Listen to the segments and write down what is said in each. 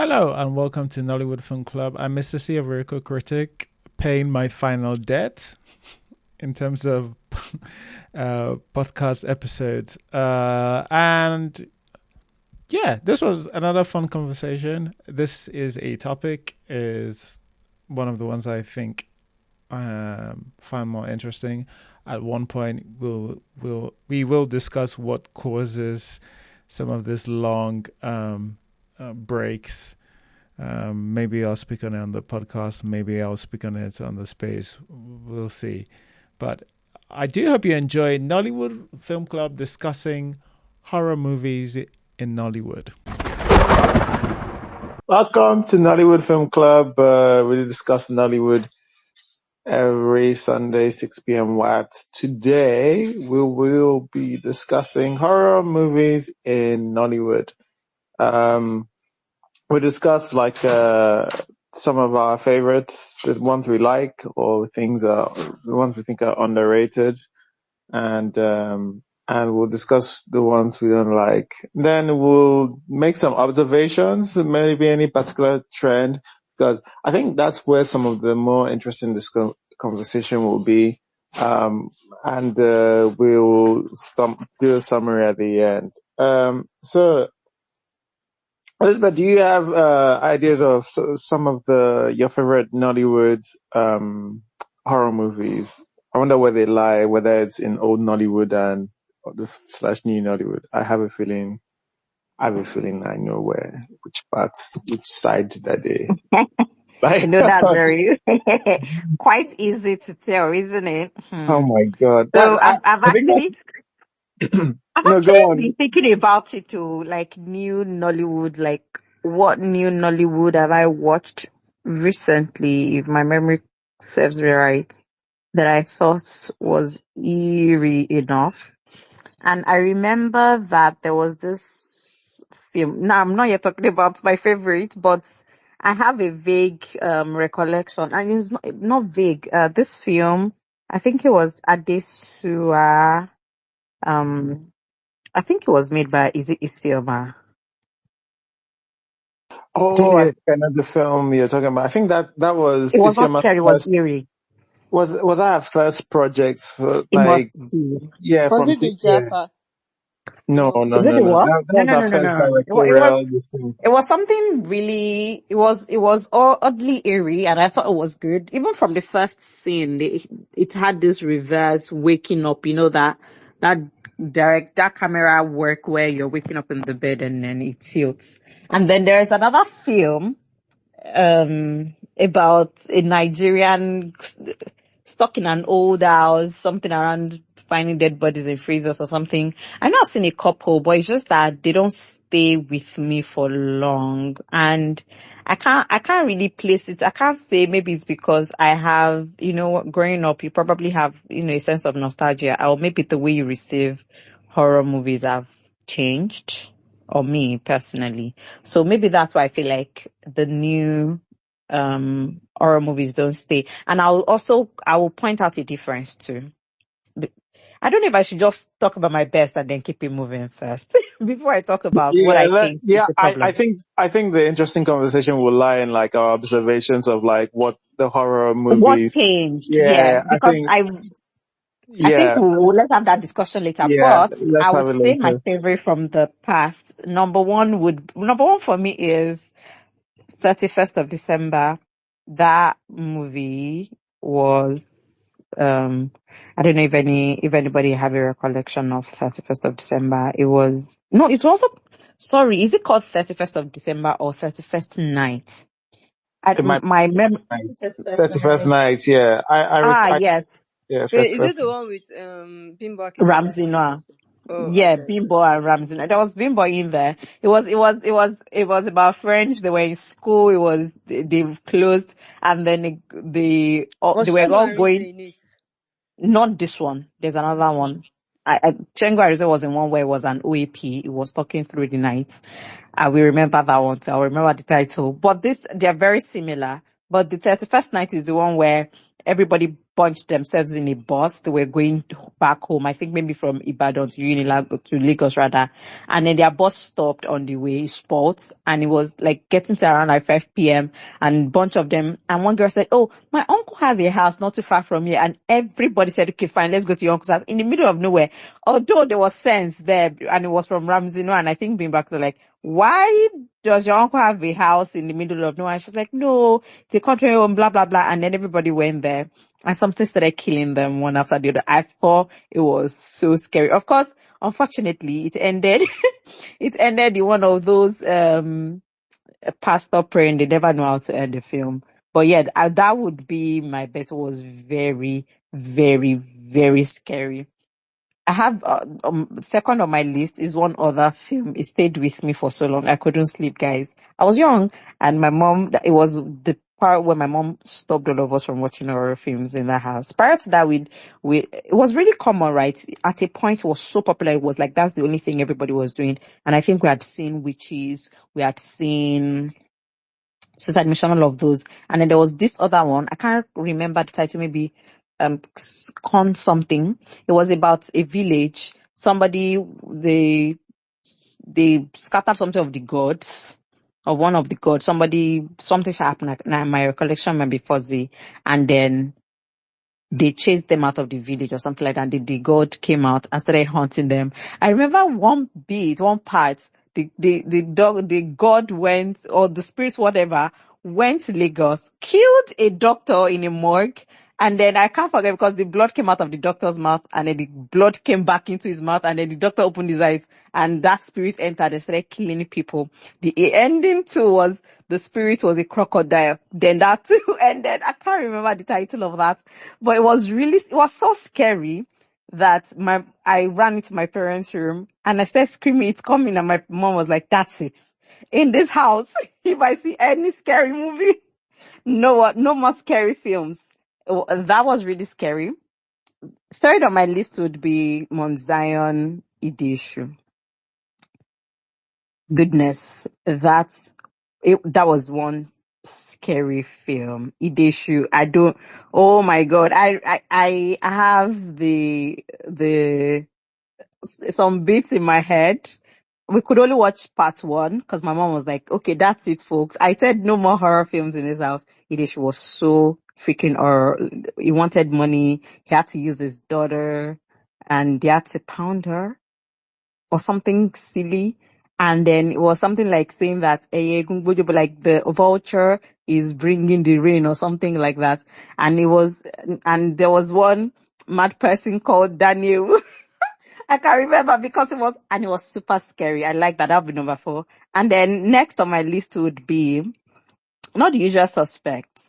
Hello and welcome to Nollywood Film Club. I'm Mr. C, a lyrical critic, paying my final debt in terms of podcast episodes. And yeah, this was another fun conversation. This is a topic, is one of the ones I think find more interesting. At one point, we will discuss what causes some of this long breaks. Maybe I'll speak on it on the podcast. Maybe I'll speak on it on the space. We'll see. But I do hope you enjoy Nollywood Film Club discussing horror movies in Nollywood. Welcome to Nollywood Film Club. We discuss Nollywood every Sunday, 6 p.m. Watts. Today, we will be discussing horror movies in Nollywood. We discuss some of our favorites, the ones we like, or the ones we think are underrated, and we'll discuss the ones we don't like. Then we'll make some observations, maybe any particular trend, because I think that's where some of the more interesting conversation will be. And we'll do a summary at the end. So Elizabeth, do you have ideas of some of your favorite Nollywood horror movies? I wonder where they lie, whether it's in old Nollywood and / new Nollywood. I have a feeling I know which side that they like. That's very quite easy to tell, isn't it? Oh my God! So I've actually No, go on. been thinking about it too, like new Nollywood, like what new Nollywood have I watched recently, if my memory serves me right, that I thought was eerie enough. And I remember that there was this film. Now, I'm not yet talking about my favorite, but I have a vague recollection. And it's not vague. This film, I think it was Adesua. I think it was made by Isioma. Oh, I think I know the film you're talking about. I think that was It was not Isiama's scary, it was eerie. Was that her first project for It must be. Was it the Japa? No. Is it the what? That No. was her first It was something really. It was oddly eerie, and I thought it was good. Even from the first scene, it had this reverse waking up. You know that that camera work where you're waking up in the bed and then it tilts. And then there is another film about a Nigerian stuck in an old house, something around finding dead bodies in freezers or something. I know I've seen a couple, but it's just that they don't stay with me for long. And I can't really place it. I can't say maybe it's because I have, growing up, you probably have, a sense of nostalgia, or maybe the way you receive horror movies have changed, or me personally. So maybe that's why I feel like the new horror movies don't stay. And I will point out a difference too. I don't know if I should just talk about my best and then keep it moving first before I talk about what I think. Yeah, I think the interesting conversation will lie in like our observations of like what the horror movies. What changed? Yeah, because I think we'll let's have that discussion later. Yeah, but I would say my favorite from the past, number one for me is 31st of December. That movie was I don't know if anybody have a recollection of 31st of December. It was is it called 31st of December or 31st night? My memory 31st night, yeah. Yes. Yeah, is it the one with Bimbo Ramsey Noah? Oh, yeah, okay. Bimbo and Ramsey. There was Bimbo in there. It was about French. They were in school. They've closed, and then they were all going. Not this one. There's another one. Chengu Arize was in one where it was an OAP. It was talking through the night. We remember that one too. I remember the title. But they're very similar. But the 31st night is the one where everybody bunched themselves in a bus. They were going back home. I think maybe from Ibadan to Lagos rather. And then their bus stopped on the way, sports, and it was like getting to around like 5 p.m. and a bunch of them. And one girl said, "Oh, my uncle has a house not too far from here." And everybody said, "Okay, fine, let's go to your uncle's house," in the middle of nowhere. Although there was sense there, and it was from Ramsey, and I think being back to like, why does your uncle have a house in the middle of nowhere? And she's like, "No, the country home, blah, blah, blah." And then everybody went there and something started killing them one after the other. I thought it was so scary. Of course, unfortunately, it ended, it ended in one of those, pastor praying. They never know how to end the film. But yeah, that would be my bet. It was very, very, very scary. I have second on my list is one other film. It stayed with me for so long. I couldn't sleep, guys. I was young, and my mom. It was the part where my mom stopped all of us from watching horror films in the house. Prior to that, we it was really common, right? At a point, it was so popular. It was like that's the only thing everybody was doing. And I think we had seen witches. We had seen suicide mission, all of those. And then there was this other one. I can't remember the title. Maybe con something. It was about a village. Somebody they scattered something of the gods, or one of the gods. Something happened. Now my recollection might be fuzzy. And then they chased them out of the village or something like that. And the god came out and started hunting them. I remember one part, the god went, or the spirit, whatever, went to Lagos, killed a doctor in a morgue. And then I can't forget because the blood came out of the doctor's mouth and then the blood came back into his mouth and then the doctor opened his eyes and that spirit entered and started killing people. The ending too was the spirit was a crocodile. Then that too ended. I can't remember the title of that, but it was so scary that I ran into my parents' room and I started screaming, "It's coming!" And my mom was like, "That's it. In this house, if I see any scary movie, no more scary films." That was really scary. Third on my list would be Mount Zion Idishu. Goodness, that was one scary film. Idishu, oh my God, I have some bits in my head. We could only watch part one because my mom was like, "Okay, that's it, folks." I said no more horror films in this house. Idishu was so freaking horror. He wanted money. He had to use his daughter and they had to pound her or something silly. And then it was something like saying that like the vulture is bringing the rain or something like that. And there was one mad person called Daniel. I can't remember because it was super scary. I like that. That would be number 4. And then next on my list would be not the usual suspects.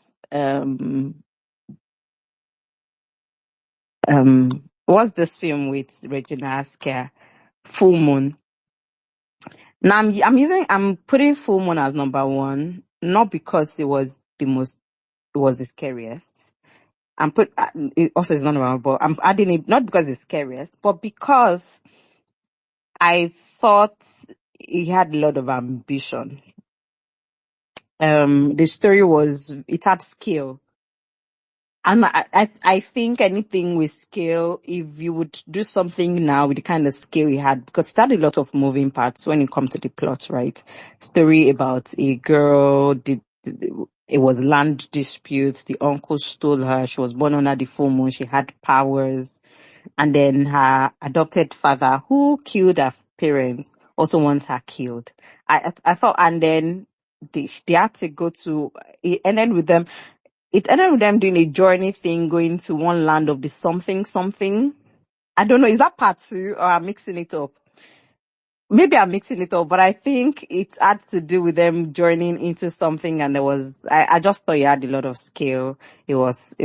What's this film with Regina Asker? Full Moon. Now I'm putting Full Moon as number 1, not because it was the scariest. It also is not number 1, but I'm adding it not because it's scariest, but because I thought he had a lot of ambition. The story it had skill. And I think anything with skill, if you would do something now with the kind of skill he had, because it had a lot of moving parts when it comes to the plot, right? Story about a girl, it was land disputes, the uncle stole her, she was born under the full moon, she had powers, and then her adopted father, who killed her parents, also wants her killed. I thought, and then they had to it ended with them doing a journey thing, going to one land of the something. I don't know. Is that part 2 or I'm mixing it up? Maybe I'm mixing it up, but I think it had to do with them journeying into something, and I just thought it had a lot of skill. It was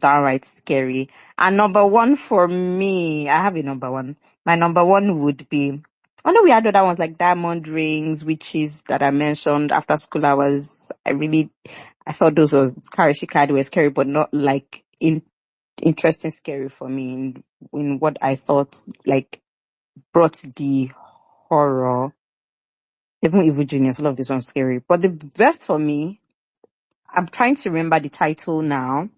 downright scary. And number 1 for me, I have a number 1. My number 1 would be, I know we had other ones like Diamond Rings, Witches that I mentioned after school hours. I thought those were scary, but not like interesting scary for me in what I thought like brought the horror. Even Evil Genius, all of this one's scary. But the best for me, I'm trying to remember the title now.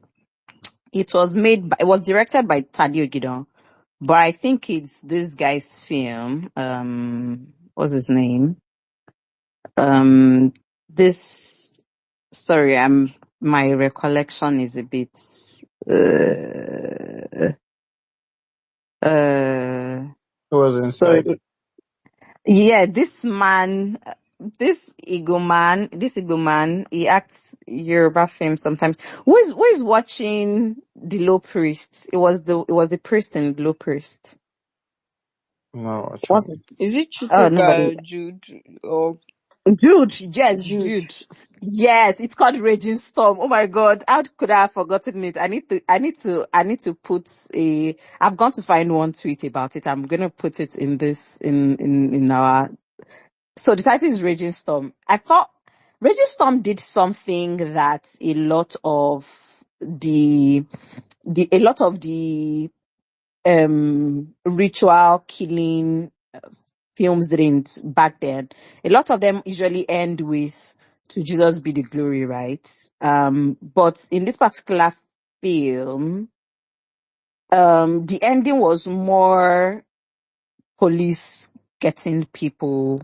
It was directed by Tadio Gidon, but I think it's this guy's film. What's his name? Um, this, sorry, my recollection is a bit, Who was sorry. inside? Yeah, this Igbo man, he acts Yoruba film sometimes. Who is watching The Low Priest? It was the priest in The Low Priest. No, What's actually. his? Is it Oh, nobody. Chukwuka Jude or Jude, yes, Jude? Jude. Yes, it's called Raging Storm. Oh my God, how could I have forgotten it? I need to put I've gone to find one tweet about it. I'm gonna put it in this in our. So the title is Raging Storm. I thought Raging Storm did something that a lot of the ritual killing films didn't back then. A lot of them usually end with "To Jesus be the glory," right? But in this particular film, the ending was more police getting people,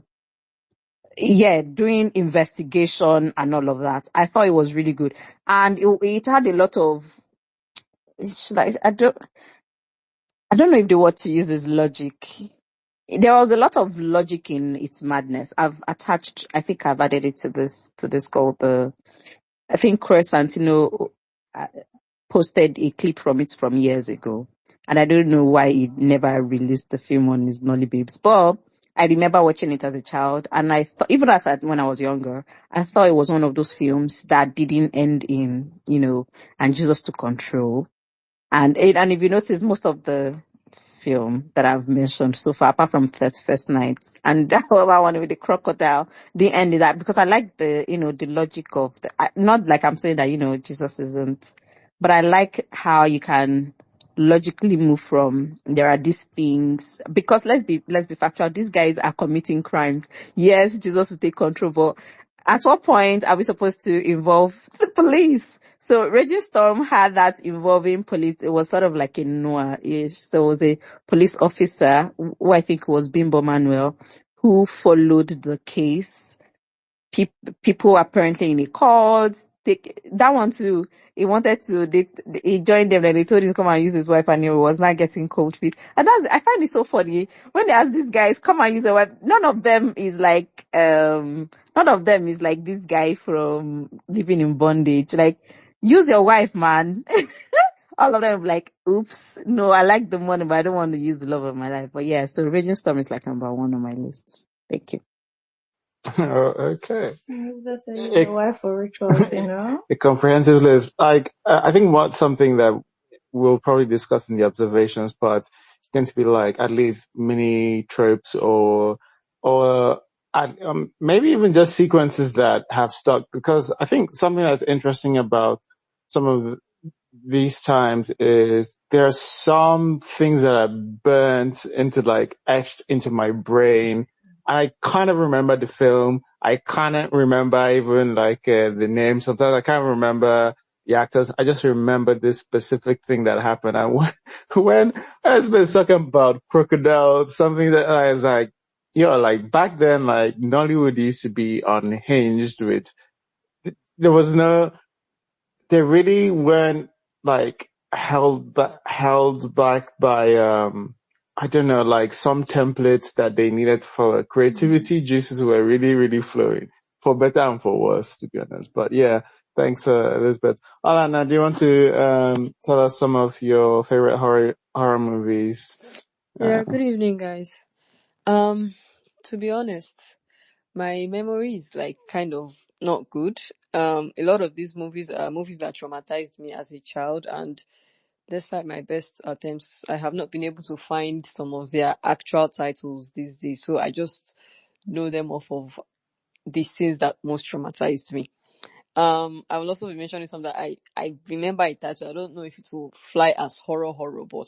yeah, doing investigation and all of that. I thought it was really good, and it had a lot of. It's like I don't know if the word to use is logic. There was a lot of logic in its madness. I think I've added it to this called I think Chris Santino uh, posted a clip from it from years ago. And I don't know why he never released the film on his Nolly Babes. But I remember watching it as a child, and I thought, even when I was younger, I thought it was one of those films that didn't end in, and Jesus took control. And if you notice, most of the film that I've mentioned so far, apart from 31st Night and that other one with the crocodile, the end is that because I like the logic of not like I'm saying that, Jesus isn't, but I like how you can logically move from there are these things, because let's be factual, these guys are committing crimes. Yes, Jesus will take control, but at what point are we supposed to involve the police? So Raging Storm had that involving police. It was sort of like a noir-ish. So it was a police officer who I think was Bimbo Manuel, who followed the case. People apparently in a cult. That one too. He wanted to. He joined them, and they told him to come and use his wife, and he was not getting cold feet. And I find it so funny when they ask these guys come and use their wife. None of them is like this guy from Living in Bondage. Like, use your wife, man. All of them like, oops, no, I like the money, but I don't want to use the love of my life. But yeah, so Raging Storm is like number one on my list. Thank you. Oh, okay. That's a wife for rituals, A comprehensive list. Like, I think something that we'll probably discuss in the observations part is going to be like at least mini tropes or maybe even just sequences that have stuck, because I think something that's interesting about some of these times is there are some things that are burnt into, like, etched into my brain. I kind of remember the film. I kind of remember even like the name. Sometimes I can't remember the actors. I just remember this specific thing that happened. And when I was been talking about crocodile, something that I was like, like back then, like Nollywood used to be unhinged with, there was no, they really weren't like held back by I don't know, like some templates that they needed to follow. Creativity juices were really, really flowing, for better and for worse, to be honest. But yeah, thanks, Elizabeth. Alana, do you want to tell us some of your favorite horror movies? Yeah, good evening, guys. To be honest, my memory is like kind of not good. A lot of these movies are movies that traumatized me as a child, and despite my best attempts, I have not been able to find some of their actual titles these days. So I just know them off of the scenes that most traumatized me. I will also be mentioning something that I remember a title. I don't know if it will fly as horror, but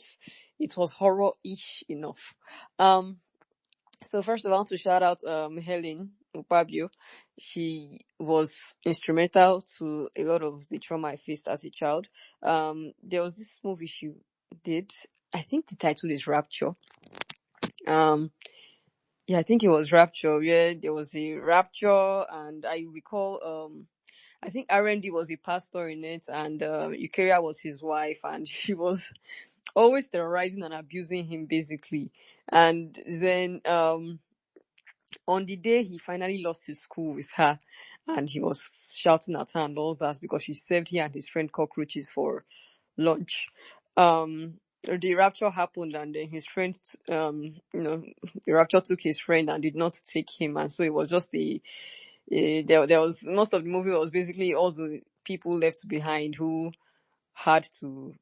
it was horror-ish enough. So first of all, I want to shout out Helen. Upabio. She was instrumental to a lot of the trauma I faced as a child. There was this movie she did. I think the title is Rapture. Yeah, I think it was Rapture. Yeah, there was a Rapture, and I recall I think R&D was a pastor in it, and Eukarya was his wife, and she was always terrorizing and abusing him, basically. And then on the day he finally lost his school with her, and he was shouting at her and all that because she served he and his friend cockroaches for lunch. The rapture happened, and then his friend, the rapture took his friend and did not take him, and so it was just there was most of the movie was basically all the people left behind who had to,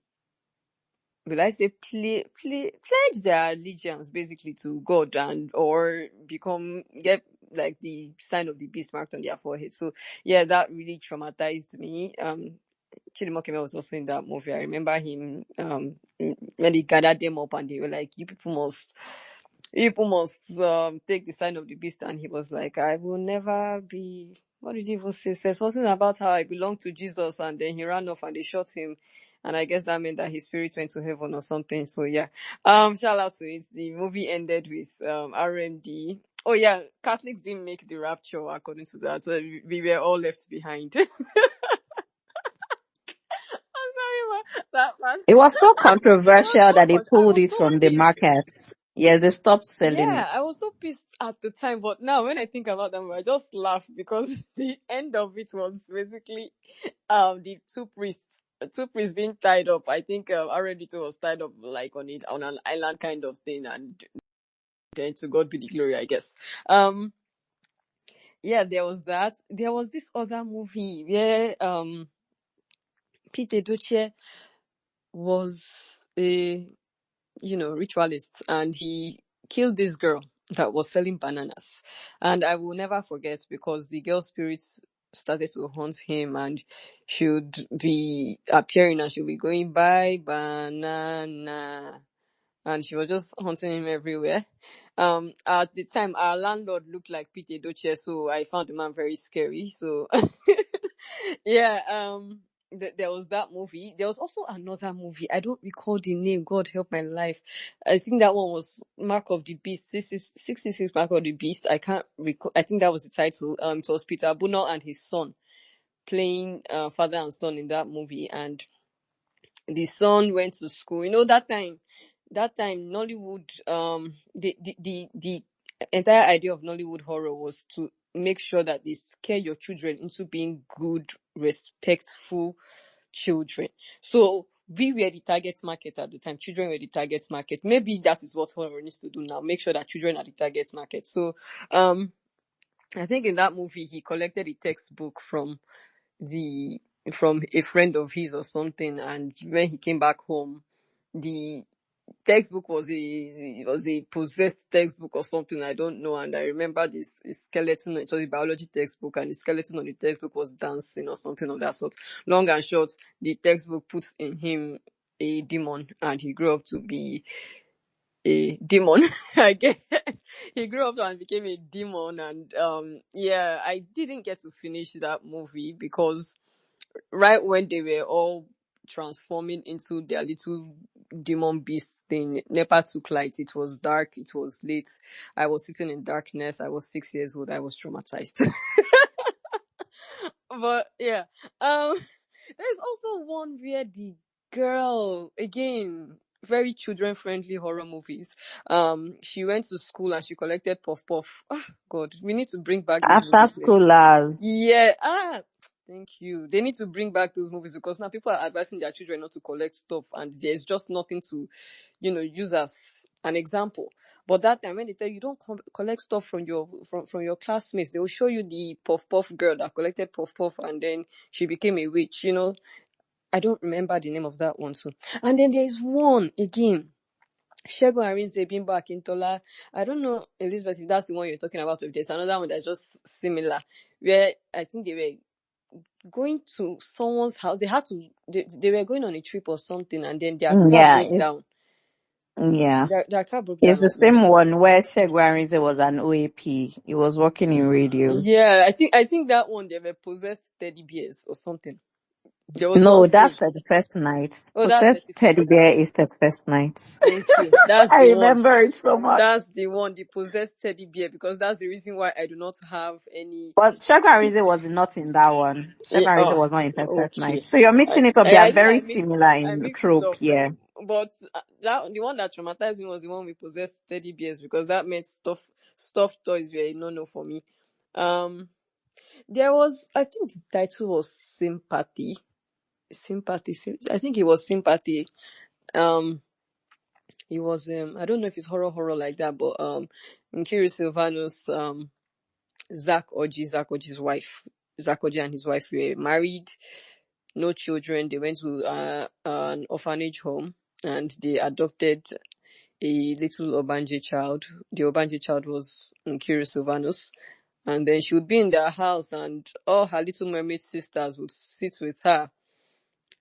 will I say, pledge their allegiance basically to God, and or get like the sign of the beast marked on their forehead. So yeah, that really traumatized me. Chidimokeme was also in that movie. I remember him when he gathered them up and they were like, you people must take the sign of the beast, and he was like, I will never be, what did he even say? Said something about how I belong to Jesus, and then he ran off and they shot him, and I guess that meant that his spirit went to heaven or something. So yeah, shout out to it. The movie ended with RMD. Oh yeah, Catholics didn't make the rapture according to that. So we were all left behind. I'm sorry, that man. It was so It was controversial so that they much. I pulled was it so from the pissed. market. Yeah, they stopped selling Yeah, it. I was so pissed at the time, but now when I think about them, I just laugh because the end of it was basically the two priests being tied up. I think R2 was tied up like on an island kind of thing, and then to God be the glory, I guess. Yeah, there was that. There was this other movie where Pete Edochie was a ritualist, and he killed this girl that was selling bananas. And I will never forget because the girl spirits started to haunt him, and she would be appearing and she'll be going, buy banana. And she was just haunting him everywhere. At the time, our landlord looked like Pete Edochie, so I found the man very scary. So, yeah, there was that movie. There was also another movie. I don't recall the name. God help my life. I think that one was Mark of the Beast, 66 Mark of the Beast. I can't recall. I think that was the title. It was Peter Bunner and his son playing father and son in that movie, and the son went to school. That time Nollywood, the entire idea of Nollywood horror was to make sure that they scare your children into being good, respectful children. So we were the target market at the time. Children were the target market. Maybe that is what horror needs to do now. Make sure that children are the target market. So I think in that movie he collected a textbook the from a friend of his or something, and when he came back home, the textbook was a possessed textbook or something, I don't know. And I remember this skeleton. It was a biology textbook, and the skeleton on the textbook was dancing or something of that sort. Long and short, the textbook puts in him a demon, and he grew up to be a demon. I guess he grew up and became a demon. And yeah, I didn't get to finish that movie because right when they were all transforming into their little demon beast thing, NEPA took light. It was dark. It was late. I was sitting in darkness. I was 6 years old. I was traumatized. But yeah, there's also one where the girl, again, very children friendly horror movies. She went to school and she collected puff puff. Ah, God, we need to bring back these After movies here. schoolers. Yeah. Thank you. They need to bring back those movies because now people are advising their children not to collect stuff, and there's just nothing to, use as an example. But that time when they tell you don't collect stuff from your classmates, they will show you the puff puff girl that collected puff puff and then she became a witch. I don't remember the name of that one too. And then there is one again. Shegun Arinze, Bimbo Akintola. I don't know, Elizabeth, if that's the one you're talking about, or if there's another one that's just similar, where I think they were going to someone's house. They were going on a trip or something, and then their car Yeah, broke down. Yeah. Their car broke It's down the at same least. one where Shegwarize was an OAP. He was working in radio. Yeah, I think that one they were possessed teddy bears or something. There was one No, that's scene. 31st night. Oh, that's Possessed 31st. teddy bear is 31st night. Thank you. That's I the one. remember it so much. That's the one, the possessed teddy bear, because that's the reason why I do not have any. But Shagwarize was not in that one. Yeah, Shagwarize oh, was not in 31st night. okay. So you're I, mixing it up. They are I think very similar I in mixed it trope, up. yeah. But that the one that traumatized me was the one we possessed teddy bears, because that made stuffed toys were a no for me. Um, there was, I think the title was sympathy. I think it was sympathy. Um, it was I don't know if it's horror like that, but Nkiri Silvanus, Zach Oji's wife, Zach Oji and his wife were married, no children. They went to an orphanage home and they adopted a little Obanje child. The Obanje child was Nkiri Silvanus. And then she would be in their house and all her Little Mermaid sisters would sit with her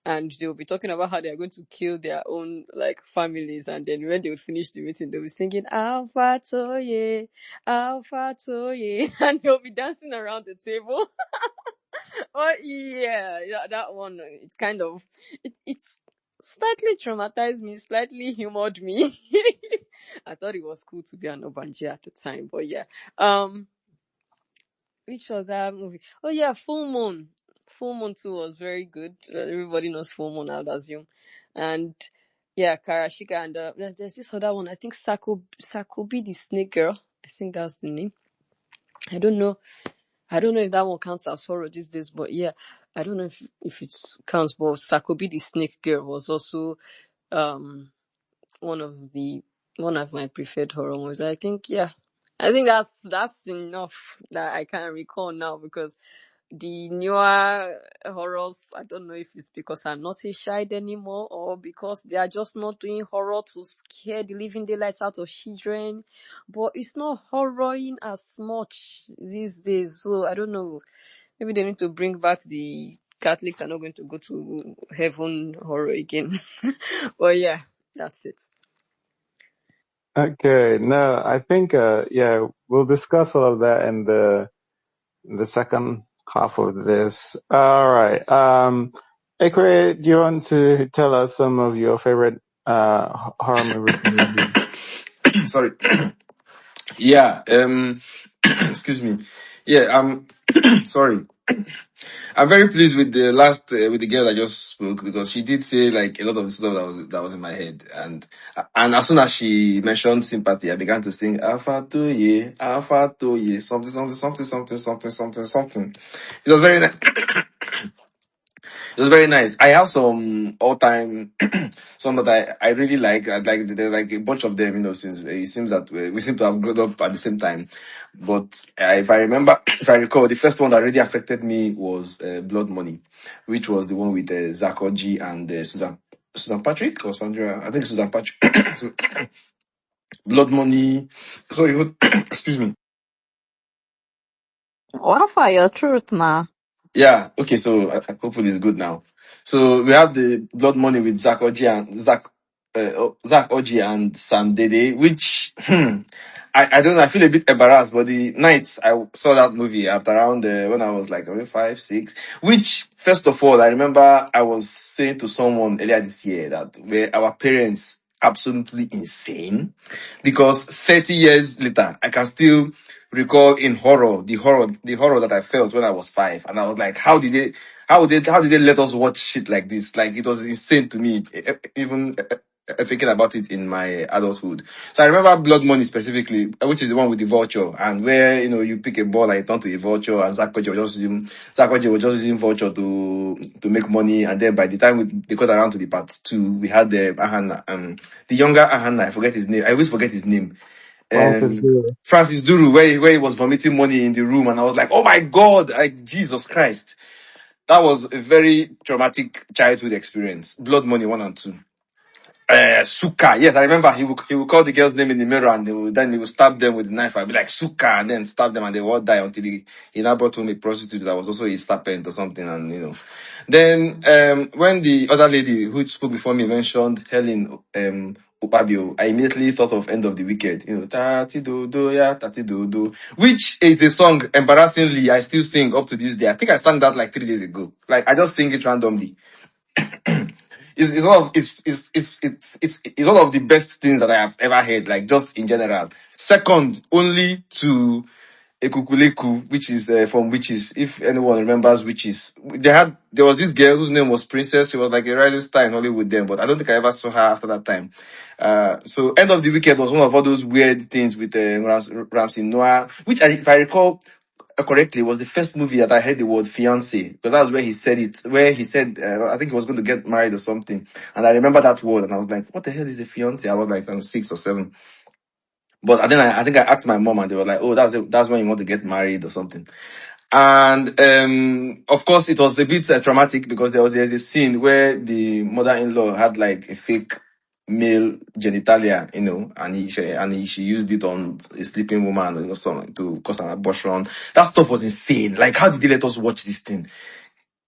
and they will be talking about how they are going to kill their own like families, and then when they would finish the meeting they'll be singing Alpha Toye, Alpha Toye, and they'll be dancing around the table. Oh yeah, that one, it's kind of it's slightly traumatized me, slightly humored me. I thought it was cool to be an Obanje at the time, but yeah. Which other movie? Oh yeah, Full Moon. Full Moon 2 was very good. Everybody knows Full Moon, I would assume. And yeah, Karashika, and there's this other one. I think Sakobi the Snake Girl. I think that's the name. I don't know. I don't know if that one counts as horror these days, but yeah, I don't know if it counts. But Sakobi the Snake Girl was also um one of the one of my preferred horror movies. I think that's enough that I can recall now, because the newer horrors, I don't know if it's because I'm not a child anymore or because they are just not doing horror to scare the living daylights out of children, but it's not horroring as much these days. So I don't know, maybe they need to bring back the Catholics are not going to go to heaven horror again. But yeah, that's it. Okay, no, I think, yeah, we'll discuss all of that in the second half of this. All right. Ekwe, do you want to tell us some of your favorite, horror movies from Nollywood? Sorry. Yeah. Excuse me. Yeah. Sorry. I'm very pleased with the last with the girl I just spoke, because she did say like a lot of the stuff that was in my head, and as soon as she mentioned sympathy, I began to sing Alpha to ye, something something something something something something something. It was very nice. It was very nice. I have some all-time some that I really like. I like there's like a bunch of them, since it seems that we seem to have grown up at the same time. But if I recall, the first one that really affected me was Blood Money, which was the one with Zach Oji and Susan Patrick or Sandra. I think Susan Patrick. Blood Money. Sorry, excuse me. What for your truth now? Yeah, okay, so hopefully it's good now. So we have the Blood Money with Zach Oji and Sam Dede, which I don't know, I feel a bit embarrassed, but the nights I saw that movie at around when I was like maybe 5, 6, which first of all I remember I was saying to someone earlier this year that were our parents absolutely insane, because 30 years later I can still recall in the horror that I felt when I was 5, and I was like, how did they let us watch shit like this? Like, it was insane to me, even thinking about it in my adulthood. So I remember Blood Money specifically, which is the one with the vulture, and where you pick a ball and you turn to a vulture, and Zach Oji was just using vulture to make money, and then by the time they got around to the part 2, we had the Ahana, the younger Ahana, I forget his name. I always forget his name. Francis Duru. Francis Duru, where he was vomiting money in the room, and I was like, oh my god, like Jesus Christ. That was a very traumatic childhood experience. Blood Money 1 and 2. Suka, yes, I remember he would call the girl's name in the mirror, and then he would stab them with a knife. I'd be like, Suka, and then stab them, and they would all die until he now brought home a prostitute that was also a serpent or something, and then when the other lady who spoke before me mentioned Helen Upabio, I immediately thought of End of the Wicked. Tati do do ya, tati do do, which is a song, embarrassingly, I still sing up to this day. I think I sang that like 3 days ago. Like, I just sing it randomly. It's one of it's one of the best things that I have ever heard, like just in general. Second only to Ekukuleku, which is from Witches. If anyone remembers Witches, there was this girl whose name was Princess. She was like a rising star in Hollywood then, but I don't think I ever saw her after that time. So End of the Wicked was one of all those weird things with Ramsey Noah, which if I recall correctly, was the first movie that I heard the word fiance, because that was where he said it, where he said, I think he was going to get married or something. And I remember that word and I was like, what the hell is a fiance? I was like, I'm 6 or 7. But then I think I asked my mom and they were like, oh, that's when you want to get married or something. And, of course it was a bit traumatic because there's a scene where the mother-in-law had like a fake male genitalia, and she used it on a sleeping woman or something to cause an abortion. That stuff was insane. Like, how did they let us watch this thing?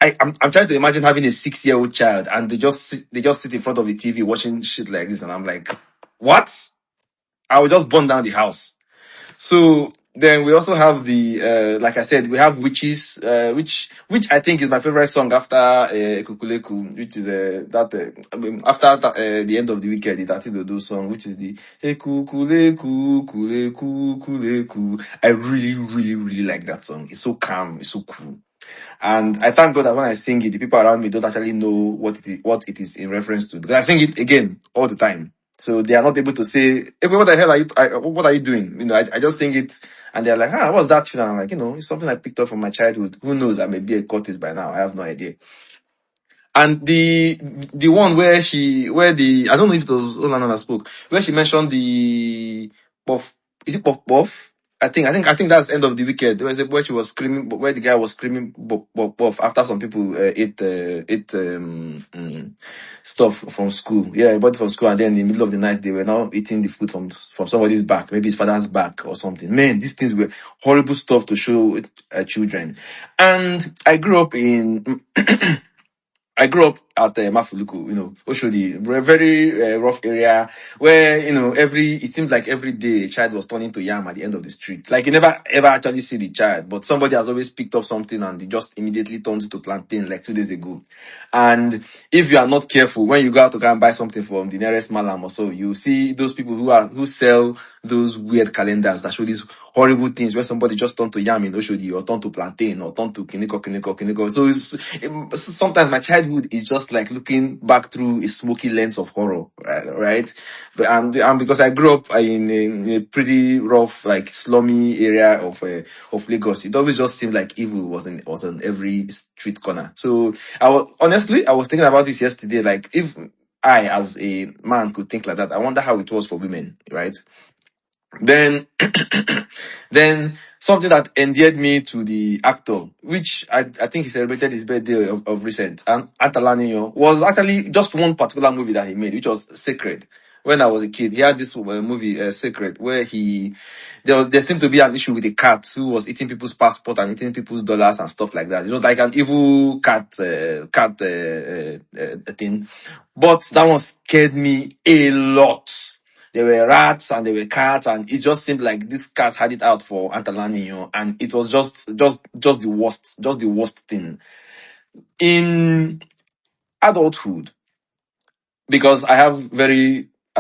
I'm trying to imagine having a 6-year-old child and they just sit in front of the TV watching shit like this, and I'm like, what? I will just burn down the house. So then we also have like I said, we have Witches, which I think is my favorite song after Kukuleku, which is after the End of the Wicked, the Tati Dodo song, which is the Kukuleku, Kuleku, Kuleku. I really, really, really like that song. It's so calm, it's so cool. And I thank God that when I sing it, the people around me don't actually know what it is in reference to, because I sing it again all the time. So they are not able to say, hey, what the hell are what are you doing? I just sing it and they're like, what's that tune? And I'm like, it's something I picked up from my childhood. Who knows? I may be a Curtis by now. I have no idea. And the one where I don't know if it was Olana that spoke, where she mentioned the Puff, is it Puff Puff? I think that's End of the Wicked. Where she was screaming, where the guy was screaming Puff Puff after some people ate stuff from school. Yeah, bought it from school, and then in the middle of the night they were now eating the food from somebody's back, maybe his father's back or something. Man, these things were horrible stuff to show children. And I grew up at Mafuluku, Oshodi, a very rough area where, it seemed like every day a child was turning to yam at the end of the street. Like, you never ever actually see the child, but somebody has always picked up something and they just immediately turns to plantain like 2 days ago. And if you are not careful, when you go out to go and buy something from the nearest malam or so, you see those people who sell those weird calendars that show these horrible things where somebody just turned to yam in Oshodi or turned to plantain or turned to kiniko. So sometimes my childhood is just like looking back through a smoky lens of horror, right? But and because I grew up in a pretty rough, like slummy area of Lagos, it always just seemed like evil was on every street corner. So I was thinking about this yesterday. Like, if I, as a man, could think like that, I wonder how it was for women, right? Then, then something that endeared me to the actor, which I think he celebrated his birthday of recent, and Atalanio, was actually just one particular movie that he made, which was Sacred. When I was a kid, he had this movie, Sacred, where there seemed to be an issue with a cat who was eating people's passport and eating people's dollars and stuff like that. It was like an evil cat thing. But that one scared me a lot. There were rats and there were cats, and it just seemed like this cat had it out for Antalani, and it was just the worst thing. In adulthood, because I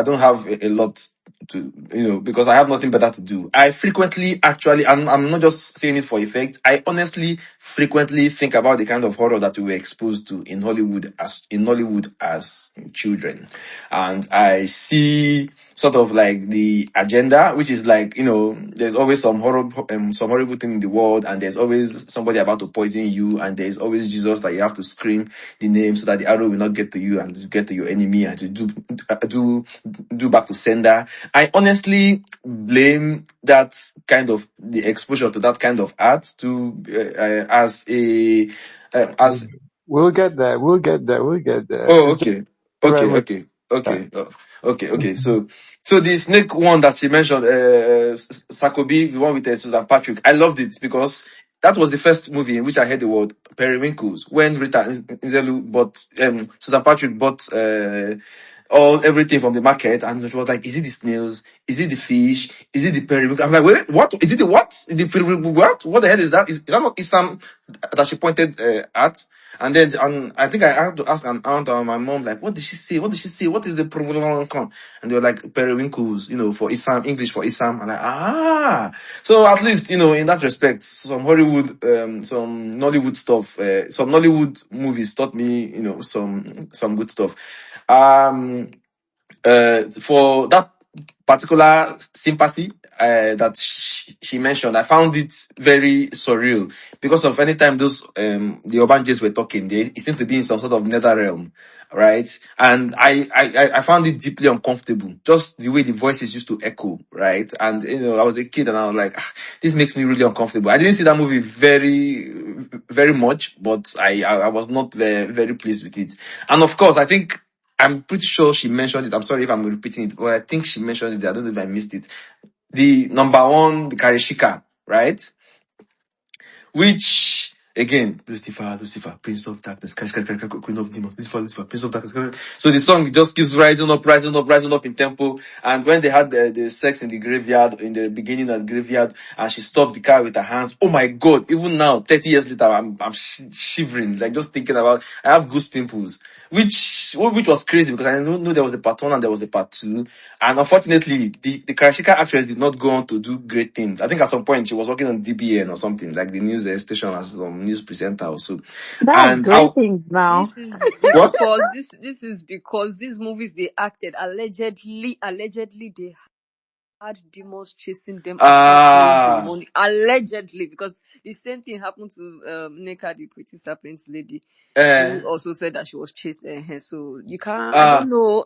don't have a lot to, because I have nothing better to do. I frequently I'm not just saying it for effect. I honestly frequently think about the kind of horror that we were exposed to in Hollywood as children. And I see sort of like the agenda, which is like, there's always some horrible thing in the world, and there's always somebody about to poison you, and there's always Jesus that you have to scream the name so that the arrow will not get to you and to get to your enemy and to do back to sender. I honestly blame that kind of the exposure to that kind of art to as We'll get there. oh, It's just okay. right Okay, with okay, okay. Okay. So the snake one that she mentioned, Sakobi, the one with Susan Patrick, I loved it because that was the first movie in which I heard the word periwinkles when Rita Nzelu bought, Susan Patrick bought, everything from the market, and it was like, is it the snails? Is it the fish? Is it the periwinkle? I'm like, wait, what? Is it the what? The periwinkle what? What the hell is that? Is that not Isam that she pointed at? And then I think I had to ask an aunt or my mom, like, what did she say? What did she say? What is the periwinkle? And they were like, periwinkles, for Isam, English for Isam. I'm like, so at least, in that respect, some Hollywood, some Nollywood stuff, some Nollywood movies taught me, some good stuff. For that particular sympathy that she mentioned, I found it very surreal because of anytime those the urban jays were talking, it seemed to be in some sort of nether realm, right? And I found it deeply uncomfortable, just the way the voices used to echo, right? And I was a kid and I was like, this makes me really uncomfortable. I didn't see that movie very, very much, but I was not very, very pleased with it. And of course, I'm pretty sure she mentioned it. I'm sorry if I'm repeating it, but I think she mentioned it. I don't know if I missed it. The number one, the Karishika, right? Which, again, Lucifer, Prince of Darkness, Queen of Demons, Lucifer, Prince of Darkness. So the song just keeps rising up in tempo. And when they had the sex in the graveyard, in the beginning of the graveyard, and she stopped the car with her hands, oh my God, even now, 30 years later, I'm shivering, like just thinking about, I have goose pimples. Which was crazy because I knew there was a part 1 and there was a part 2. And unfortunately, the Karashika actress did not go on to do great things. I think at some point she was working on DBN or something, like the news station as some news presenter or so. That's And great things now. This is what? because this is because these movies they acted allegedly they had demons chasing them apart from the money. Allegedly, because the same thing happened to Nneka, the Pretty Serpent's lady, who also said that she was chased. So you can't. I don't know.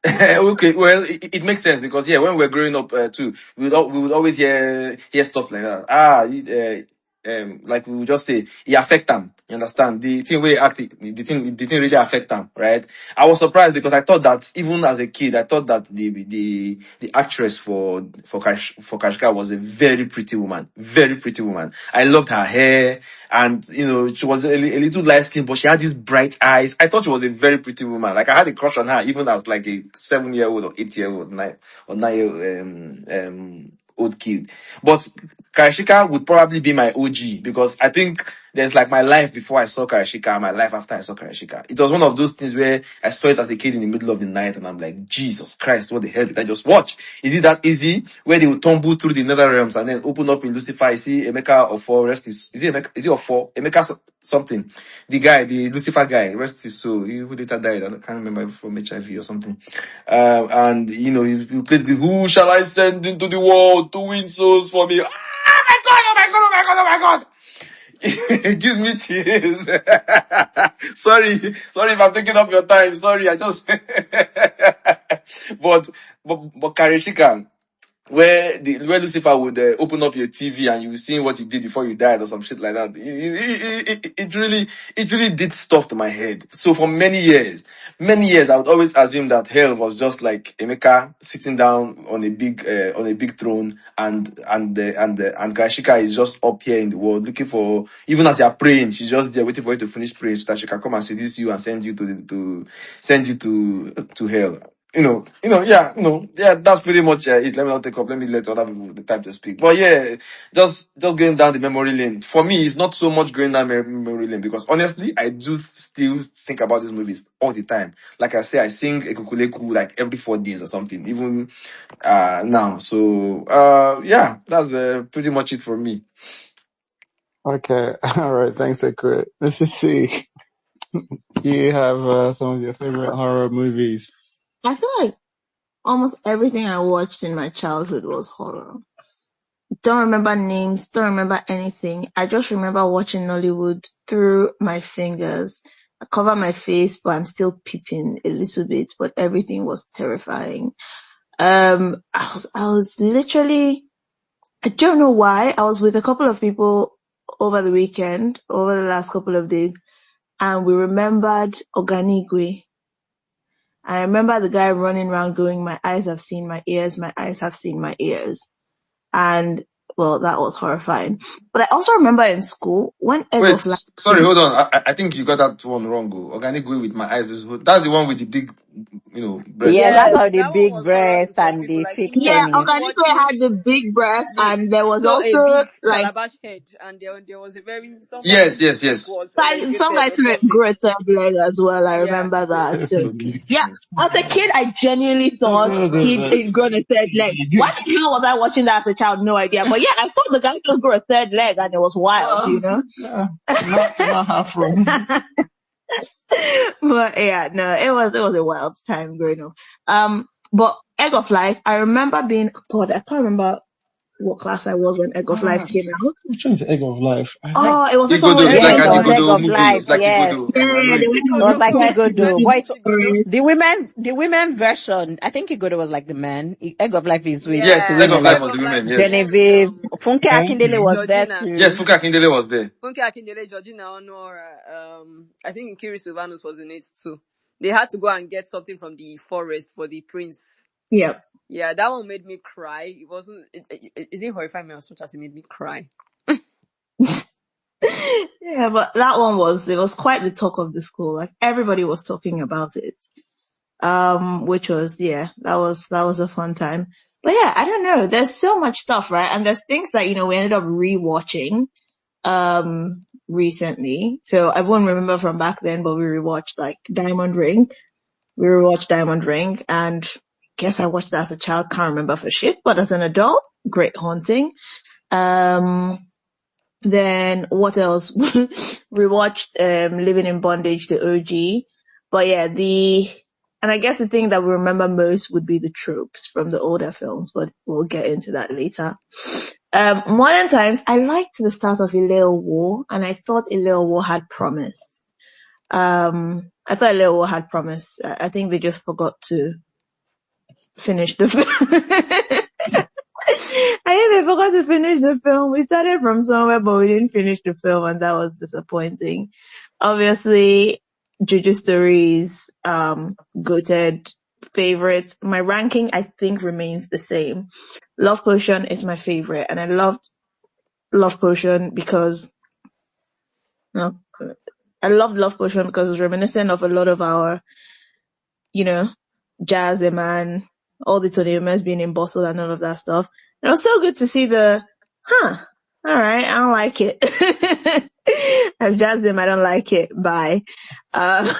Okay, well, it makes sense because when we were growing up too, we would always hear stuff like that. Like we would just say, it affect them. You understand? The thing we act, the thing really affect them, right? I was surprised because I thought that even as a kid, I thought that the actress for Kashka was a very pretty woman, very pretty woman. I loved her hair, and she was a little light skinned, but she had these bright eyes. I thought she was a very pretty woman. Like I had a crush on her, even as like a 7-year-old or 8-year-old, 9 old kid. But Karashika would probably be my OG because I think there's like my life before I saw Karashika and my life after I saw Karashika. It was one of those things where I saw it as a kid in the middle of the night and I'm like, Jesus Christ, what the hell did I just watch? Is it that easy? Where they would tumble through the nether realms and then open up in Lucifer. You see Emeka or four, rest is it Emeka? Is it or four? Emeka something. The guy, the Lucifer guy, rest his soul. He who later died. I can't remember from HIV or something. And he played the Who shall I send into the world to win souls for me? Oh my God, oh my God, oh my God, oh my God. It gives me chills. Sorry if I'm taking up your time. Sorry, I just but Karishika, where Lucifer would open up your TV and you will see what you did before you died or some shit like that. It really did stuff to my head. So for many years, I would always assume that hell was just like Emeka sitting down on a big throne and Karashika is just up here in the world looking for, even as you are praying, she's just there waiting for you to finish praying so that she can come and seduce you and send you to hell. That's pretty much it. Let me not take up. Let me let other people the time to speak. But just going down the memory lane. For me, it's not so much going down memory lane because honestly, I do still think about these movies all the time. Like I say, I sing Ekukuleku like every 4 days or something, even now. So that's pretty much it for me. Okay, all right. Thanks, Ekrit. Let's just see. Do you have some of your favorite horror movies? I feel like almost everything I watched in my childhood was horror. Don't remember names, don't remember anything. I just remember watching Nollywood through my fingers. I cover my face, but I'm still peeping a little bit, but everything was terrifying. I was literally, I don't know why, I was with a couple of people over the weekend, over the last couple of days, and we remembered Oganigwe. I remember the guy running around going, my eyes have seen my ears, my eyes have seen my ears. And, well, that was horrifying. But I also remember in school, when Egg Wait, of Life sorry, hold on. I think you got that one wrong. Organic way with my eyes. That's the one with the big breast Yeah, tube. that's Yes, how the that one big was horror breast to some and people. the Like fake Yeah, tummy. imagine Oganiko watching had the big breast, the and there was so a also big like calabash head, and there was a very Yes, somebody's yes, leg yes. was some elongated guys or something. grew a third leg as well. I Yeah, remember that. So yeah, as a kid, I genuinely thought he'd grown a third leg. Why the hell was I watching that as a child? No idea. But yeah, I thought the guy just grew a third leg, and it was wild, you know. Yeah, not half wrong. But yeah, no, it was a wild time growing up. But Egg of Life, I remember being God. I can't remember what class I was when Egg of Life came out. Which one's Egg of Life? I think Oh, it was this one Igodo where is Yeah, like it an everybody was went. egg Igodo of movie. life. It's like Yes, Igodo. Yeah, I know they it. it went was to like quest to Igodo. see the But forest. the women version, I think Igodo was like the man. Egg of life is with the Yes, yeah, Egg of women Life like Egg was the of Life women. was the Yes, one with Genevieve. Funke Akindele was there Georgina. yes. too. Funke Akindele was there. Funke Akindele, Georgina Honora. I think Nkiri Sylvanus was in it too. They had to go and get something from the forest for the prince. Yep. Yeah, that one made me cry. It wasn't. It didn't horrify me as much as it made me cry. Yeah, but that one was quite the talk of the school. Like everybody was talking about it. Which was that was a fun time. But yeah, I don't know. There's so much stuff, right? And there's things that we ended up rewatching recently. So I won't remember from back then, but we rewatched like Diamond Ring. We rewatched Diamond Ring, and I guess I watched that as a child. Can't remember for shit, but as an adult, great haunting. Um, Then what else? Rewatched Living in Bondage, the OG. But yeah, and I guess the thing that we remember most would be the tropes from the older films, but we'll get into that later. Modern Times, I liked the start of A Little War, and I thought A Little War had promise. I thought A Little War had promise. I think they just forgot to finish the film. I think they forgot to finish the film. We started from somewhere, but we didn't finish the film, and that was disappointing. Obviously, Juju Stories, goated favorite. My ranking, I think, remains the same. Love Potion is my favorite, and I loved Love Potion because, no, I loved Love Potion because it was reminiscent of a lot of our, you know, Jazz and man, all the Tony Gomez being in Boston and all of that stuff. And it was so good to see alright, I don't like it. I've jazzed them, I don't like it, bye. Uh,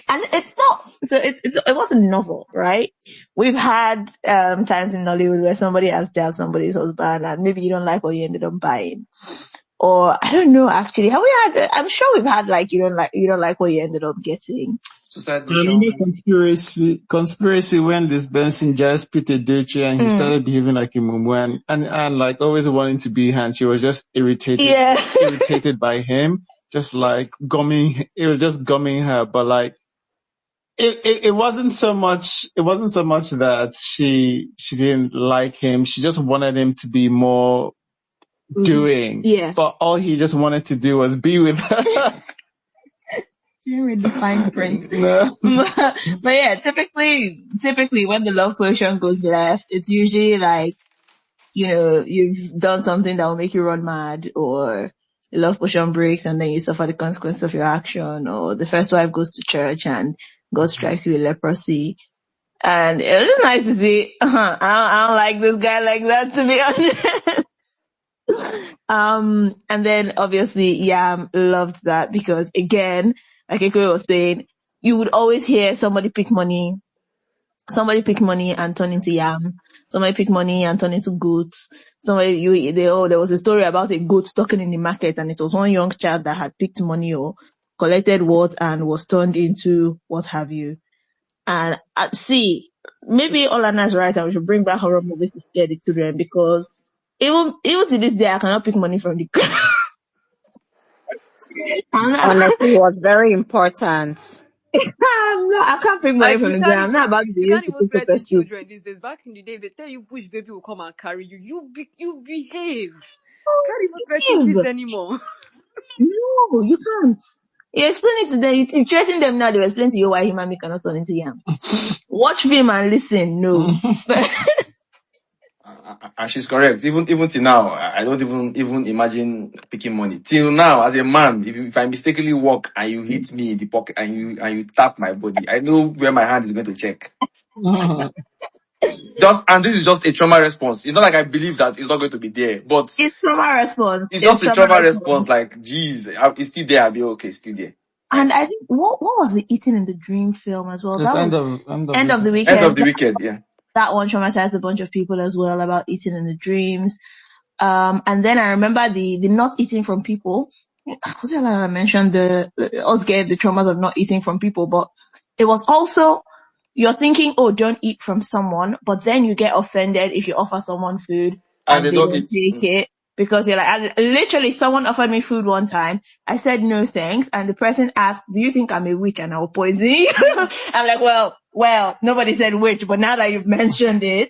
and it's not, so it wasn't novel, right? We've had, times in Nollywood where somebody has jazzed somebody's husband and maybe you don't like what you ended up buying. Or, I don't know, actually, I'm sure we've had like, you don't like what you ended up getting. Society I show. remember conspiracy when this Benson just put a Doche and he started behaving like a mumu and like always wanting to be her, and she was just irritated by him, just like it was just gumming her, but like, it wasn't so much that she didn't like him, she just wanted him to be more doing. Yeah. But all he just wanted to do was be with her. Didn't read the fine print. No. But yeah, typically when the love potion goes left, it's usually like, you've done something that will make you run mad, or the love potion breaks and then you suffer the consequence of your action, or the first wife goes to church and God strikes you with leprosy. And it was just nice to see, I don't like this guy like that, to be honest. And then obviously Yam loved that because again, like Ekwe was saying, you would always hear somebody pick money and turn into yam. Somebody pick money and turn into goats. There was a story about a goat talking in the market, and it was one young child that had picked money or collected what and was turned into what have you. And see, maybe Olana's right, and we should bring back horror movies to scare the children, because even to this day, I cannot pick money from the ground. Honestly, it was very important. I can't pick money Like from you the can't ground. I'm even not about to be you used can't to even cook pepper threaten soup. children these days. Back in the day, they tell you push baby will come and carry you. You behave. Can't even threaten kids Eve, anymore. no, you can't. You explain it to them. You threaten them now. They will explain to you why human being cannot turn into yam. Watch film and listen. No. And she's correct. Even till now, I don't even imagine picking money. Till now, as a man, if I mistakenly walk and you hit me in the pocket and you tap my body, I know where my hand is going to check. And this is just a trauma response. It's not like I believe that it's not going to be there, but It's trauma response. it's It's just a trauma trauma response. response. Like, geez, it's still there. I'll be okay. Still there. And Nice. I think what was the Eating in the Dream film as well? It's That was end of End of the weekend. End of Weekend. the weekend. Yeah. That one traumatized a bunch of people as well about eating in the dreams. And then I remember the not eating from people. Was it like I mentioned us get the traumas of not eating from people, but it was also you're thinking, oh, don't eat from someone, but then you get offended if you offer someone food And and they they don't don't eat. take it because you're like, literally someone offered me food one time. I said no thanks, and the person asked, "Do you think I'm a witch and I'll poison you?" I'm like, well, nobody said witch, but now that you've mentioned it.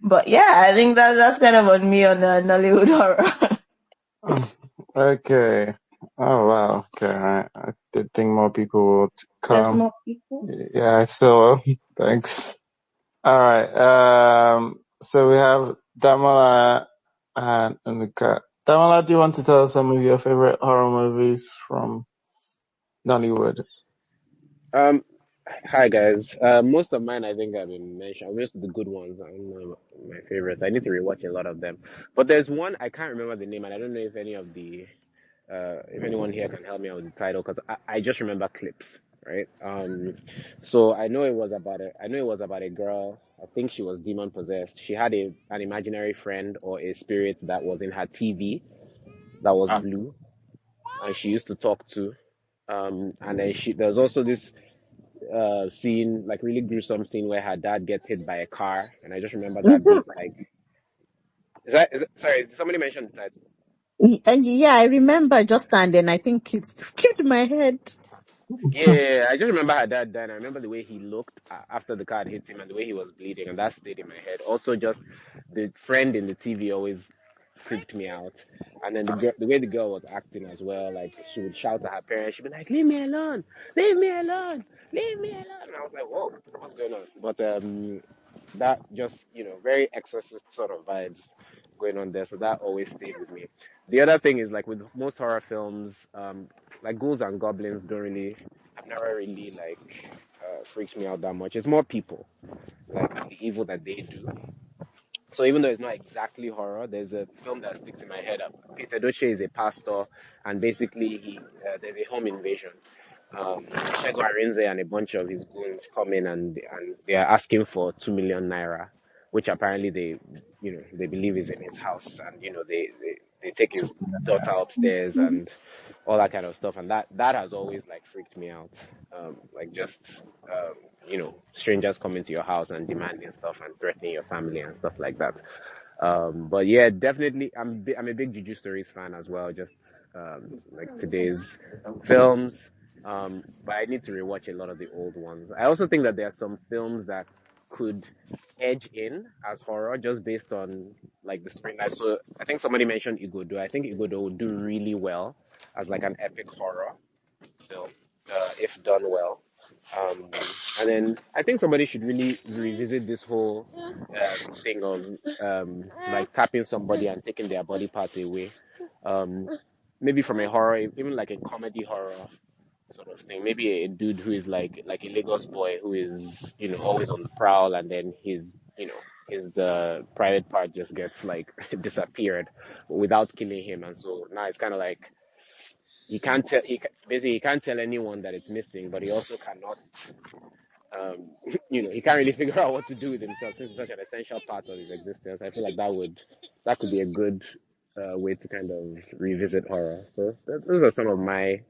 But yeah, I think that's kind of on me on the Nollywood horror. Okay. Oh wow. Okay. I did think more people would There's come. more people. Yeah. So thanks. All right. So we have Damola and Anuka. Damola, do you want to tell us some of your favorite horror movies from Nollywood? Hi guys. Most of mine I think have been mentioned. Most of the good ones are my favorites. I need to rewatch a lot of them. But there's one I can't remember the name, and I don't know if if anyone here can help me out with the title because I just remember clips, right? So I know it was about a girl. I think she was demon possessed. She had an imaginary friend or a spirit that was in her TV that was Ah, blue, and she used to talk to. And then there's also this scene, like really gruesome scene where her dad gets hit by a car, and I just remember that being like, sorry, somebody mentioned that. And yeah, I remember just and then I think it skipped my head. Yeah, I just remember her dad dying. I remember the way he looked after the car had hit him and the way he was bleeding, and that stayed in my head. Also, just the friend in the TV always creeped me out. And then the way the girl was acting as well, like she would shout at her parents, she'd be like, "Leave me alone, leave me alone, leave me alone." And I was like, "Whoa, what's going on?" But that just very exorcist sort of vibes going on there, so that always stayed with me. The other thing is like with most horror films, like ghouls and goblins don't really, have never really like freaked me out that much. It's more people, like the evil that they do. So even though it's not exactly horror, there's a film that sticks in my head. Peter Doce is a pastor, and basically there's a home invasion. Shego Arinze and a bunch of his goons come in, and they are asking for 2 million naira, which apparently they believe is in his house, and they take his daughter upstairs and all that kind of stuff, and that has always like freaked me out. Like just strangers coming to your house and demanding stuff and threatening your family and stuff like that. But yeah, definitely, I'm a big Juju Stories fan as well. Just like today's films. But I need to rewatch a lot of the old ones. I also think that there are some films that could edge in as horror just based on like the storyline. So I think somebody mentioned Igodo. I think Igodo would do really well as like an epic horror film if done well. Um, and then I think somebody should really revisit this whole thing of like tapping somebody and taking their body parts away. Um, Maybe from a horror, even like a comedy horror sort of thing. Maybe a dude who is like a Lagos boy who is always on the prowl, and then his private part just gets like disappeared without killing him, and so now it's kind of like basically he can't tell anyone that it's missing, but he also cannot he can't really figure out what to do with himself since it's such an essential part of his existence. I feel like that could be a good way to kind of revisit horror. So those are some of my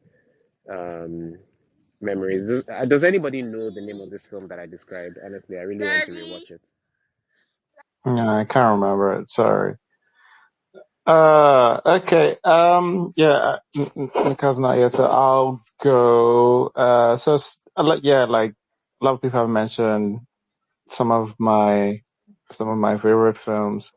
um, memories. Does anybody know the name of this film that I described? Honestly, I really want to rewatch it. Yeah, I can't remember it. Sorry. Okay. Yeah, Nika's not here, so I'll go. Like a lot of people have mentioned some of my favorite films.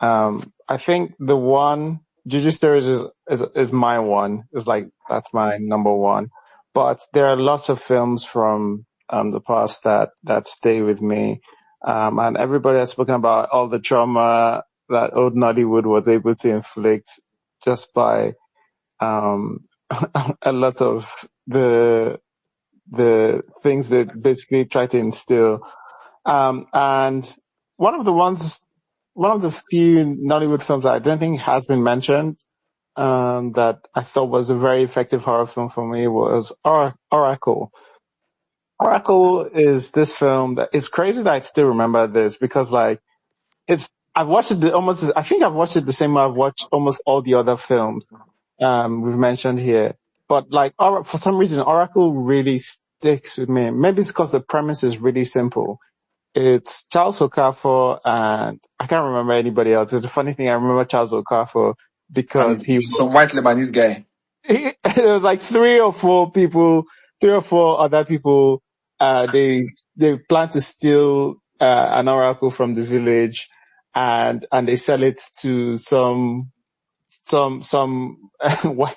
I think the one Juju Stories is my one. Is like that's my number one. But there are lots of films from the past that stay with me. And everybody has spoken about all the trauma that old Nollywood was able to inflict just by a lot of the things that basically try to instill. And one of the few Nollywood films that I don't think has been mentioned, that I thought was a very effective horror film for me was Oracle. Oracle is this film that it's crazy that I still remember this because I've watched it I think I've watched it the same way I've watched almost all the other films, we've mentioned here. But for some reason, Oracle really sticks with me. Maybe it's because the premise is really simple. It's Charles Okafor and I can't remember anybody else. It's a funny thing. I remember Charles Okafor because And some white Lebanese guy. there was like three or four other people. They plan to steal an oracle from the village, and they sell it to some white,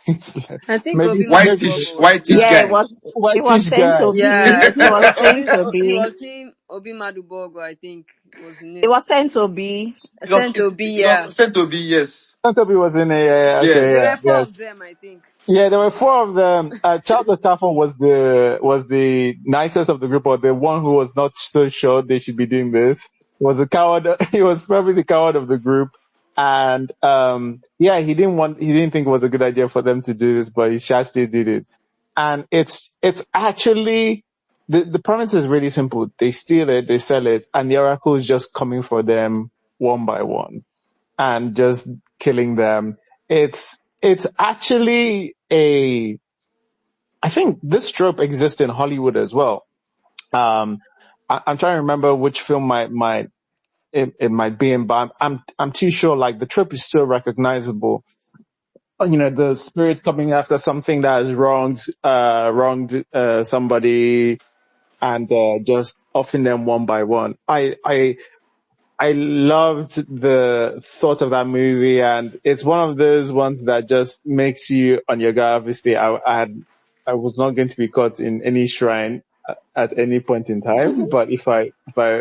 I think maybe Obi Whitish, Madubogo was whitish there. Yeah, guy. it was whitish sent guy. to Yeah, be. It was sent to it be. was him. Obi Madubogo, I think, was in It it. was sent to be. Sent to be, yeah. Said to be, yes. Santobi was in a Yeah. okay, There yeah, were four yes. of them, I think. Yeah, there were four of them. Charles Okafor was the nicest of the group, or the one who was not so sure they should be doing this. He was a coward. He was probably the coward of the group. And, yeah, he didn't think it was a good idea for them to do this, but he just did it. And it's actually, the premise is really simple. They steal it, they sell it, and the oracle is just coming for them one by one and just killing them. It's actually I think this trope exists in Hollywood as well. I'm trying to remember which film it might be in, but I'm too sure like the trope is so recognizable. You know, the spirit coming after something that has wronged somebody and, just offing them one by one. I loved the thought of that movie, and it's one of those ones that just makes you on your guard. Obviously, I was not going to be caught in any shrine at any point in time, but if I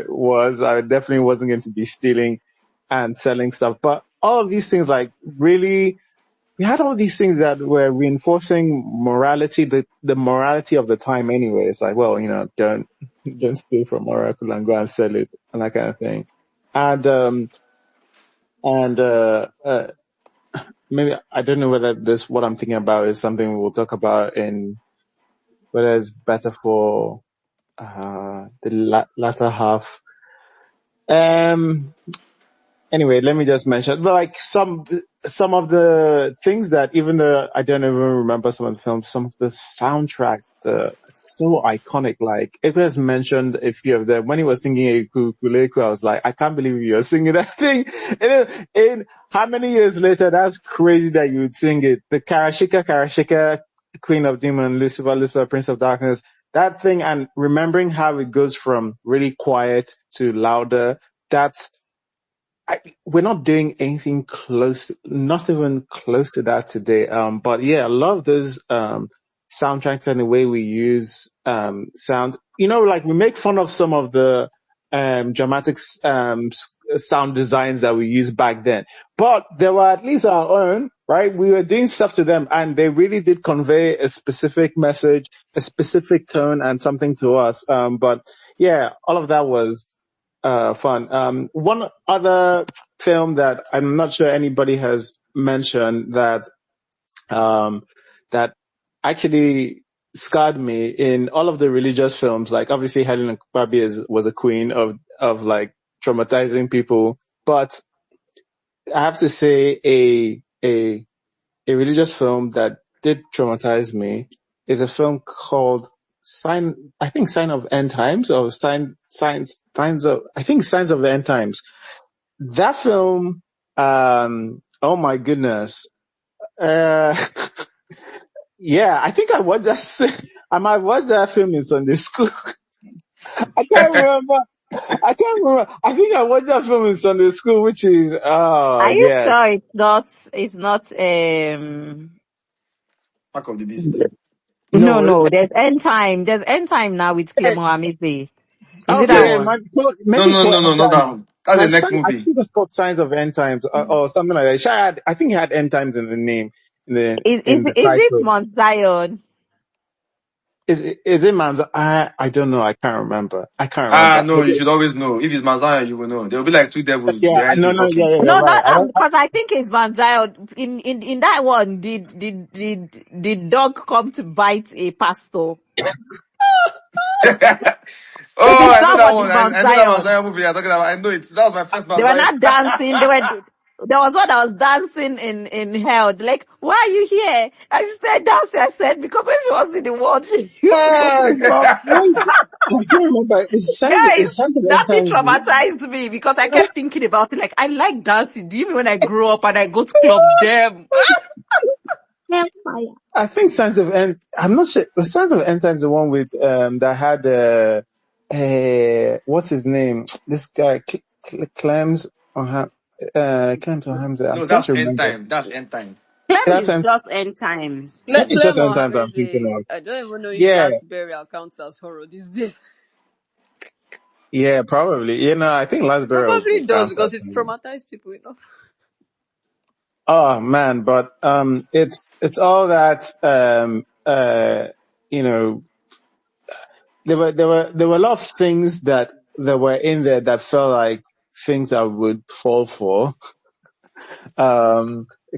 was, I definitely wasn't going to be stealing and selling stuff. But all of these things, like really, we had all these things that were reinforcing morality, the morality of the time anyway. It's like, well, you know, don't steal from Oracle and go and sell it and that kind of thing. And, maybe, I don't know whether what I'm thinking about is something we'll talk about whether it's better for, the latter half. Anyway, let me just mention, but like some of the things that even though I don't even remember some of the films, some of the soundtracks, so iconic. Like it was mentioned a few of them when he was singing a Kuleku. I was like, I can't believe you're singing that thing. And how many years later? That's crazy that you would sing it. The Karashika, Queen of Demon, Lucifer, Prince of Darkness. That thing, and remembering how it goes from really quiet to louder. We're not doing anything close, not even close to that today. But yeah, I love those, soundtracks and the way we use, sound. You know, like we make fun of some of the, dramatic, sound designs that we used back then, but they were at least our own, right? We were doing stuff to them and they really did convey a specific message, a specific tone and something to us. But yeah, all of that was, fun. One other film that I'm not sure anybody has mentioned that actually scarred me in all of the religious films. Like obviously Helen Barbie was a queen of like traumatizing people, but I have to say a religious film that did traumatize me is a film called Sign of End Times, or Signs of, I think Signs of the End Times. That film, oh my goodness. Yeah, I think I might watch that film in Sunday school. I can't remember. I think I watched that film in Sunday school, which is, oh Are you yeah. sure it's not, Mark of the Beast. no, No, there's end time now with Clement Hamidi. Is Oh, it yeah, that yeah, one? No, maybe no, called no, no, End not that Times. one. That's the next I movie. think it's called Signs of End Times or something like that. I think it had End Times in the name in the Is it title. Mount Zion? Is it Mamza? I don't know. I can't remember. I can't Ah, remember. no, you should always know. If it's Mazaya, you will know. There will be like two devils Yeah, behind no, you no, yeah, talking. yeah, you're No, right. not I don't. because I think it's Mount Zion. In that one, did dog come to bite a pastor? If Oh, it's I know that that one, one. it's I, Mount I know that Zion. Mazaya movie you're talking about. I know it. That was my first They were Mazaya. not dancing. There was one that was dancing in hell. They're like, why are you here? I just said dancing. I said because when she was in the world, she used to go to the club. Wait, I can't remember. Guys, It's Signs of End that thing Times. traumatized me because I kept thinking about it. Like, I like dancing. Do you mean when I grow up and I go to clubs? Damn. Hellfire. I think Signs of End. I'm not sure. The Signs of End Times, the one with that had what's his name? This guy Clems on Clems on Hamza. I'm No, trying that's to end remember. time. That's end time. Clem That's is just end times. maybe it's just End Clement Times I'm is thinking a. of. I don't even know if Yeah, Last Burial counts as horror these days. yeah, probably. You know, I think Last Burial Probably will does count because as. it traumatized people enough. Oh man, but it's all that you know there were a lot of things that were in there that felt like things I would fall for.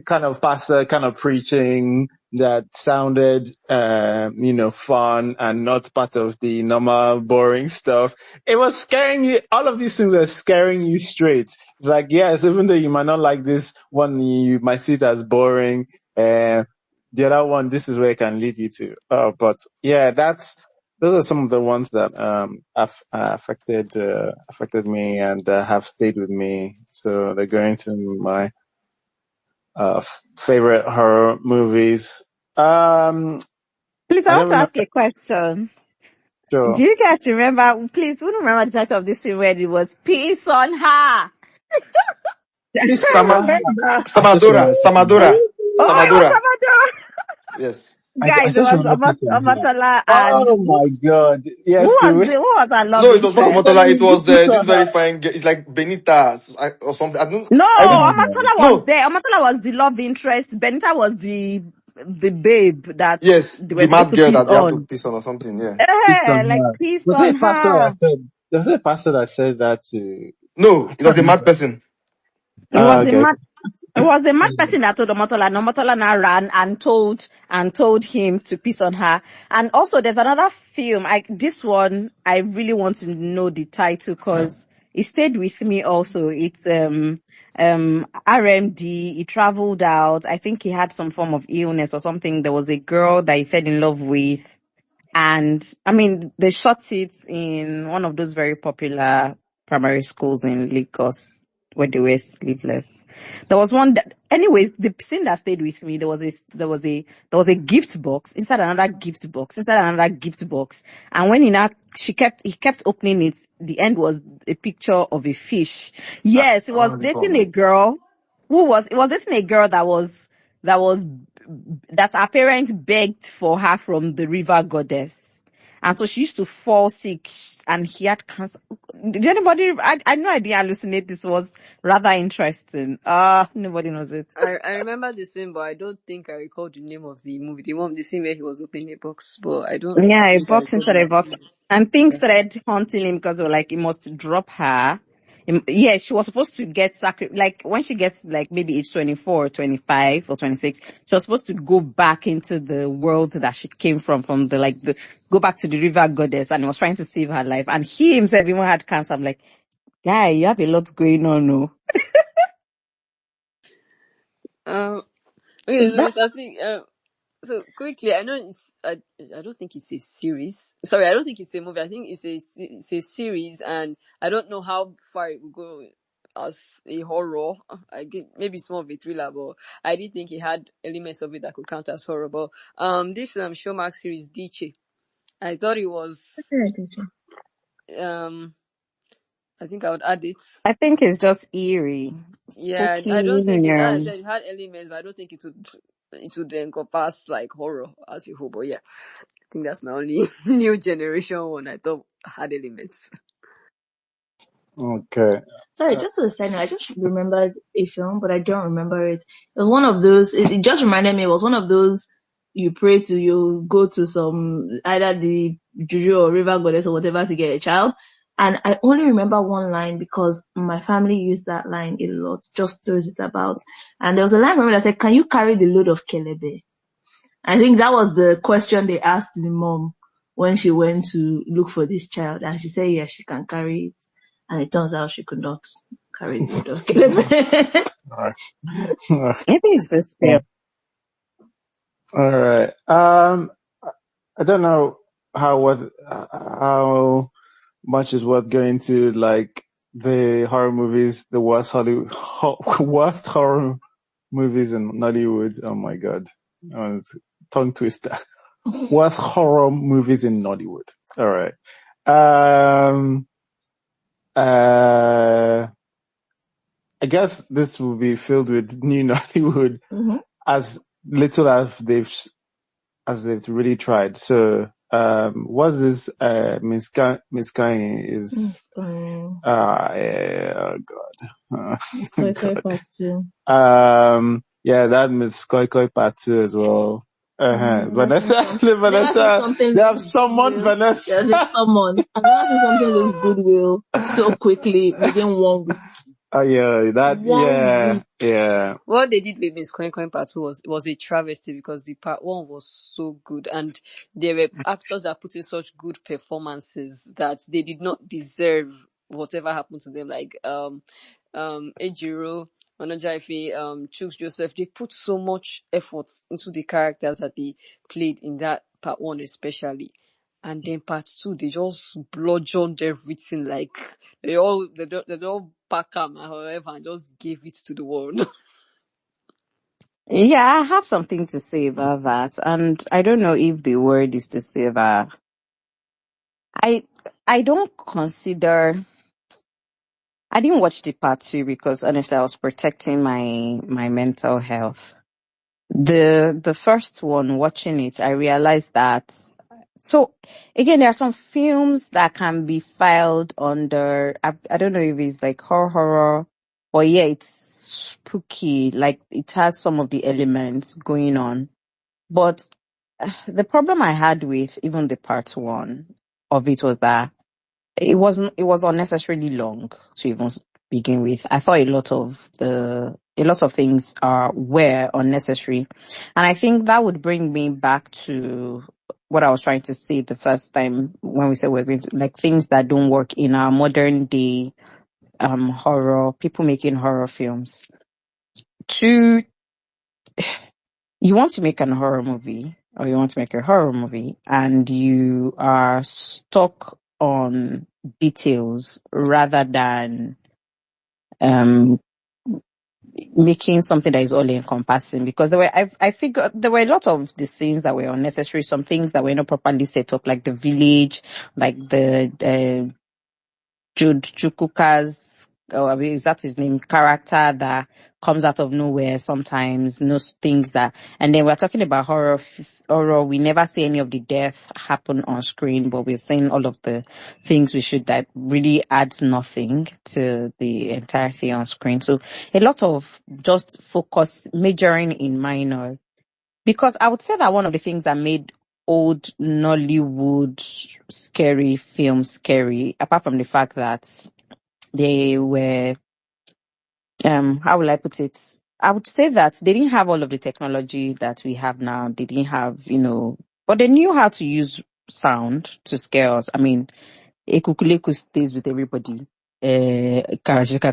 Kind of pastor, kind of preaching that sounded, fun and not part of the normal boring stuff. It was scaring you. All of these things are scaring you straight. It's like, yes, even though you might not like this one, you might see it as boring. The other one, this is where it can lead you to. But yeah, those are some of the ones that affected me and have stayed with me. So they're going to my favorite horror movies. Please, I I want don't to ask remember. a question. Do Sure. you guys remember, please, who don't remember the title of this film where it was Peace on Her? Please on Sama, her. I just Samadora, remember. Samadora, Oh, it was Samadora. Amado. Yes. I Guys, it just was remember Peace on her. Amatola and Oh my God! Yes, the way who was our love No, it was not interest? Omotola. It was Peace this on her. very fine girl. It's like Benita or something. I don't. No, I this. No. Amatola was No. there. Amatola was the love interest. Benita was the babe that Yes, they were the supposed mad to girl piece that they have to on. piss on or something. Yeah. Peace on Like her. peace Was on it a pastor that her. said? Was it a pastor that said that to? No, I it was can't a mad remember. person. It was a Okay. mad It was the mad person that told Omotola, and Omotola now ran and told him to piss on her. And also, there's another film. This one I really want to know the title because it stayed with me. Also, it's RMD. He traveled out. I think he had some form of illness or something. There was a girl that he fell in love with. And I mean, they shot it in one of those very popular primary schools in Lagos where they were sleeveless. There was one that, anyway, the scene that stayed with me, there was a gift box inside another gift box, inside another gift box. And when he kept opening it, the end was a picture of a fish. Ah, Yes, it I don't was know this dating one. a girl it was dating a girl that was that her parents begged for her from the river goddess. And so she used to fall sick and he had cancer. Did anybody, I know I didn't hallucinate. This was rather interesting. Nobody knows it. I remember the scene, but I don't think I recall the name of the movie. The scene where he was opening a box, but I don't Yeah, a think I box recall the inside name a of the box. movie. And things Yeah. started haunting him because they were like, he must drop her. Yeah, she was supposed to get like when she gets like maybe age 24, 25 or 26, she was supposed to go back into the world that she came from go back to the river goddess, and he was trying to save her life. And he himself even had cancer. I'm like, guy, you have a lot going on, no? Um. Okay, so Mr. C, so quickly, I know I don't think it's a series. Sorry, I don't think it's a movie. I think it's a series, and I don't know how far it will go as a horror. Maybe it's more of a thriller, but I did think it had elements of it that could count as horror. But this Showmax series Diche, I thought it was um. I think I would add it. I think it's just eerie, Yeah, spooky. I don't think it. As I Yeah. said, it had elements, but I don't think it would encompass like horror as a whole. But yeah, I think that's my only new generation one I thought had elements. Okay. Sorry, just as a side note, I just remembered a film, but I don't remember it. It was one of those, it just reminded me, it was one of those you pray to, you go to some, either the juju or river goddess or whatever to get a child. And I only remember one line because my family used that line a lot, just throws it about. And there was a line from it that said, can you carry the load of kelebe? I think that was the question they asked the mom when she went to look for this child, and she said yes, she can carry it. And it turns out she could not carry the load of kelebe. Maybe it's this film. All right. I don't know how much is worth going to like the horror movies, the worst horror movies in Nollywood. Oh my god, tongue twister. Worst horror movies in Nollywood. All right. I guess this will be filled with new Nollywood as little as they've really tried. So, what's this, Miss Kanye is, yeah, oh God. It's Koi Part 2. Yeah, that Miss Koi Part 2 as well. Vanessa, they have summoned Vanessa. Yeah, they've summoned. I've never seen something lose goodwill so quickly within 1 week. Oh yeah, yeah. What they did with Miss Coin Coin Part 2 was a travesty, because the Part 1 was so good, and there were actors that put in such good performances that they did not deserve whatever happened to them. Like Ejiro, Onojaife, Chooks Joseph, they put so much effort into the characters that they played in that Part 1 especially. And then Part 2, they just bludgeoned everything, like they all pack them, however, and just gave it to the world. Yeah, I have something to say about that, and I don't know if the word is to say that I I don't consider. I didn't watch the part two because honestly I was protecting my mental health. The first one, watching it, I realized that. So again, there are some films that can be filed under. I don't know if it's like horror, but yeah, it's spooky. Like it has some of the elements going on. But the problem I had with even the part one of it was that it was unnecessarily long to even begin with. I thought a lot of things were unnecessary, and I think that would bring me back to what I was trying to say the first time when we said we're going to, like, things that don't work in our modern day horror, people making horror films. To You want to make an horror movie, or you want to make a horror movie, and you are stuck on details rather than um making something that is all encompassing, because I figured there were a lot of the scenes that were unnecessary, some things that were not properly set up, like the village, like the Jude Chukwuka's, or I mean, is that his name, character that comes out of nowhere sometimes, knows things that, and then we're talking about horror, we never see any of the death happen on screen, but we're seeing all of the things that really adds nothing to the entire thing on screen. So a lot of just focus, majoring in minor, because I would say that one of the things that made old Nollywood scary films scary, apart from the fact that they were, how will I put it? I would say that they didn't have all of the technology that we have now. They didn't have, but they knew how to use sound to scare us. I mean, Ekukuleku stays with everybody. Karashika,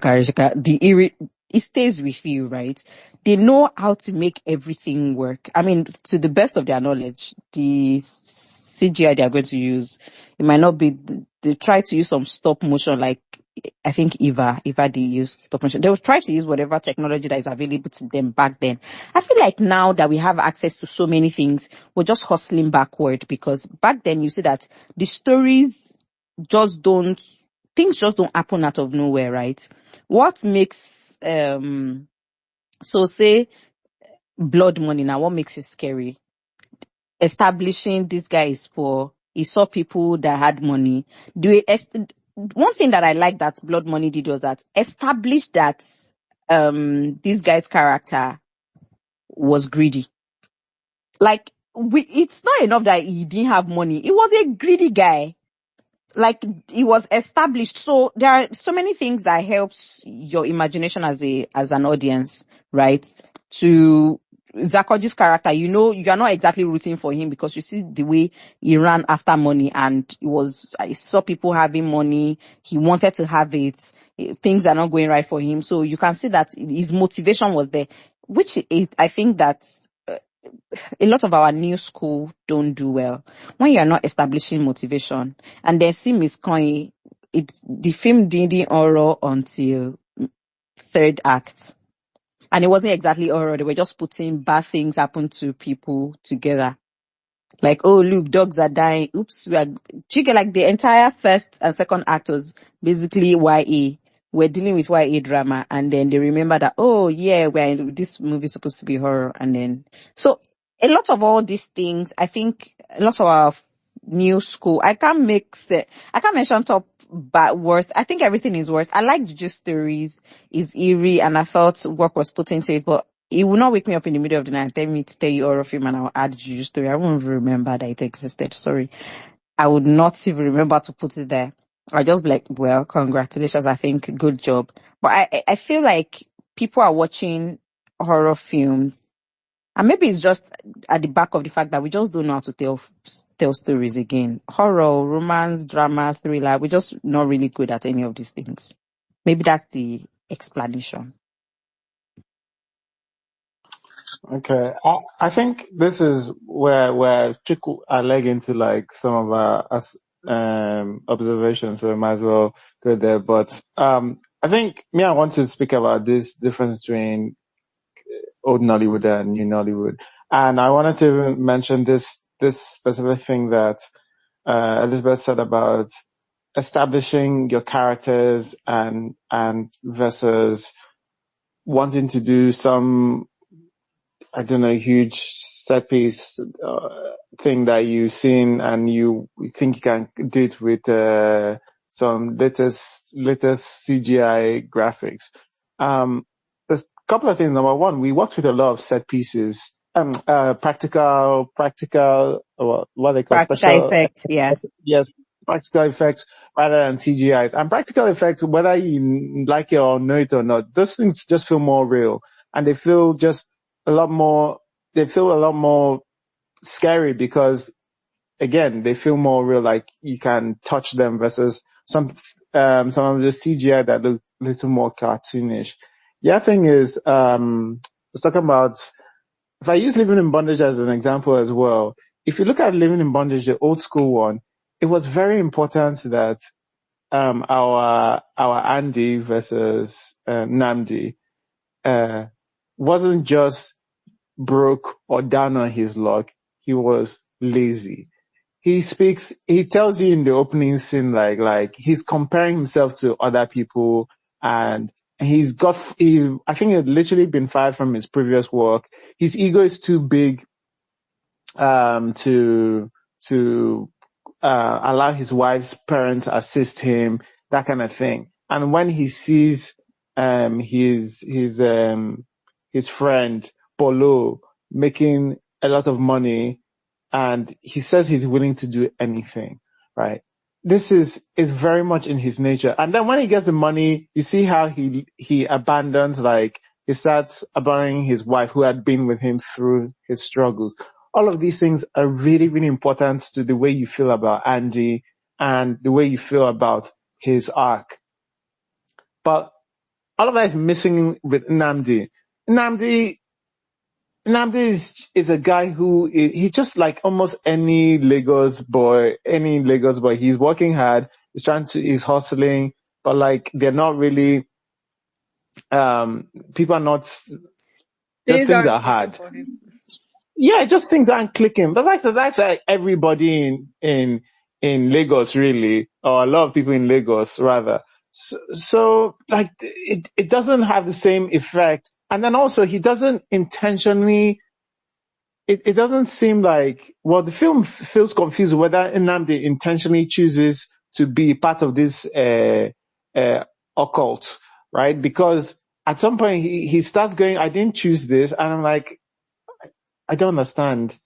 it stays with you, right? They know how to make everything work. I mean, to the best of their knowledge, the CGI they are going to use, it might not be, they try to use some stop motion, like, I think Eva they use stop motion. They will try to use whatever technology that is available to them back then. I feel like now that we have access to so many things, we're just hustling backward, because back then you see that the stories things just don't happen out of nowhere, right? What makes, so say Blood Money now, what makes it scary? Establishing this guy is poor. He saw people that had money. one thing that I like that Blood Money did was that established that this guy's character was greedy. Like, it's not enough that he didn't have money. He was a greedy guy. Like, it was established. So there are so many things that helps your imagination as an audience, right? To Zakoji's character, you're not exactly rooting for him because you see the way he ran after money, and I saw people having money. He wanted to have it. Things are not going right for him. So you can see that his motivation was there, which I think that a lot of our new school don't do well when you're not establishing motivation. And then see Miss Coin, the film didn't horror until third act. And it wasn't exactly horror. They were just putting bad things happen to people together. Like, oh, look, dogs are dying. Oops, chicken, like the entire first and second act was basically YA. We're dealing with YA drama. And then they remember that, oh yeah, this movie is supposed to be horror. And then, so a lot of all these things, I think a lot of our new school, I can't mention top but worst. I think everything is worst. I like Juju stories, is eerie, and I felt work was put into it, but it will not wake me up in the middle of the night and tell me to tell you horror film and I'll add Juju story. I won't even remember that it existed. Sorry. I would not even remember to put it there. I just be like, well, congratulations. I think good job. But I feel like people are watching horror films, and maybe it's just at the back of the fact that we just don't know how to tell stories again. Horror, romance, drama, thriller. We're just not really good at any of these things. Maybe that's the explanation. Okay, I think this is where Chiku are leg into like some of our observations, so we might as well go there. But I think I want to speak about this difference between old Nollywood and new Nollywood, and I wanted to mention this specific thing that Elizabeth said about establishing your characters and versus wanting to do some, I don't know, huge set piece thing that you've seen and you think you can do it with some latest CGI graphics. There's a couple of things. Number one, we worked with a lot of set pieces, practical, what they call Practical special, effects, yeah. yes, practical effects rather than CGIs. And practical effects, whether you like it or know it or not, those things just feel more real, and they feel just a lot more scary because, again, they feel more real, like you can touch them versus some of the CGI that look a little more cartoonish. The other thing is, I was talking about, if I use Living in Bondage as an example as well, if you look at Living in Bondage, the old school one, it was very important that our Andy versus Namdi wasn't just broke or down on his luck. He was lazy. He tells you in the opening scene, like he's comparing himself to other people, and I think he had literally been fired from his previous work. His ego is too big, to allow his wife's parents assist him, that kind of thing. And when he sees, his friend Polo making a lot of money, and he says he's willing to do anything, right? This is very much in his nature. And then when he gets the money, you see how he abandons, like he starts abandoning his wife who had been with him through his struggles. All of these things are really, really important to the way you feel about Andy and the way you feel about his arc. But all of that is missing with Nnamdi. Nnamdi is a guy who he's just like almost any Lagos boy. He's working hard. He's hustling, but like they're not really, people are not, just things are hard. For him. Yeah, just things aren't clicking. But that's like everybody in Lagos, really, or a lot of people in Lagos rather. So like it doesn't have the same effect. And then also he doesn't intentionally, it doesn't seem like, well, the film feels confused whether Nnamdi intentionally chooses to be part of this occult, right? Because at some point he starts going, I didn't choose this, and I'm like, I don't understand.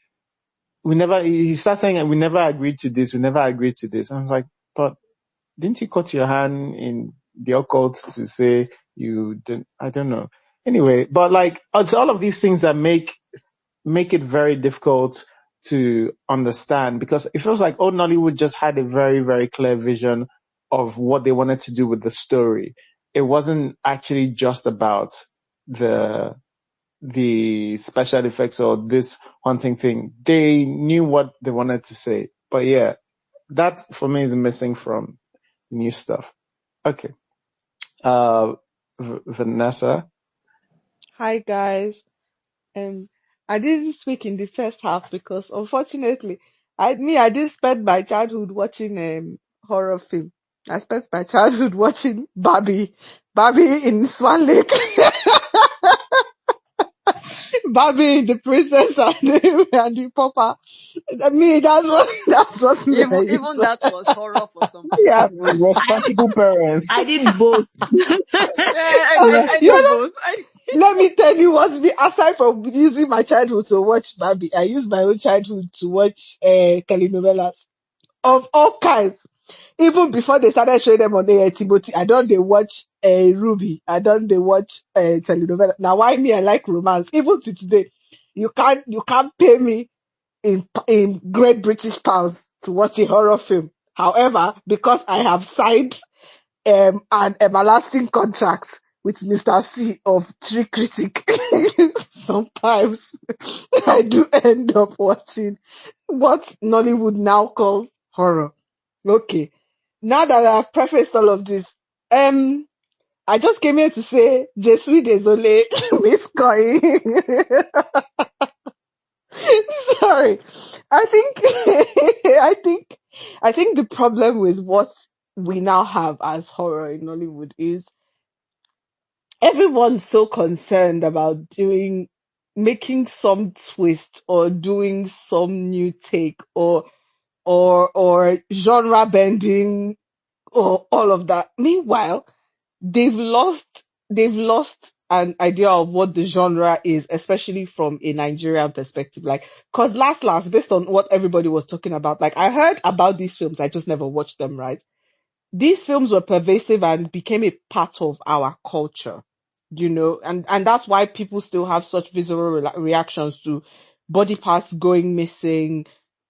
He starts saying, we never agreed to this, we never agreed to this. And I'm like, but didn't you cut your hand in the occult to say you didn't? I don't know. Anyway, but like, it's all of these things that make it very difficult to understand, because it feels like old Nollywood just had a very, very clear vision of what they wanted to do with the story. It wasn't actually just about the special effects or this haunting thing. They knew what they wanted to say. But yeah, that for me is missing from new stuff. Okay. Vanessa. Hi guys. I didn't speak in the first half because unfortunately, I didn't spend my childhood watching horror film. I spent my childhood watching Barbie in Swan Lake, Barbie the princess and the pauper. I mean, that's what me I used Even to. that was horror for some Yeah, people. responsible parents. I did both. Yeah, Yeah. I You did know, both. let me tell you what's me, aside from using my childhood to watch Barbie, I used my own childhood to watch telenovelas of all kinds. Even before they started showing them on air, Timothy, I don't they watch Ruby. I don't they watch telenovela. Now why me? I like romance. Even to today, you can't pay me in Great British pounds to watch a horror film. However, because I have signed an everlasting contract with Mr. C of Tree Critic, sometimes I do end up watching what Nollywood now calls horror. Okay. Now that I've prefaced all of this, I just came here to say, Je suis désolé, Miss Coin. Sorry. I think, I think the problem with what we now have as horror in Nollywood is everyone's so concerned about making some twist or doing some new take or genre bending or all of that. Meanwhile, they've lost an idea of what the genre is, especially from a Nigerian perspective. Like, cause last, based on what everybody was talking about, like I heard about these films, I just never watched them, right? These films were pervasive and became a part of our culture, and that's why people still have such visceral reactions to body parts going missing,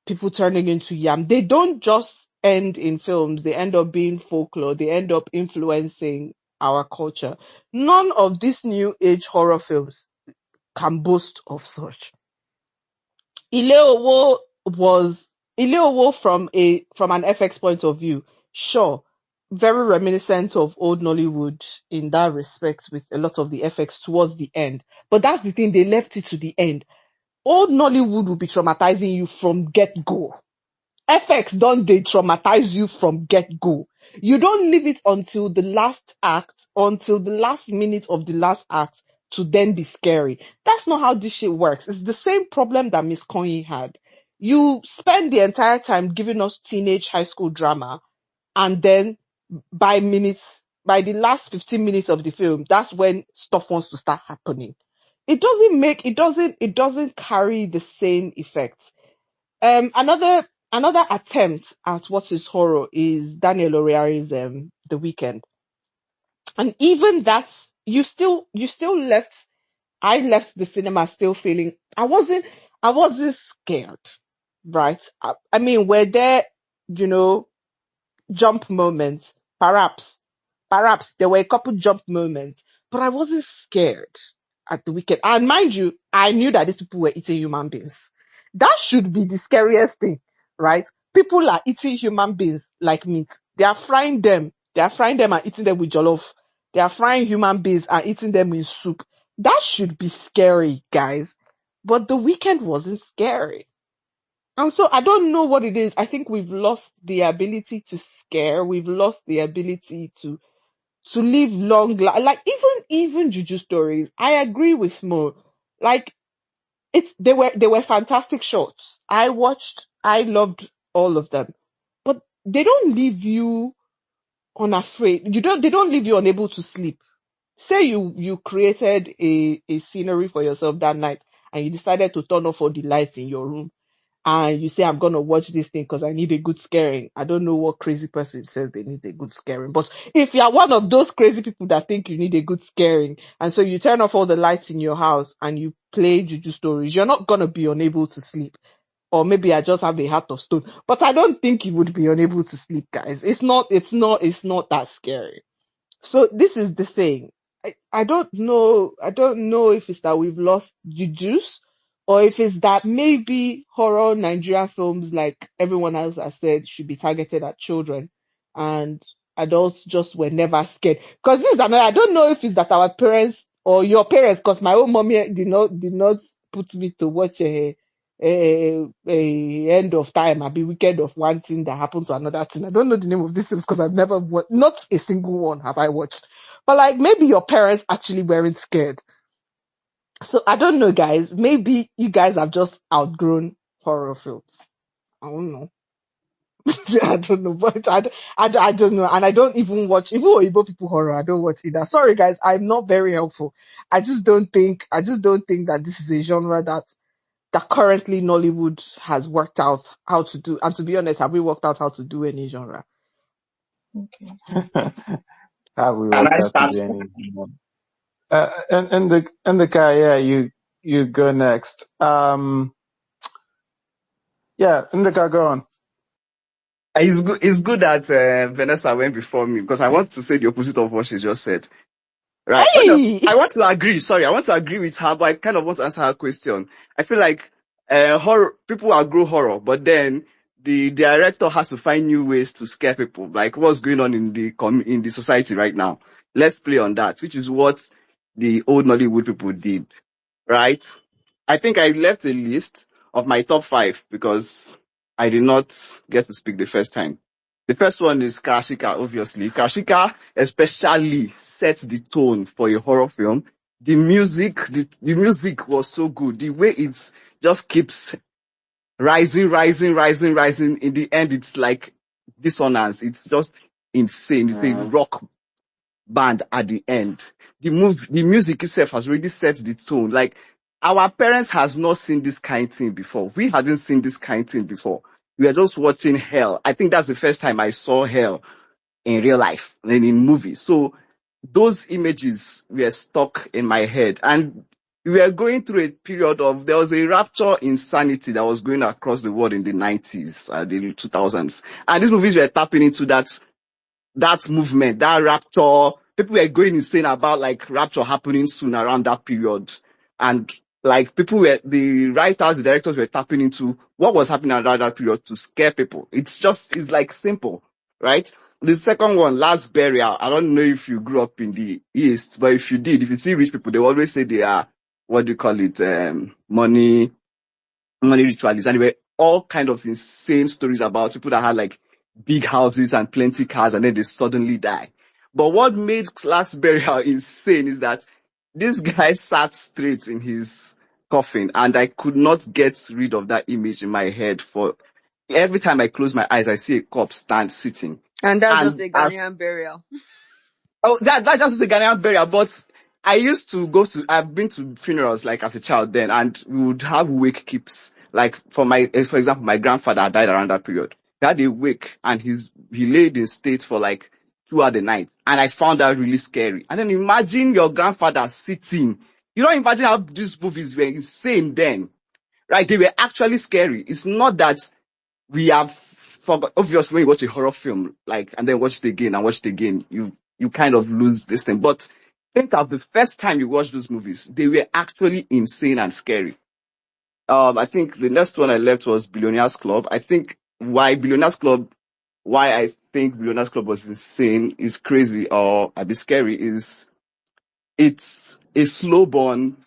people turning into yam. They don't just end in films. They end up being folklore. They end up influencing our culture. None of these new age horror films can boast of such. Ileowo was Ileowo from an FX point of view, sure, very reminiscent of old Nollywood in that respect, with a lot of the FX towards the end. But that's the thing, they left it to the end. Old Nollywood will be traumatizing you from get-go. FX don't they traumatize you from get-go. You don't leave it until the last act, until the last minute of the last act to then be scary. That's not how this shit works. It's the same problem that Miss Coney had. You spend the entire time giving us teenage high school drama, and then by the last 15 minutes of the film, that's when stuff wants to start happening. It doesn't carry the same effect. Another attempt at what is horror is Daniel Oriari's The Weekend. And even that's, I left the cinema still feeling, I wasn't scared, right? I mean, were there, you know, jump moments? Perhaps there were a couple jump moments, but I wasn't scared at The Weekend. And mind you, I knew that these people were eating human beings. That should be the scariest thing, right? People are eating human beings like meat. They are frying them. They are frying them and eating them with jollof. They are frying human beings and eating them in soup. That should be scary, guys. But The Weekend wasn't scary. And so I don't know what it is. I think we've lost the ability to scare. We've lost the ability to live long, like even Juju stories. I agree with Mo. Like they were fantastic shots. I loved all of them. But they don't leave you unafraid. They don't leave you unable to sleep. Say you created a scenery for yourself that night and you decided to turn off all the lights in your room and you say, I'm going to watch this thing because I need a good scaring. I don't know what crazy person says they need a good scaring, but if you are one of those crazy people that think you need a good scaring, and so you turn off all the lights in your house and you play juju stories, you're not going to be unable to sleep. Or maybe I just have a heart of stone, but I don't think you would be unable to sleep, guys. It's not that scary. So this is the thing. I don't know. I don't know if it's that we've lost the juice or if it's that maybe horror Nigerian films, like everyone else has said, should be targeted at children and adults just were never scared. Cause this is another, I don't know if it's that our parents or your parents, cause my own mommy did not put me to watch a end of time, I be wicked of one thing that happened to another thing. I don't know the name of this because I've never watched, not a single one have I watched. But like maybe your parents actually weren't scared. So I don't know, guys. Maybe you guys have just outgrown horror films. I don't know. I don't know, but I don't know. And I don't even watch, even Oyibo people horror, I don't watch either. Sorry guys, I'm not very helpful. I just don't think that this is a genre that currently Nollywood has worked out how to do. And to be honest, have we worked out how to do any genre? Okay. Have we Can worked I out to start? do anything? And the guy, yeah, you go next. Yeah, Indika, go on. It's good that Vanessa went before me because I want to say the opposite of what she just said. Right. Oh, no, Hey! I want to agree. Sorry, I want to agree with her, but I kind of want to answer her question. I feel like horror people outgrow horror, but then the director has to find new ways to scare people. Like what's going on in the society right now. Let's play on that, which is what the old Nollywood people did. Right? I think I left a list of my top 5 because I did not get to speak the first time. The first one is Kashika, obviously. Kashika especially sets the tone for a horror film. The music was so good. The way it just keeps rising, rising, rising, rising. In the end, it's like dissonance. It's just insane. It's a rock band at the end. The music itself has already set the tone. Like, our parents has not seen this kind of thing before. We hadn't seen this kind of thing before. We are just watching hell. I think that's the first time I saw hell in real life and in movies. So those images were stuck in my head. And we were going through a period there was a rapture insanity that was going across the world in the 90s, the 2000s. And these movies were tapping into that movement, that rapture. People were going insane about like rapture happening soon around that period. And like the writers, the directors were tapping into what was happening around that period to scare people. It's like simple, right? The second one, Last Burial. I don't know if you grew up in the East, but if you did, if you see rich people, they always say they are, what do you call it, money ritualists. And there were all kind of insane stories about people that had like big houses and plenty cars and then they suddenly die. But what made Last Burial insane is that this guy sat straight in his coffin and I could not get rid of that image in my head. For every time I close my eyes, I see a corpse sitting. And that's just And a Ghanaian burial. oh, that's just a Ghanaian burial, but I've been to funerals like as a child then, and we would have wake keeps. Like for example, my grandfather died around that period. He had a wake and he laid in state for like throughout the night. And I found that really scary. And then imagine your grandfather sitting. You don't imagine how these movies were insane then. Right? They were actually scary. It's not that we have forgot. Obviously, when you watch a horror film, like, and then watch it again and watch it again, you kind of lose this thing. But think of the first time you watched those movies, they were actually insane and scary. I think the next one I left was Billionaires Club. I think why I think Billionaires Club was insane, is crazy, or a bit scary, is it's a slow burn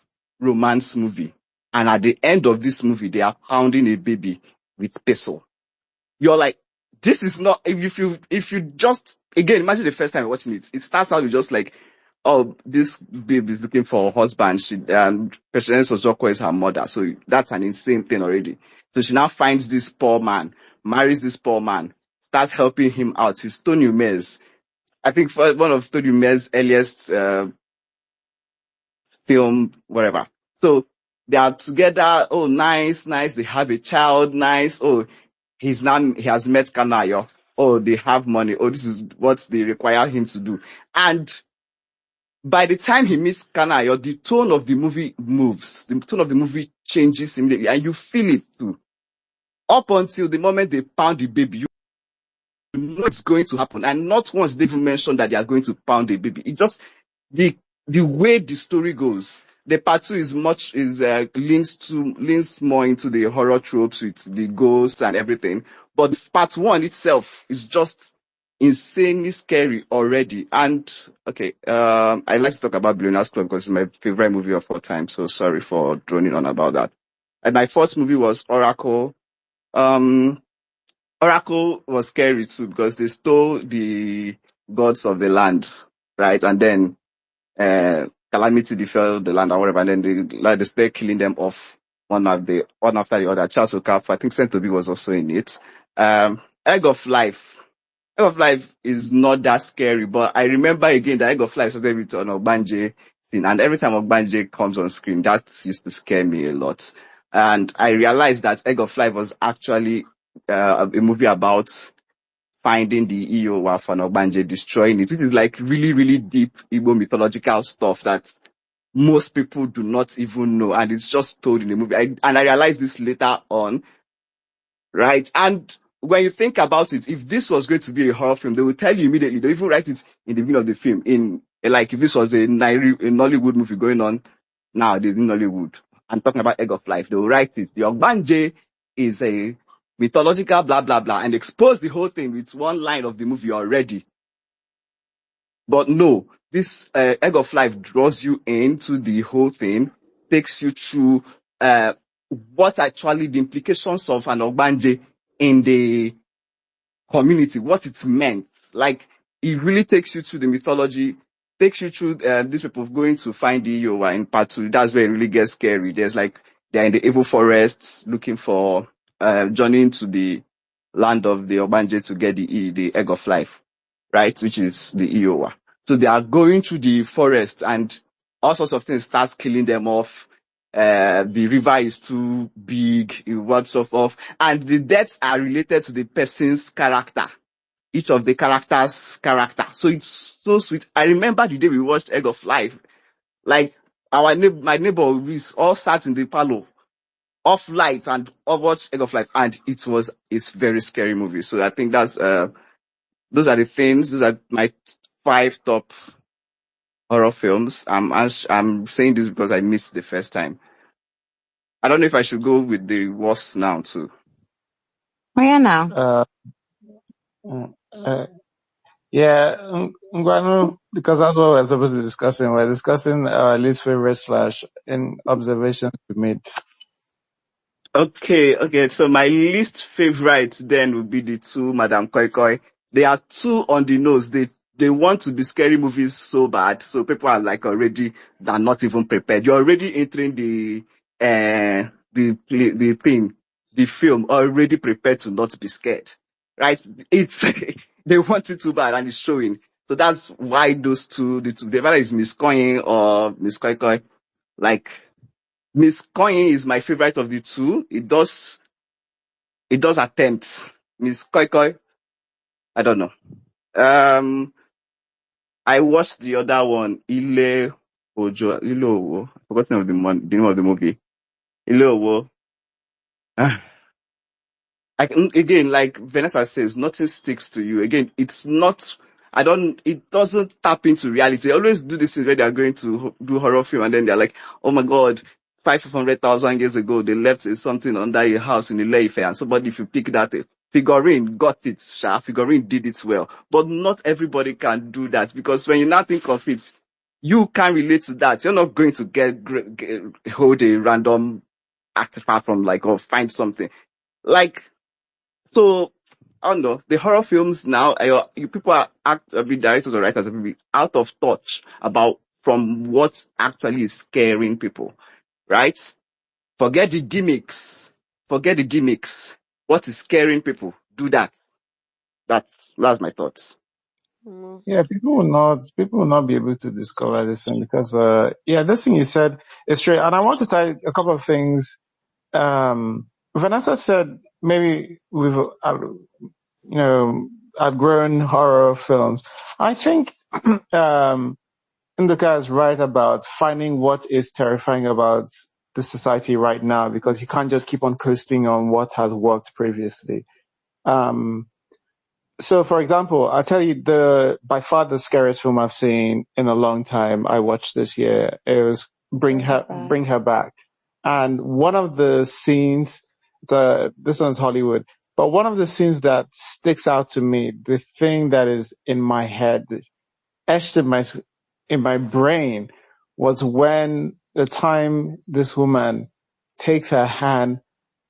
romance movie. And at the end of this movie, they are pounding a baby with peso. You're like, this is not, if you just, again, imagine the first time you're watching it. It starts out with just like, oh, this babe is looking for a husband. And President Sosoko is her mother. So that's an insane thing already. So she now finds this poor man, marries this poor man, starts helping him out. It's Tony Umes. I think for one of Tony Umes' earliest film, whatever. So they are together. Oh, nice, nice. They have a child. Nice. Oh, he has met Kanayo. Oh, they have money. Oh, this is what they require him to do. And by the time he meets Kanayo, the tone of the movie moves. The tone of the movie changes immediately, and you feel it too. Up until the moment they pound the baby, you know it's going to happen. And not once they even mentioned that they are going to pound the baby. It just the way the story goes. The part two is leans more into the horror tropes with the ghosts and everything. But part one itself is just insanely scary already. And okay, I like to talk about Billionaires Club because it's my favorite movie of all time. So sorry for droning on about that. And my first movie was Oracle. Oracle was scary too because they stole the gods of the land, right? And then calamity befell the land or whatever, and then they started killing them off one after the other. Charles Okafor, I think Saint Toby was also in it. Egg of Life. Egg of Life is not that scary, but I remember again that Egg of Life started with an Ogbanje scene, and every time Ogbanje comes on screen, that used to scare me a lot. And I realized that Egg of Life was actually a movie about finding the Iowa for Ogbanje, destroying it, which is like really, really deep Igbo mythological stuff that most people do not even know, and it's just told in the movie. And I realized this later on, right? And when you think about it, if this was going to be a horror film, they will tell you immediately. They even write it in the beginning of the film. Like if this was a Nollywood movie going on nowadays in Nollywood, I'm talking about Egg of Life. They will write it. The Ogbanje is a mythological blah blah blah, and expose the whole thing with one line of the movie already. But no, this Egg of Life draws you into the whole thing, takes you through what actually the implications of an Ogbanje in the community, what it meant. Like, it really takes you through the mythology, takes you through these people going to find the Iowa in part two. That's where it really gets scary. There's like, they're in the evil forests looking for, journeying to the land of the Obanje to get the Egg of Life, right? Which is the Iowa. So they are going through the forest and all sorts of things starts killing them off. The river is too big, it wipes off, and the deaths are related to the person's character. Each of the characters' character. So it's so sweet. I remember the day we watched Egg of Life. Like, my neighbor, we all sat in the parlor, off lights and watched Egg of Life, and it's very scary movie. So I think those are the things. Those are my 5 top horror films. I'm saying this because I missed the first time. I don't know if I should go with the worst now too. Oh yeah, now. Yeah, Ngwanu, because that's what we're supposed to be discussing. We're discussing our least favorite / in observations we made. Okay. So my least favorite then would be the 2 Madame Koi Koi. They are too on the nose. They want to be scary movies so bad. So people are like already, they're not even prepared. You're already entering the film already prepared to not be scared. Right? It's, they want it too bad and it's showing. So that's why those two, the whether it's Miss Coin or Miss Koi Koi, like, Miss Coin is my favorite of the 2. It does attempt. Miss Koi Koi, I don't know. I watched the other one, Ile Owo. I forgot the name of the movie. Ile Owo. Again, like Vanessa says, nothing sticks to you. Again, it doesn't tap into reality. They always do this thing where they're going to do horror film and then they're like, oh my God, 500,000 years ago, they left something under a house in Ile-Ife and somebody, if you pick that, figurine got it, figurine did it well. But not everybody can do that because when you now think of it, you can relate to that. You're not going to hold a random artifact from or find something. So, I don't know, the horror films now, people directors or writers are maybe out of touch from what actually is scaring people, right? Forget the gimmicks. What is scaring people? Do that. That's my thoughts. Mm. Yeah, people will not be able to discover this thing because, yeah, this thing you said is true. And I want to tell you a couple of things. Vanessa said maybe outgrown horror films. I think, Nduka is right about finding what is terrifying about the society right now because you can't just keep on coasting on what has worked previously. So for example, I'll tell you by far the scariest film I've seen in a long time I watched this year. It was Bring Her Back. And one of the scenes, this one's Hollywood, but one of the scenes that sticks out to me, the thing that is in my head, etched in my brain was when the time this woman takes her hand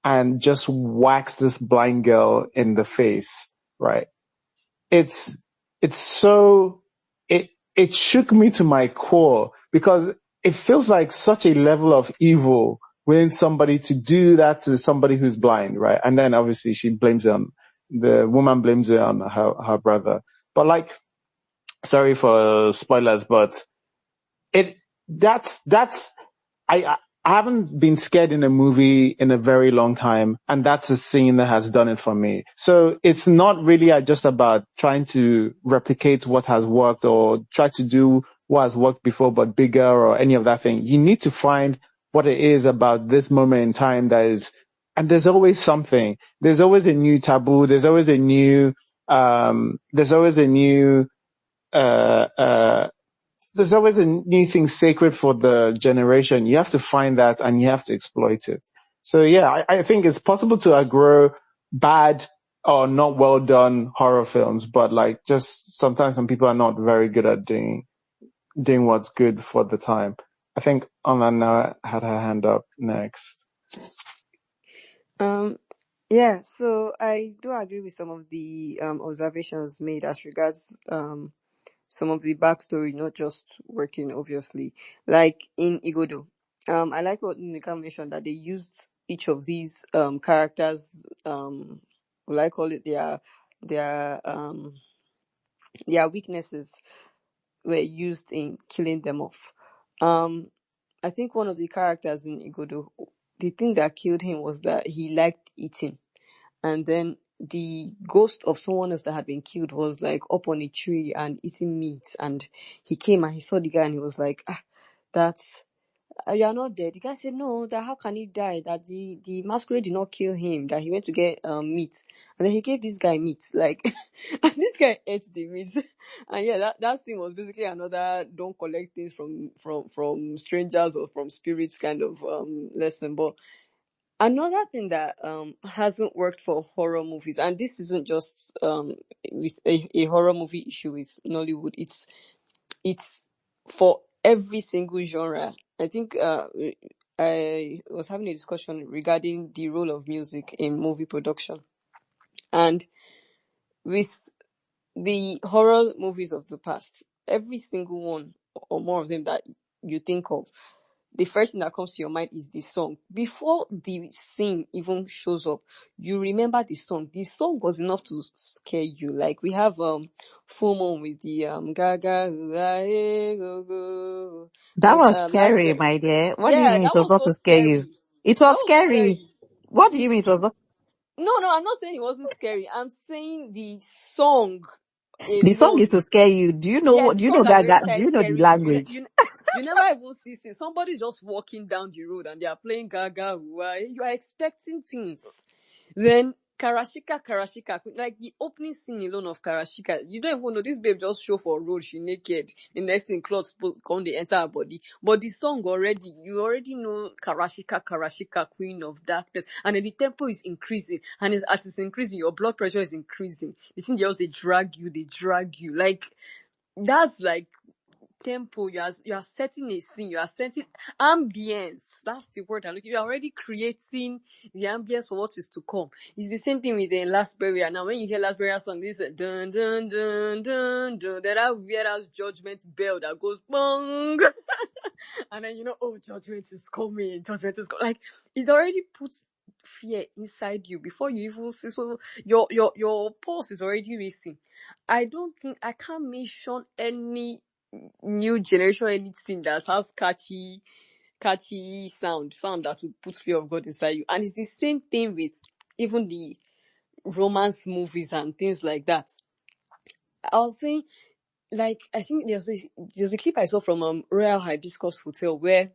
and just whacks this blind girl in the face, right? It's so, it shook me to my core because it feels like such a level of evil when somebody to do that to somebody who's blind, right? And then obviously the woman blames it on her brother. But like, sorry for spoilers, but it, that's, I haven't been scared in a movie in a very long time, and that's a scene that has done it for me. So it's not really just about trying to replicate what has worked or try to do what has worked before but bigger or any of that thing. You need to find what it is about this moment in time that is, and there's always something. There's always a new taboo. There's always a new, there's always a new, uh, uh, there's always a new thing sacred for the generation. You have to find that and you have to exploit it. So yeah, I think it's possible to outgrow bad or not well done horror films, but like just sometimes some people are not very good at doing what's good for the time. I think Anna had her hand up next. Um, yeah, so I do agree with some of the observations made as regards some of the backstory not just working, obviously. Like in Igodo. I like what Nika mentioned, that they used each of these characters, will I call it their their weaknesses were used in killing them off. Um, I think one of the characters in Igodo, the thing that killed him was that he liked eating. And then the ghost of someone else that had been killed was like up on a tree and eating meat. And he came and he saw the guy and he was like, that's you are not dead. The guy said, no, that how can he die? That the masquerade did not kill him, that he went to get meat. And then he gave this guy meat. Like, and this guy ate the meat. And yeah, that scene was basically another don't collect things from strangers or from spirits kind of lesson. But another thing that hasn't worked for horror movies, and this isn't just with a horror movie issue with Nollywood, it's for every single genre. I think I was having a discussion regarding the role of music in movie production. And with the horror movies of the past, every single one or more of them that you think of, the first thing that comes to your mind is the song. Before the scene even shows up, you remember the song. The song was enough to scare you. Like we have Full Moon with the Gaga go go. That Then was Last scary, Berry. my dear. What do you Yeah, mean it that was was not so to scare you? scary. It That was was scary. scary. What do you mean it was not? No, I'm not saying it wasn't scary. I'm saying the song The song is alone. to scare you. Do you know Yes, what? the Do you song know has that? already Do started you know the scaring you. language? You never even see somebody's just walking down the road and they are playing Gaga. You are expecting things. Then Karashika, like the opening scene alone of Karashika, you don't even know this babe just show for road, she naked. The next thing clothes come they enter her body. But the song already, you already know Karashika, Queen of Darkness. And then the tempo is increasing. And as it's increasing, your blood pressure is increasing. The thing they drag you. Like that's like tempo. You are setting a scene. You are setting ambience. That's the word I'm looking. You are already creating the ambience for what is to come. It's the same thing with the Last Burial. Now, when you hear Last Burial song, this dun dun dun dun dun. That weird ass judgment bell that goes bong, and then oh, judgment is coming. Judgment is coming. Like it's already put fear inside you before you even see. So your pulse is already racing. I can't mention any new generation anything that has catchy sound that will put fear of God inside you. And it's the same thing with even the romance movies and things like that. I was saying, like, I think there's a clip I saw from Royal Hibiscus Hotel where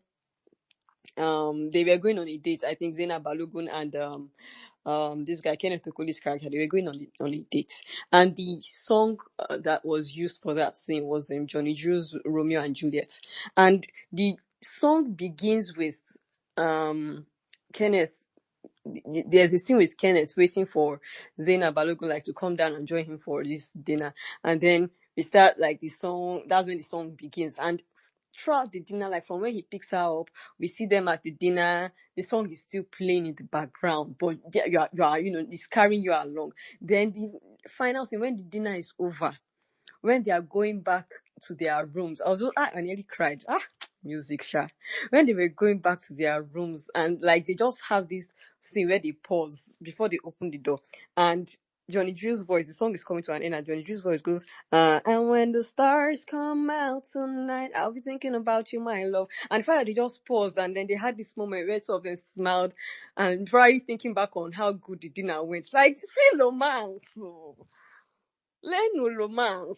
they were going on a date. I think Zainab Balogun and this guy Kenneth Okoli's character, they were going on a date, and the song that was used for that scene was Johnny Drew's Romeo and Juliet, and the song begins with Kenneth. There's a scene with Kenneth waiting for Zainab Balogun like to come down and join him for this dinner, and then we start like the song. That's when the song begins, and throughout the dinner, like from when he picks her up, we see them at the dinner. The song is still playing in the background, but you are it's carrying you along. Then the final scene when the dinner is over, when they are going back to their rooms, I nearly cried. Music, sha. When they were going back to their rooms, and like they just have this scene where they pause before they open the door, and Johnny Drew's voice, the song is coming to an end, and Johnny Drew's voice goes, and when the stars come out tonight, I'll be thinking about you, my love. And finally, they just paused, and then they had this moment where two of them smiled, and probably thinking back on how good the dinner went. Like, see romance. Learn no romance.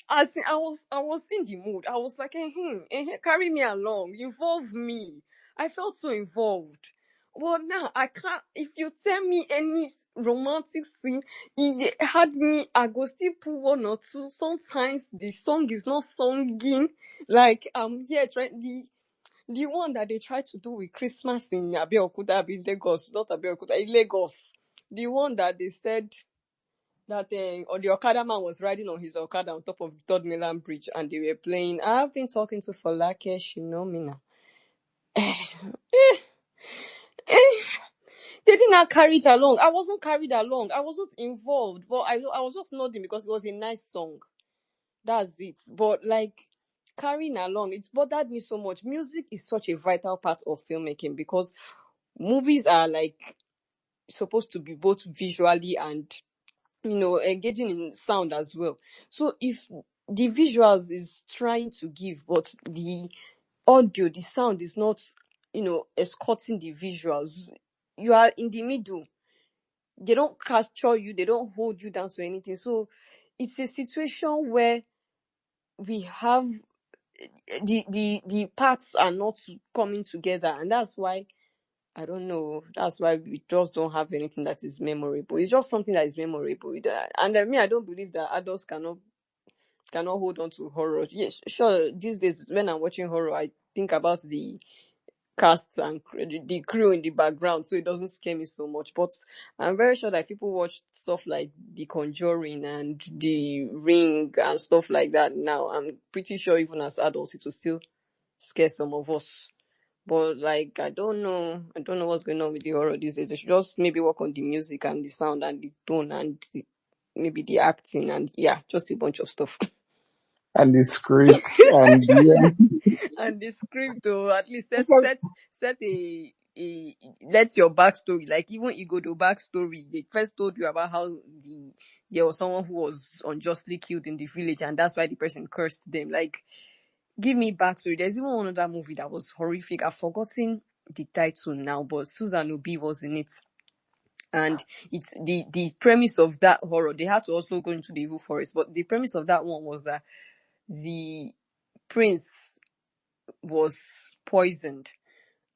As in, I was in the mood. I was like, carry me along, involve me. I felt so involved. But now I can't. If you tell me any romantic scene, it had me. I go still pull one or two. Sometimes the song is not singing. Like I'm here trying the one that they tried to do with Christmas in Abeokuta, Lagos, not Abeokuta, in Lagos. The one that they said that or the Okada man was riding on his Okada on top of the Third Milan Bridge, and they were playing. I've been talking to Folake, she know me now. They did not carry it along. I wasn't carried along. I wasn't involved, but I was just nodding because it was a nice song. That's it. But like carrying along, it bothered me so much. Music is such a vital part of filmmaking because movies are like supposed to be both visually and engaging in sound as well. So if the visuals is trying to give, but the audio, the sound is not, escorting the visuals, you are in the middle. They don't capture you, they don't hold you down to anything. So it's a situation where we have the parts are not coming together, and that's why I don't know. That's why we just don't have anything that is memorable. It's just something that is memorable. And I don't believe that adults cannot hold on to horror. Yes, sure. These days, when I'm watching horror, I think about the cast and the crew in the background, so it doesn't scare me so much. But I'm very sure that if people watch stuff like The Conjuring and The Ring and stuff like that now, I'm pretty sure even as adults, it will still scare some of us. But like, I don't know what's going on with the horror these days. They should just maybe work on the music and the sound and the tone and maybe the acting and just a bunch of stuff. And the script and And the script, or at least set a let your backstory, like even Igodo backstory. They first told you about how there was someone who was unjustly killed in the village, and that's why the person cursed them. Like, give me backstory. There's even one other movie that was horrific. I've forgotten the title now, but Susan Obi was in it. And it's the premise of that horror. They had to also go into the evil forest, but the premise of that one was that the prince was poisoned,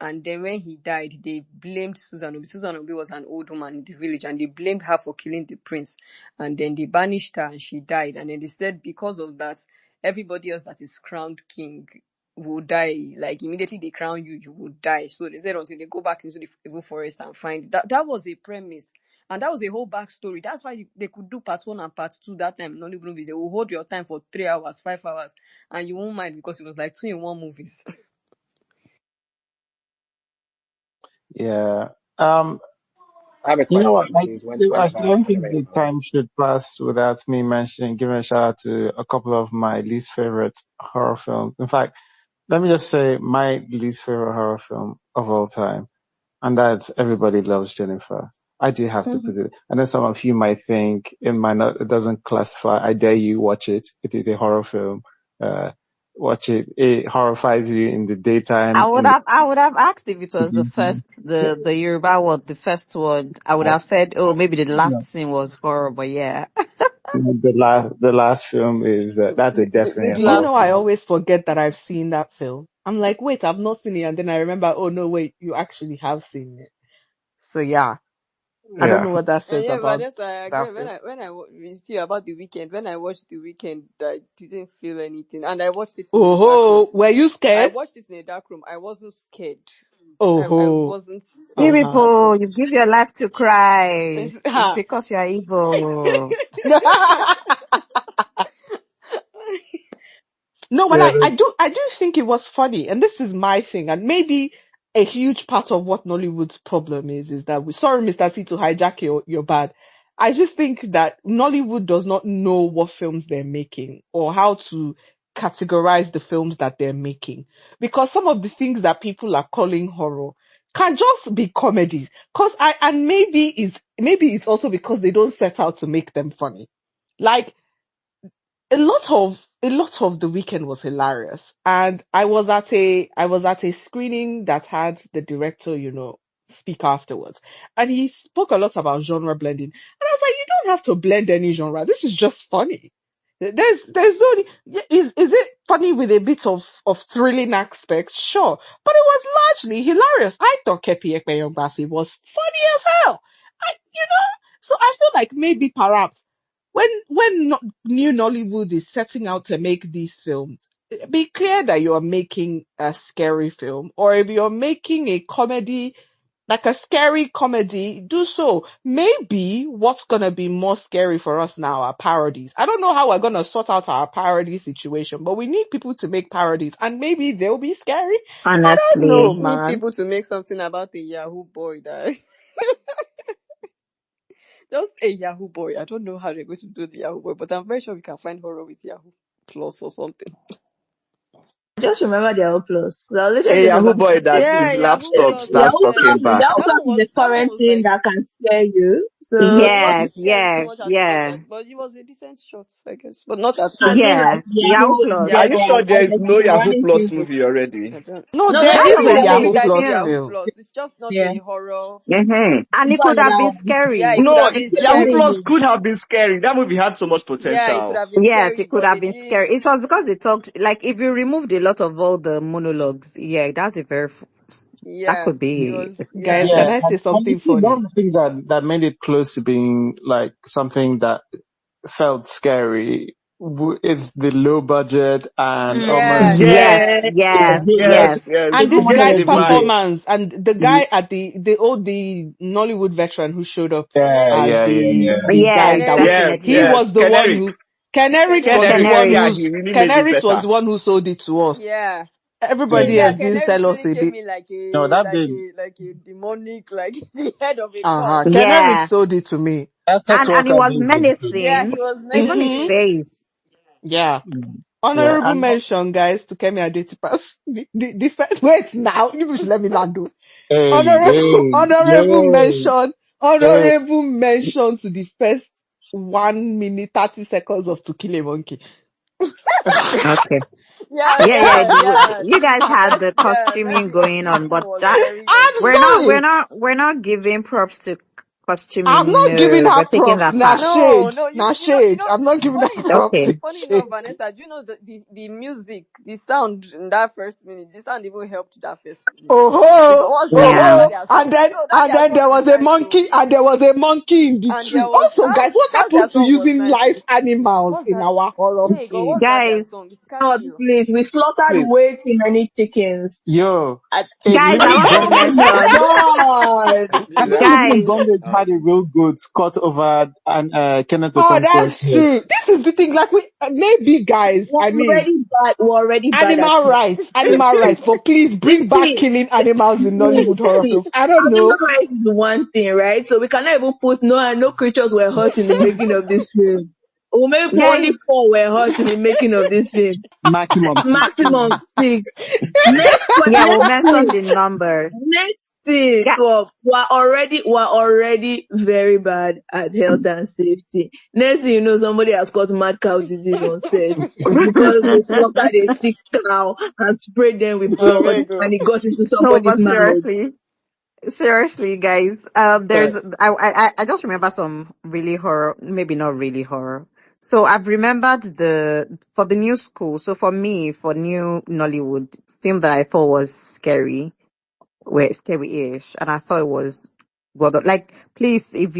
and then when he died, they blamed Susan Obi. Susan Obi was an old woman in the village, and they blamed her for killing the prince. And then they banished her, and she died. And then they said because of that, everybody else that is crowned king will die. Like immediately they crown you, you will die. So they said until they go back into the evil forest and find that. That was a premise. And that was a whole backstory. That's why they could do part 1 and part 2 that time. Nollywood movies, they will hold your time for 3 hours, 5 hours, and you won't mind because it was like 2-in-1 movies. yeah. I have a You know question, what? Like, please. I don't think Whenever you're the done. time should pass without me giving a shout out to a couple of my least favorite horror films. In fact, let me just say my least favorite horror film of all time. and that's Everybody Loves Jennifer. I do have to put it. I know some of you might think it doesn't classify. I dare you watch it. It is a horror film. Watch it. It horrifies you in the daytime. I would have asked if it was the first, the Yoruba word, the first word. I would have said, oh, maybe the last scene was horror, but yeah. The last film is that's a definitely This a You horror know, last I film. one. always forget that I've seen that film. I'm like, wait, I've not seen it. And then I remember, oh no, wait, you actually have seen it. So yeah, I don't Yeah. know what that And says yeah, about Vanessa, I agree. that film. When I with you about the weekend, when I watched the weekend, I didn't feel anything, and I watched it in a dark room. Oh, were you I scared? watched it in a dark room. I wasn't scared. I Oh, wasn't You scared uh-huh. at people, all. you give your life to Christ. It's because you are evil. No, but Yeah. I do think it was funny, and this is my thing, and maybe a huge part of what Nollywood's problem is that sorry, Mr. C, to hijack your bad. I just think that Nollywood does not know what films they're making or how to categorize the films that they're making, because some of the things that people are calling horror can just be comedies. And maybe it's also because they don't set out to make them funny. Like a lot of the weekend was hilarious, and I was at a screening that had the director, speak afterwards, and he spoke a lot about genre blending, and I was like, you don't have to blend any genre. This is just funny. There's no is it funny with a bit of thrilling aspects? Sure, but it was largely hilarious. I thought Kepi Ekpeyogbasi was funny as hell. So I feel like maybe perhaps when new Nollywood is setting out to make these films, be clear that you are making a scary film, or if you're making a comedy, like a scary comedy, do so. Maybe what's gonna be more scary for us now are parodies. I don't know how we're gonna sort out our parody situation, but we need people to make parodies, and maybe they'll be scary. I don't We know, Honestly. need man. people to make something about the Yahoo boy that just a Yahoo boy. I don't know how they're going to do the Yahoo boy, but I'm very sure we can find horror with Yahoo Plus or something. Just remember their own plus. 'Cause I was literally A thinking Yahoo about boy that Yeah, his Yahoo laptop Plus Yahoo starts was talking Plus. back. Yahoo Plus is the that one current was thing like that can scare you. it So Yes, wasn't scary so yes, much as yeah, but it was a decent shot, I guess, but not as I scary. mean, yeah. like Yahoo Yahoo, Plus. Are Yahoo you Plus sure is there is good. no Yahoo running Plus things. movie already? I don't. No, No, there That's There is what a is, I I said. Yahoo think It's there is a Plus Yahoo new. film. Plus. It's just not yeah, a horror. Hmm. And it go could and have been now. Yeah, scary. it could No, have been Yahoo scary. Plus could have been scary. That movie had so much Yeah, it could potential. have been Yes, scary, it could but have they been didn't. scary. It was because they talked, like, if you removed a lot of all the monologues, yeah, that's a that Yeah, could it be was. Yeah, Guys, Yeah, can I say and you something see, one funny? of the things that made it close to being like something that felt scary is the low budget and yeah, almost yeah. Yes, Yes, yes, yes, yes. yes. And it's this You almost get guy's like the they vibe. did. performance, and the guy at the Nollywood veteran who showed up Yeah, as yeah, yeah, the yeah. the guy Yes, that was, Kenrich, Yes, he definitely. yes. was the Ken one who, Eriks. Kenrich Ken was the Kenrich. Eriks. one Yeah, who, he really made it Kenrich was better. the one who sold it to us. Yeah, Everybody Yeah. yeah. else didn't Kenrich sell us really a came bit. in No, that bit, like a demonic, like the head of a Uh-huh. cult. Kenrich Yeah. sold it to me. that sex And it worker was bit was good. Yeah, menacing. he was Even his Mm-hmm. menacing. face. Yeah. Yeah, Honorable and mention, guys, to Kemi Adetipas. The first, wait now, you should let me land. Oh. hey, Honorable, hey, honorable yo, mention, hey. honorable mention to the first 1 minute, 30 seconds of To Kill a Monkey. Okay. Yeah, Yeah, yeah. yeah, yeah. You guys The had first, the yeah, costuming the going opening on, scene but was that very, very I'm good. sorry. we're not giving props to I'm costuming. not giving No, her we're taking props. that Nah, back. No, shade. no, Nah, shade. I'm not giving her props. Okay. It's funny enough, shade. Vanessa, do you know the music, the sound in that first minute, the sound even helped that first minute. Because Oh, once they Yeah. enter oh, their and song, then, no, that and their then there song is was a nice though. monkey, and there was a monkey in the And there tree. was Also, guys, what that's their happened to song was using nice live though. animals What's in that? our horror Hey God, film? what's that their Guys, song? It's God, catchy. Oh. please, we slaughtered Please. way too many chickens. Yo, I, hey, guys, I Living want to oh Bondage, my mention, God. I think Living guys, Bondage had a real good cut over and Kenneth Oh, Okonkwo's that's head. true. This is the thing. Like maybe guys, I mean, We're already bad at animal rights, but please You bring back see, killing animals in Nollywood horror see, films. I don't animal know. rights is one thing, right? So we cannot even put no creatures were hurt in the making of this film. Or maybe only guys, 4 were hurt in the making of this film. Maximum 16. Maximum 6. Next, yeah, we'll next mention thing. the number. Next See, Yeah. so we're already very bad at health and safety. Next thing you know, somebody has got mad cow disease on set because they slaughtered a sick cow and sprayed them with I blood, beg you. and it got into No, somebody's but mouth. seriously, guys. Uh, I just remember some really horror, maybe not really horror. So I've remembered for the new school. So for me, for new Nollywood film that I thought was scary, were scary-ish, and I thought it was well done. Like, please, if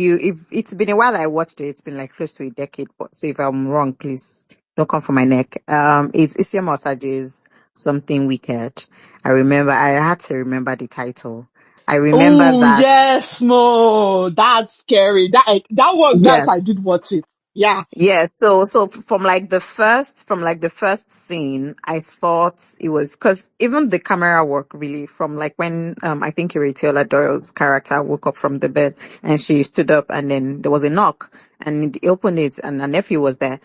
it's been a while I watched it, it's been like close to a decade. But so if I'm wrong, please don't come for my neck. It's Isia Mosage's Something Wicked. I had to remember the title. I remember Oh that. yes, Mo. That's scary. That one, guys, I Yes. did watch it. Yeah. Yeah, so from like the first scene, I thought it was because even the camera work really from like when I think Irritiola Doyle's character woke up from the bed and she stood up and then there was a knock and he opened it and her nephew was there.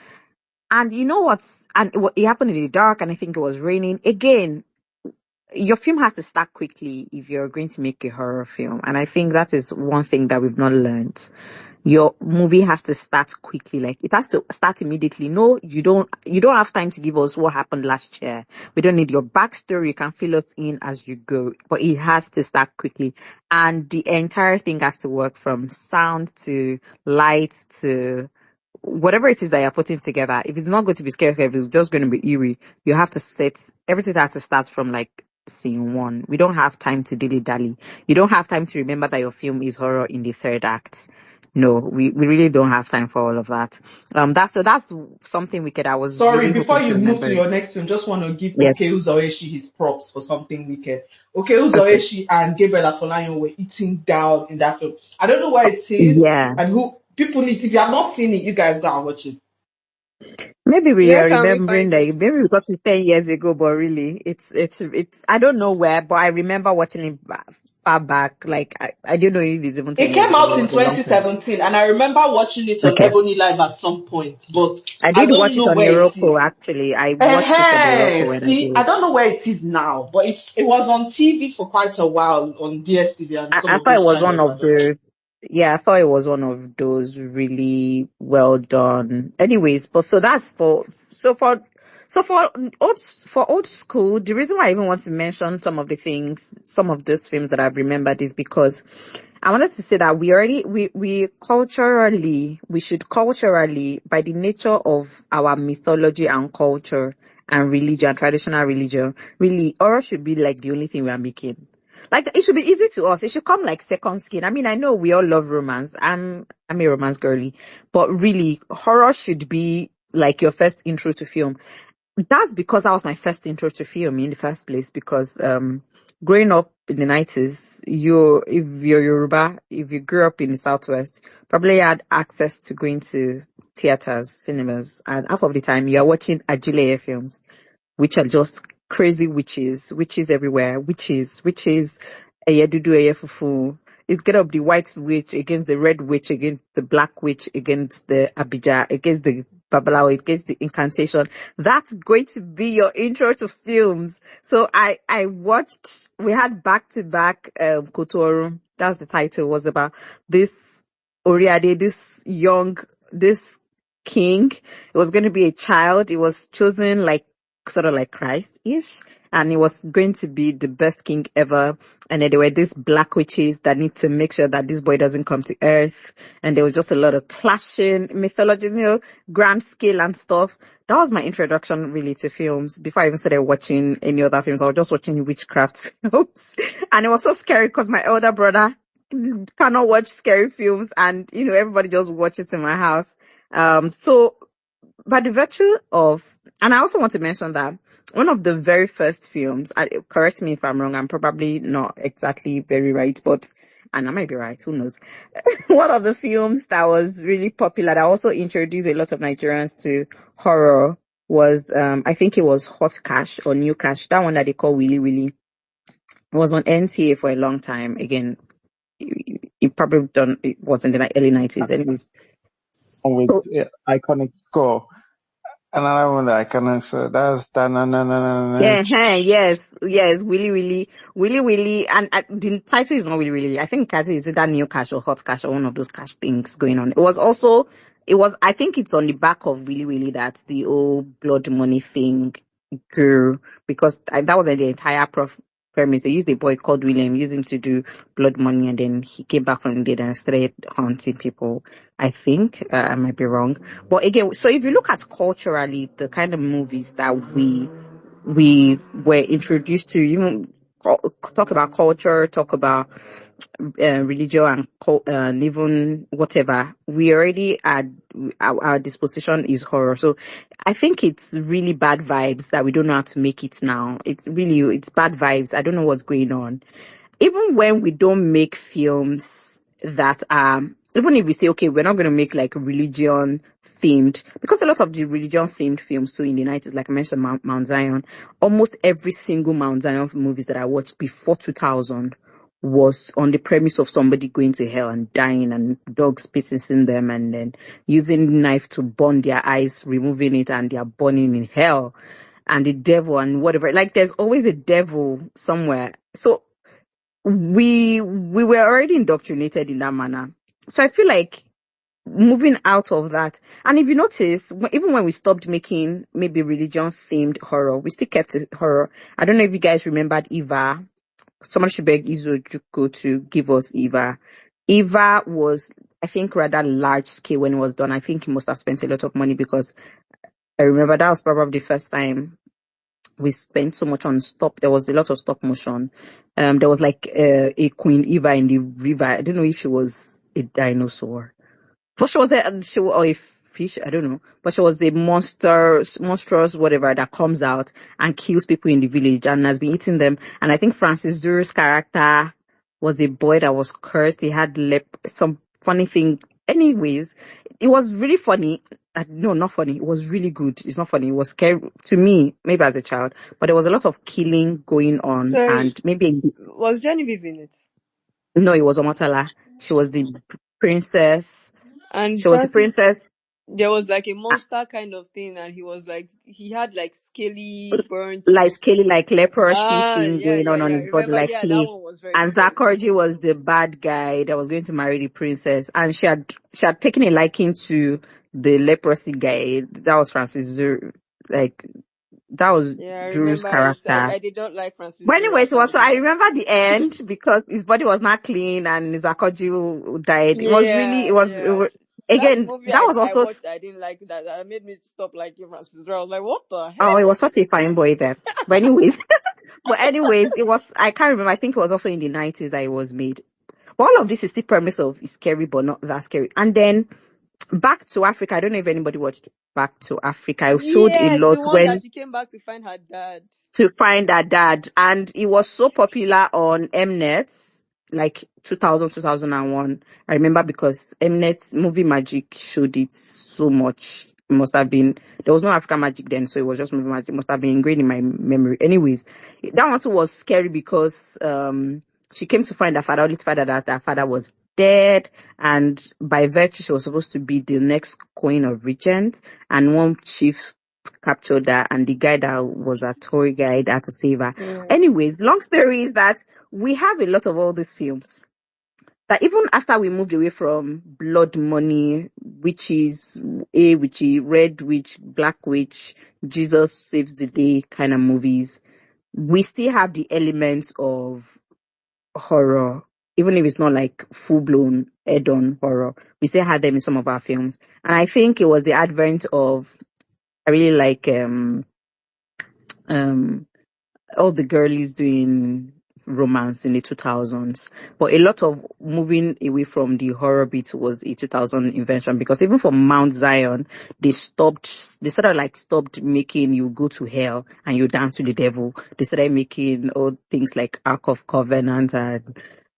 And you know it happened in the dark and I think it was raining. Again, your film has to start quickly if you're going to make a horror film. And I think that is one thing that we've not learned. Your movie has to start quickly. Like it has to start immediately. No, you don't have time to give us what happened last year. We don't need your backstory. You can fill us in as you go, but it has to start quickly. And the entire thing has to work from sound to light to whatever it is that you're putting together. If it's not going to be scary, if it's just going to be eerie, you have to set everything has to start from like scene one. We don't have time to dilly dally. You don't have time to remember that your film is horror in the third act. No, we really don't have time for all of that. That's something wicked. I was Sorry, really before hoping to you move to remember it. your next film, just want to give Yes. Oke Uzoeshi his props for something wicked. Oke Okay. Uzoeshi and Gabriel Afolayan were eating down in that film. I don't know where it is Yeah. and who people need. If you have not seen it, you guys go and watch it. Maybe we Where are can we remembering find that it? maybe because it's 10 years ago, but really it's I don't know where, but I remember watching it far back. Like I don't know if it's even 10 It years came ago, but out it in was a long time. 2017, and I remember watching it on Okay. Ebony Live at some point, but I I did don't watch it know on where it Morocco is. actually. I watched it on Morocco when I See, I did. don't know where it is now, but it was on TV for quite a while on DSTV and some I of thought it those was one channels. I of don't know. the, yeah, I thought it was one of those really well done. Anyways, but so that's for old school, the reason why I even want to mention some of these films that I've remembered is because I wanted to say that we should culturally, by the nature of our mythology and culture and religion, traditional religion, really, horror should be like the only thing we are making. Like it should be easy to us. It should come like second skin. I mean, I know we all love romance. I'm a romance girly, but really, horror should be like your first intro to film. That's because that was my first intro to film in the first place. Because growing up in the 90s, if you're Yoruba, if you grew up in the Southwest, probably had access to going to theaters, cinemas, and half of the time you're watching Ajile films which are just crazy witches everywhere, witches, Eye Dudu, Eye Fufu. It's get up the white witch against the red witch, against the black witch, against the Abijah, against the Babalawo, against the incantation. That's going to be your intro to films. So I watched, we had back to back, Kotoru. That's the title, was about this Oriade, this king. It was going to be a child. It was chosen like sort of like Christ-ish, and he was going to be the best king ever. And then there were these black witches that need to make sure that this boy doesn't come to earth. And there was just a lot of clashing mythology, grand scale and stuff. That was my introduction really to films. Before I even started watching any other films, I was just watching witchcraft films. And it was so scary because my elder brother cannot watch scary films, and everybody just watches in my house. So by the virtue of, and I also want to mention that one of the very first films, correct me if I'm wrong, I'm probably not exactly very right, and I might be right, who knows? One of the films that was really popular, that also introduced a lot of Nigerians to horror, was, I think it was Hot Cash or New Cash, that one that they call Willy Willy. It was on NTA for a long time. Again, it was in the early 90s. Anyways, With so iconic score. Another one that I can answer. That's Yeah, yes, yes, Willy, and the title is not Willy Willy. I think the title is either New Cash or Hot Cash or one of those cash things going on. I think it's on the back of Willy Willy that the old blood money thing grew, because that was the entire premise. They used a boy called William, used him to do blood money, and then he came back from the dead and started haunting people. I think, I might be wrong. But again, so if you look at culturally, the kind of movies that we were introduced to, even talk about culture, talk about religion and even whatever, we already had our disposition is horror. So I think it's really bad vibes that we don't know how to make it now. It's bad vibes. I don't know what's going on. Even when we don't make films that are, even if we say, okay, we're not going to make like religion themed, because a lot of the religion themed films too in the 90s, like I mentioned, Mount Zion, almost every single Mount Zion movies that I watched before 2000 was on the premise of somebody going to hell and dying and dogs pissing them and then using knife to burn their eyes, removing it, and they are burning in hell, and the devil and whatever. Like there's always a devil somewhere. So we were already indoctrinated in that manner. So I feel like moving out of that, and if you notice, even when we stopped making maybe religion themed horror, we still kept it horror. I don't know if you guys remembered Eva. Somebody should beg Izujuko to give us Eva. Eva was, I think, rather large scale when it was done. I think he must have spent a lot of money, because I remember that was probably the first time we spent so much on there was a lot of stop motion. There was like a Queen Eva in the river. I don't know if she was a dinosaur, but she was or a fish. I don't know, but she was a monstrous whatever that comes out and kills people in the village and has been eating them. And I think Francis Zuru's character was a boy that was cursed. He had some funny thing. Anyways, it was really funny. No, not funny. It was really good. It's not funny. It was scary to me, maybe as a child, but there was a lot of killing going on, Sorry, Mm. and maybe was Genevieve in it? no, it was Omotala. She was the princess. And She was the Francis, princess, there was like a uh, monster kind of thing, and he had like scaly, burnt. like scaly, like leprosy Ah, thing yeah, going yeah, on yeah. his body, Remember? like Yeah, that clay. one was very And scary. Zakorji was the bad guy that was going to marry the princess, and she had taken a liking to the leprosy guy. That was Francis Zur, like that was Yeah, I Drew's remember. He said character. I did not like Francis But Duru anyway, as much. so I remember the end because his body was not clean and Zakorji died. Yeah, It yeah. was, That's the again, movie that was I also. watched. I didn't like that. That made me stop liking Francis Duru. I was like, what the Oh, it hell? was such a fine boy there. But anyways, it was, I can't remember. I think it was also in the 90s that it was made. But all of this is still premise of it's scary, but not that scary. And then Back to Africa. I don't know if anybody watched Back to Africa. I showed a Yes, lot the one that when she came back to find her dad. to find her dad. And it was so popular on Mnet, like 2000, 2001. I remember because Mnet Movie Magic showed it so much. It must have been, there was no African Magic then, so it was just Movie Magic. It must have been ingrained in my memory. Anyways, that one too was scary because, she came to find her father, only to find out that her father was dead. And by virtue, she was supposed to be the next queen of regent. And one chief captured her, and the guy that was a tour guide had to save her. Yeah. Anyways, long story is that we have a lot of all these films that even after we moved away from blood money, witches, a witchy, red witch, black witch, Jesus saves the day kind of movies, we still have the elements of horror, even if it's not like full blown head on horror. We still had them in some of our films. And I think it was the advent of, I really like um all the girlies doing romance in the 2000s, but a lot of moving away from the horror bit was a 2000 invention, because even for Mount Zion, they sort of like stopped making you go to hell and you dance with the devil. They started making all things like Ark of Covenant and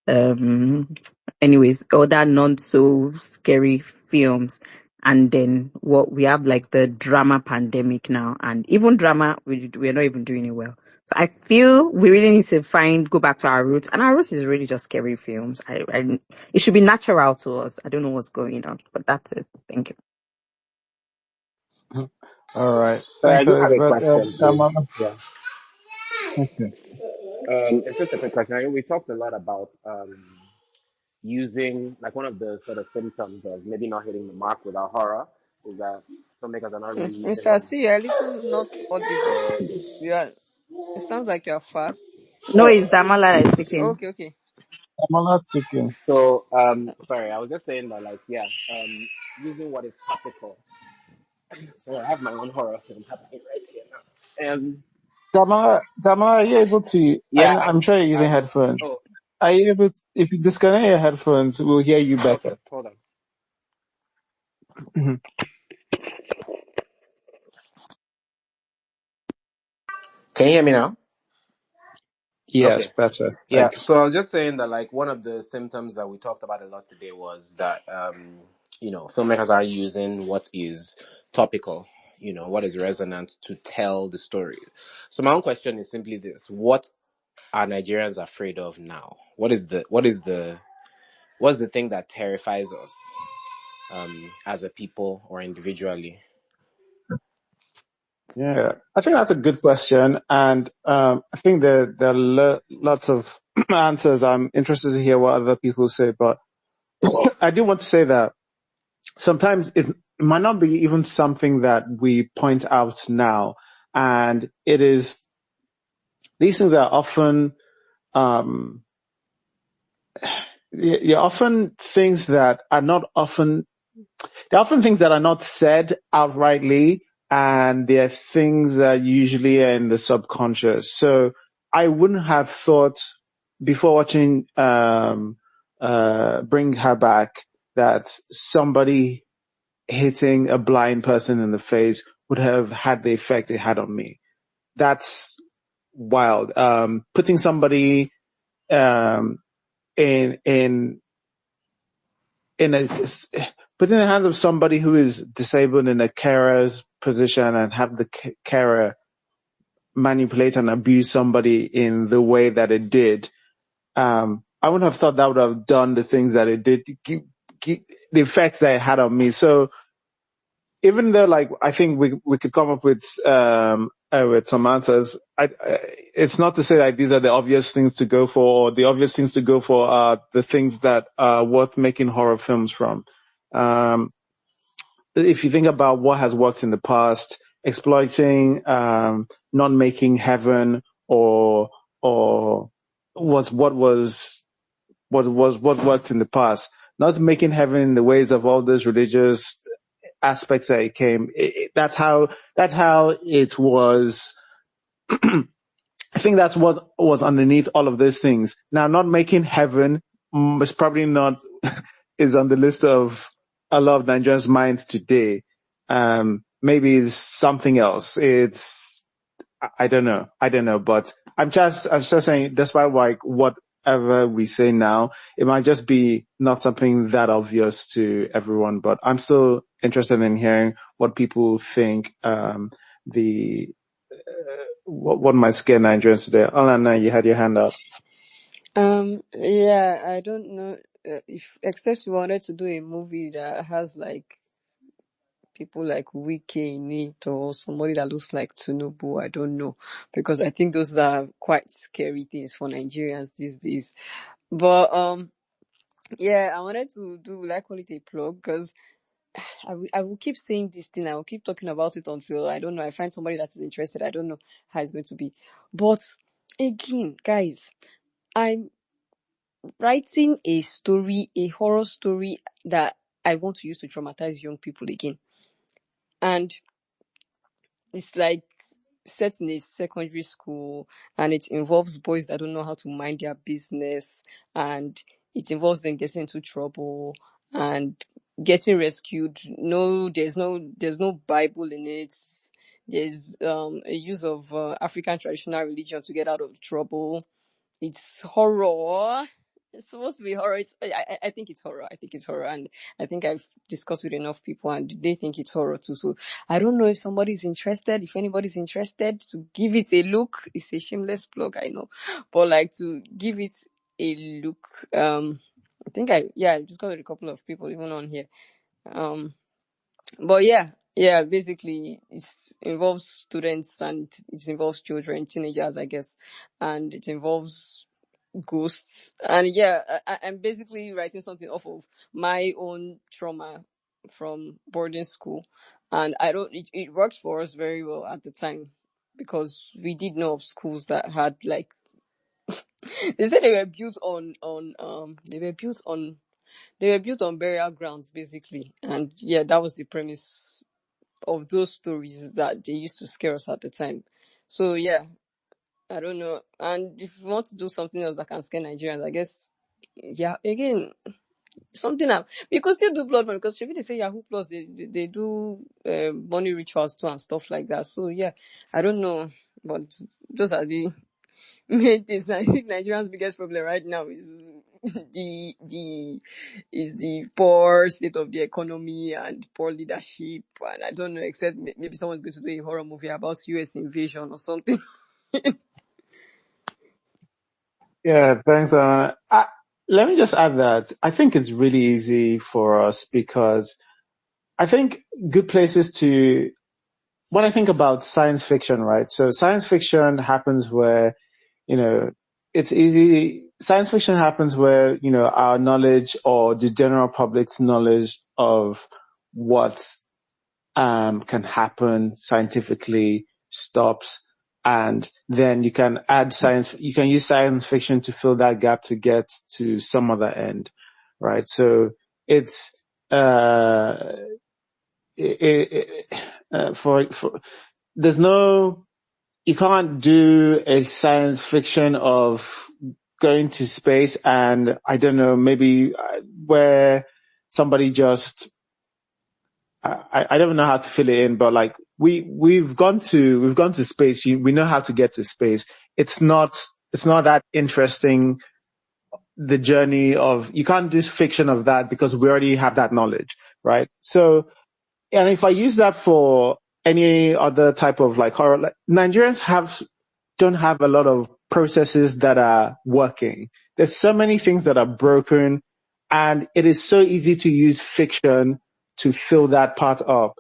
um anyways, other not so scary films. And then what we have, like the drama pandemic now, and even drama, we're not even doing it well. So I feel we really need to go back to our roots, and our roots is really just scary films. It should be natural to us. I don't know what's going on, but that's it. Thank you. All right. So I Thanks, do have a Elizabeth. question, please. Kamala. Yeah. Okay. It's just a quick question. We talked a lot about using like one of the sort of symptoms of maybe not hitting the mark with our horror is that filmmakers are not really using Mr. what. C, you're a little not audible. You are. It sounds like you're far. No, it's Damola that is speaking. Okay, okay. Kamala speaking. So sorry, I was just saying that like yeah, using what is topical. So I have my own horror film happening right here now. Kamala, are you able to? Yeah, I'm sure you're using I'm headphones. oh Are you able to, if you disconnect your headphones, we'll hear you okay, better. hold on. Mhm. Can you hear me now? Yes, Okay. better. Yeah, Thanks. so I was just saying that like one of the symptoms that we talked about a lot today was that filmmakers are using what is topical, what is resonant to tell the story. So my own question is simply this: what are Nigerians afraid of now? What's the thing that terrifies us as a people or individually? Yeah, I think that's a good question, and I think there are lots of answers. I'm interested to hear what other people say, but I do want to say that sometimes it might not be even something that we point out now, and it is these things are often um, you're often things that are not often there are often things that are not said outrightly, and there are things that usually are in the subconscious. So I wouldn't have thought before watching Bring Her Back that somebody hitting a blind person in the face would have had the effect it had on me. That's wild. Putting somebody um, in in a put in the hands of somebody who is disabled in a carer's position and have the carer manipulate and abuse somebody in the way that it did. I wouldn't have thought that would have done the things that it did, the effects that it had on me. So even though, like, I think we could come up with some answers. It's not to say that these are the obvious things to go for, or the obvious things to go for are the things that are worth making horror films from. Um, if you think about what has worked in the past, exploiting, not making heaven, or what worked in the past, not making heaven in the ways of all those religious aspects that it came. That's how it was. I think that's what was underneath all of those things. Now, not making heaven is probably not is on the list of a lot of Nigerians' minds today. Maybe it's something else. I don't know. I don't know, but I'm just saying, despite like whatever we say now, it might just be not something that obvious to everyone, but I'm still interested in hearing what people think, the, what might scare Nigerians today. Alana, you had your hand up. Yeah, I don't know if except you wanted to do a movie that has like people like Wiki in it or somebody that looks like Tinubu. I don't know, because I think those are quite scary things for Nigerians these days. But yeah, I wanted to do, like, call it a plug, because I will keep saying this thing. I will keep talking about it until, I don't know, I find somebody that is interested. I don't know how it's going to be. But again, guys, I'm writing a story, a horror story that I want to use to traumatize young people again. And it's like set in a secondary school, and it involves boys that don't know how to mind their business, and it involves them getting into trouble and getting rescued. No, there's no Bible in it. There's a use of African traditional religion to get out of trouble. It's horror. It's supposed to be horror. I think it's horror. I think it's horror, and I think I've discussed with enough people, and they think it's horror too. So I don't know if somebody's interested. If anybody's interested to give it a look, it's a shameless plug, I know, but like, to give it a look. I think I just got a couple of people even on here. But yeah, Yeah, basically, it involves students and it involves children, teenagers, I guess, and it involves ghosts. And yeah, I'm basically writing something off of my own trauma from boarding school, and I don't. It worked for us very well at the time because we did know of schools that had like they said they were built on they were built on burial grounds basically, and yeah, that was the premise of those stories that they used to scare us at the time. So yeah, I don't know. And if you want to do something else that can scare Nigerians, I guess yeah, again, something else. We could still do blood money because should they say Yahoo Plus they do money rituals too and stuff like that. So yeah, I don't know, but those are the main things. I think Nigerians' biggest problem right now is the poor state of the economy and poor leadership. And I don't know, except maybe someone's going to do a horror movie about US invasion or something. Yeah, thanks. Let me just add that I think it's really easy for us because I think good places to, when I think about science fiction, right? So science fiction happens where, you know, it's easy. Science fiction happens where, our knowledge or the general public's knowledge of what can happen scientifically stops. And then you can use science fiction to fill that gap to get to some other end, right? So it's, there's no, you can't do a science fiction of going to space and I don't know, maybe where somebody just, I don't know how to fill it in, but like we've gone to space. We know how to get to space. It's not that interesting. The journey of, you can't do fiction of that because we already have that knowledge, right? So, and if I use that for any other type of like horror, like Nigerians don't have a lot of processes that are working. There's so many things that are broken and it is so easy to use fiction to fill that part up.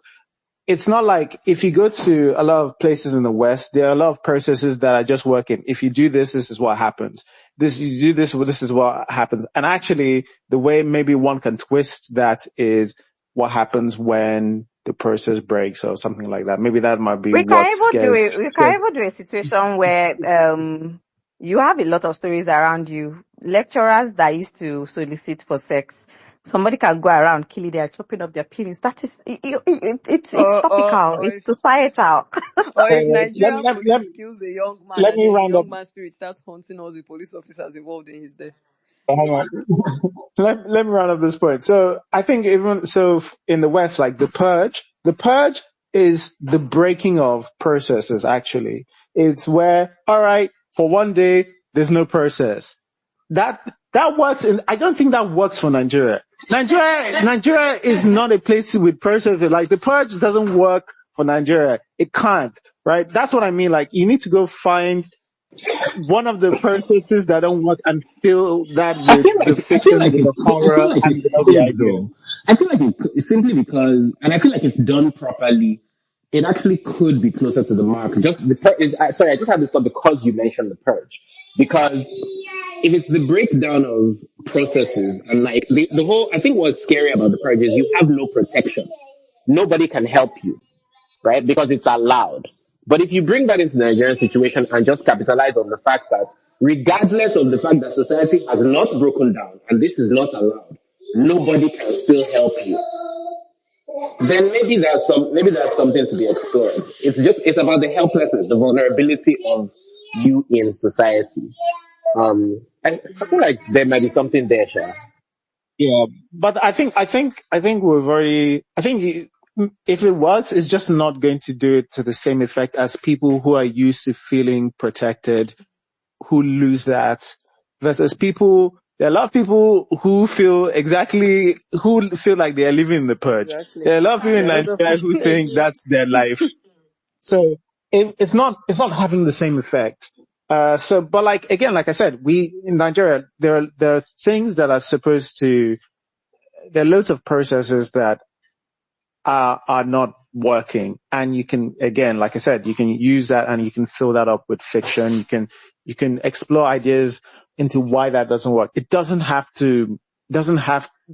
It's not like if you go to a lot of places in the West, there are a lot of processes that are just working. If you do this, this is what happens. You do this, well, this is what happens. And actually, the way maybe one can twist that is what happens when the process breaks or something like that. Maybe that might be We can what even do scares. it. We can even do a situation where you have a lot of stories around you. Lecturers that used to solicit for sex. Somebody can go around killing their chopping up their penis. That is it's or or topical. or It's if societal. or if Let, Nigerian let, let, police kills a young man let and me then the round up. young man's spirit starts haunting all the police officers involved in his death. Hang on. Let me round up this point. So I think in the West, like the purge is the breaking of processes. Actually, it's where, all right, for one day there's no process. That works I don't think that works for Nigeria. Nigeria is not a place with processes. Like the purge doesn't work for Nigeria. It can't, right? That's what I mean. Like you need to go find one of the processes that don't work and fill that with the fiction, with the I feel horror, like and it with all the could ideas. though. I feel like it simply because, and I feel like if done properly, it actually could be closer to the mark. Just the sorry, I just had this thought because you mentioned the purge. Because if it's the breakdown of processes and like the whole, I think what's scary about the purge is you have no protection. Nobody can help you, right? Because it's allowed. But if you bring that into the Nigerian situation and just capitalize on the fact that regardless of the fact that society has not broken down and this is not allowed, nobody can still help you. Then maybe there's something to be explored. It's about the helplessness, the vulnerability of you in society. I feel like there might be something there, Sha. Yeah, but I think if it works, it's just not going to do it to the same effect as people who are used to feeling protected, who lose that, versus there are a lot of people who feel like they are living in the purge. Exactly. There are a lot of people in There are a lot of Nigeria who think that's their life. So it's not having the same effect. But like, again, like I said, in Nigeria, there are things that are supposed to, there are loads of processes that are not working. And you can, again, like I said, you can use that and you can fill that up with fiction. You can explore ideas into why that doesn't work. It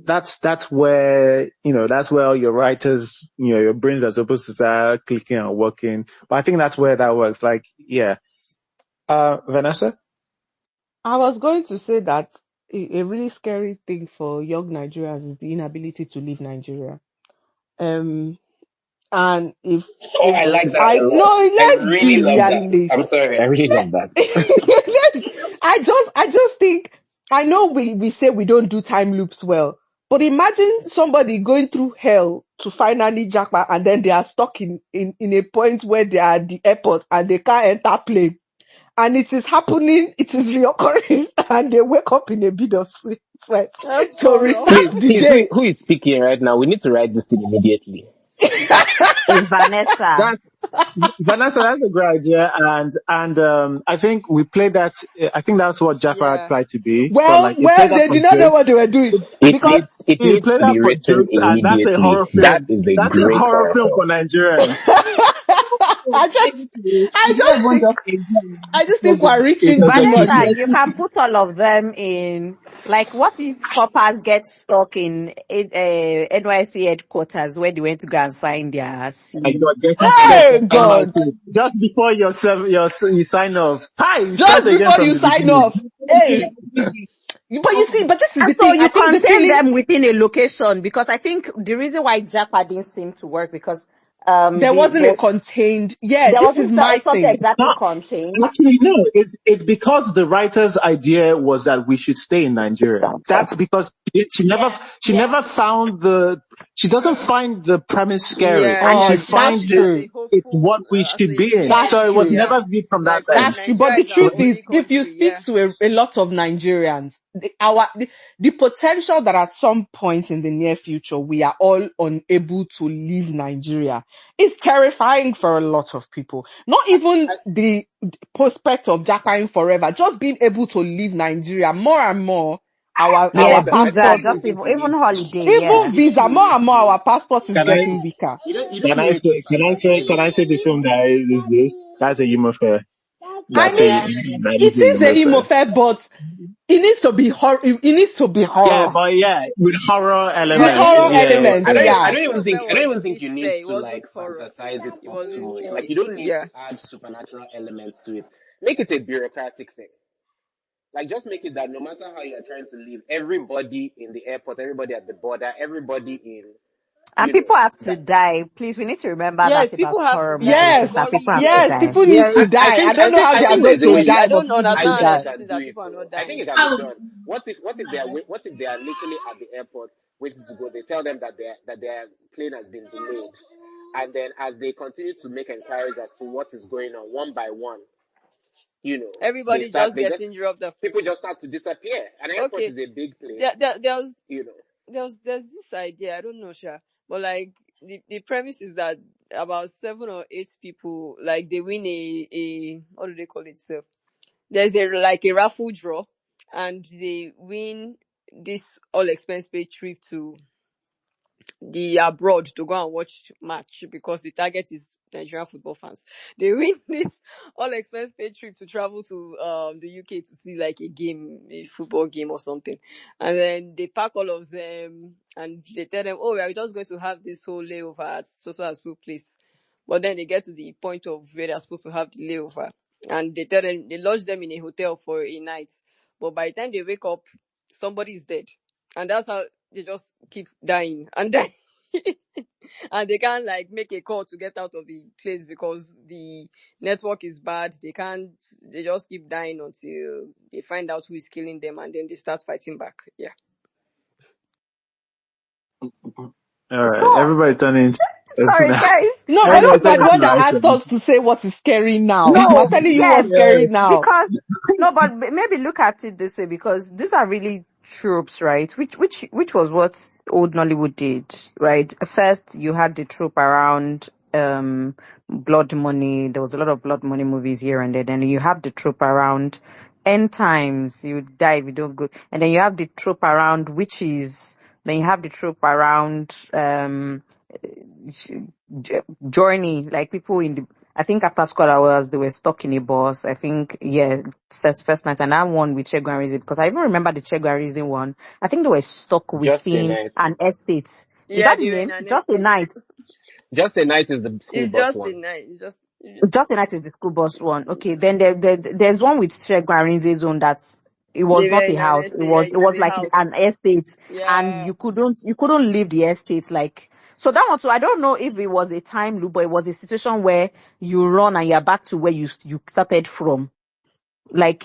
that's where, that's where all your writers, your brains are supposed to start clicking and working. But I think that's where that works. Like, yeah. Vanessa? I was going to say that a really scary thing for young Nigerians is the inability to leave Nigeria. And Oh, I if like that I a lot. no, I let's really be love that. I'm realistic. sorry, I really love that. I just think, I know we say we don't do time loops well, but imagine somebody going through hell to finally jackpot and then they are stuck in a point where they are at the airport and they can't enter plane. And it is happening, it is reoccurring, and they wake up in a bit of sweat That's to horror. restart Please, the please, day. who is speaking right now? We need to write this thing immediately. It's Vanessa. That's Vanessa, that's a great idea, and I think we played that. I think that's what Jafar Yeah. tried to be, but Well, like he played that they for did not know what jokes. they were doing It because needs it He needs played to that be for written jokes, and that's a immediately. horror That film. is a That's a great horror horror film film. for Nigerians. I just, I You don't just even think, just enjoy I just think program. we're It reaching was too a much. Vanessa, hit. you can put all of them in. Like, what if coppers get stuck in NYC headquarters where they went to go and sign their And C? you are getting Hey, to God. NYC just before you sign off. Hi, you start Just again before from you the sign beginning. off. Hey. But you see, but this is And the so thing. I you think the contain feeling, them within a location, because I think the reason why Japa didn't seem to work because there wasn't a the contained, yeah, there this wasn't is my something thing. exactly No, contained. actually, no. It's because the writer's idea was that we should stay in Nigeria. That's because she never found she doesn't find the premise scary. Yeah, Oh, She she just that's finds sees it as a true. it's hopeful, what we as should a be in. That's yeah, So it was true. yeah. never viewed from that Like, oh, lens. That's true. But Nigeria the is our truth is, only if you country. speak Yeah. to a lot of Nigerians, the potential that at some point in the near future, we are all unable to leave Nigeria is terrifying for a lot of people. Not even the prospect of jackpine forever, just being able to leave Nigeria more and more. Yeah, Our I don't visa, passport, just even think you even need to. holiday, even yeah. You don't visa, even more need and more, to. our passport is Can I getting weaker. You can don't I need to say the film that is this? That's a humor fair. I That's a mean, that is it a is a humor emo fair. fair, but it needs to be horror. It needs to be Yeah, horror but yeah, with horror with Yeah, elements. horror Yeah, yeah, elements. I don't. yeah. I Yeah, don't even think. Fair I don't was even a think bit you need fair. It to wasn't like horror. fantasize it It up wasn't. to It like. was, You don't need to yeah. add supernatural elements to it. Make it a bureaucratic thing. Like just make it that no matter how you're trying to leave, everybody in the airport, everybody at the border, everybody in, And you know, people have to that. die. Please, we need to remember Yes, that's people about have to horror die. movies, Don't is that yes, worry. people have to Yes. yes. die. People need Yeah, to die. I don't know how I they are think going there's a to way Yes, you I die, can. but don't people need I to understand think the you die. can reason do that it people are so. not I think dying. it can be done. What if they are literally at the airport waiting to go? They tell them that their plane has been delayed, and then as they continue to make inquiries as to what is going on, one by one, you know, Everybody just they just getting dropped off. people just start to disappear. An airport Okay. is a big place, There was you know. there's this idea. I don't know, Sha, but like the premise is that about 7 or 8 people, like they win a what do they call it? So there's a raffle draw, and they win this all expense paid trip to the abroad to go and watch match because the target is Nigerian football fans. They win this all expense paid trip to travel to the UK to see like a football game or something. And then they pack all of them and they tell them, oh, we are just going to have this whole layover at so and so place. But then they get to the point of where they're supposed to have the layover. And they tell them they lodge them in a hotel for a night. But by the time they wake up, somebody is dead. And that's how they just keep dying and dying. And they can't like make a call to get out of the place because the network is bad. They just keep dying until they find out who is killing them and then they start fighting back. Yeah. All So, right, everybody turn into sorry guys. No, I everybody hope turn my into brother asked action. us to say what is scary now. We're No, telling you what's yes, scary now. because no, but maybe look at it this way, because these are really tropes, right? Which was what old Nollywood did, right? First, you had the trope around blood money. There was a lot of blood money movies here and there. Then you have the trope around end times. You die if you don't go, and then you have the trope around witches. Then you have the trope around journey, like people in the, I think after school hours, they were stuck in a bus. I think, yeah, first night. And that one with Chegwa and Rizzi, because I even remember the Chegwa and Rizzi one. I think they were stuck Just a within night. an estate. Is Yeah, that the they were in name? an Just a estate. night. Just a night is the school It's bus just a one. night. It's just Just the night is the school bus one. Okay, then there's one with Chegwa and Rizzi zone that it was they were not a in an house. It estate. Yeah, was, it it was was a like house. an estate, and Yeah, you couldn't leave the estate. Like, so that one too, I don't know if it was a time loop, but it was a situation where you run and you're back to where you started from. Like,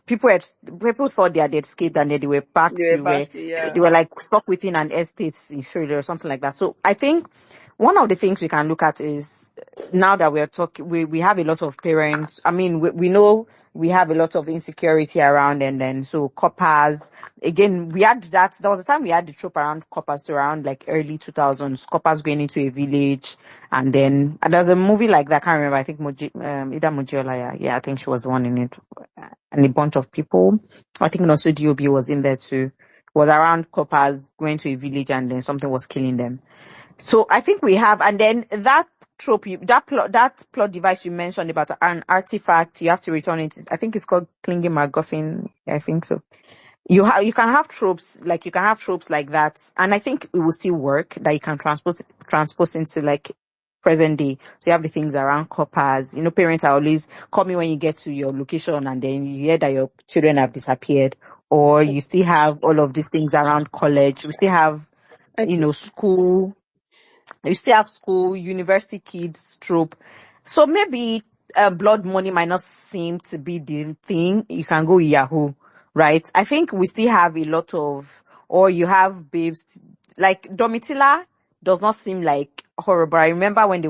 people thought they had escaped, and then they were back they were to back. where Yeah, they were like stuck within an estate in Australia or something like that. So I think one of the things we can look at is, now that we're talking, we have a lot of parents. I mean, we know we have a lot of insecurity around, and then so coppers, again, we had that. There was a time we had the trope around coppers to around like early 2000s, coppers going into a village, and then there's a movie like that. I can't remember. I think either Moji or Laya. Yeah, I think she was the one in it, and a bunch of people. I think also DOB was in there too. Was around coppers going to a village, and then something was killing them. So I think we have, and then that trope, that plot device you mentioned about an artifact, you have to return it. I think it's called Clinging MacGuffin. I think so. You can have tropes like that, and I think it will still work, that you can transpose into like present day. So you have the things around coppers. Parents are always call me when you get to your location, and then you hear that your children have disappeared. Or you still have all of these things around college. We still have, okay. school. You still have school, university kids trope. So maybe blood money might not seem to be the thing. You can go Yahoo, right? I think we still have a lot of, or you have babes, like Domitila does not seem like horrible. I remember when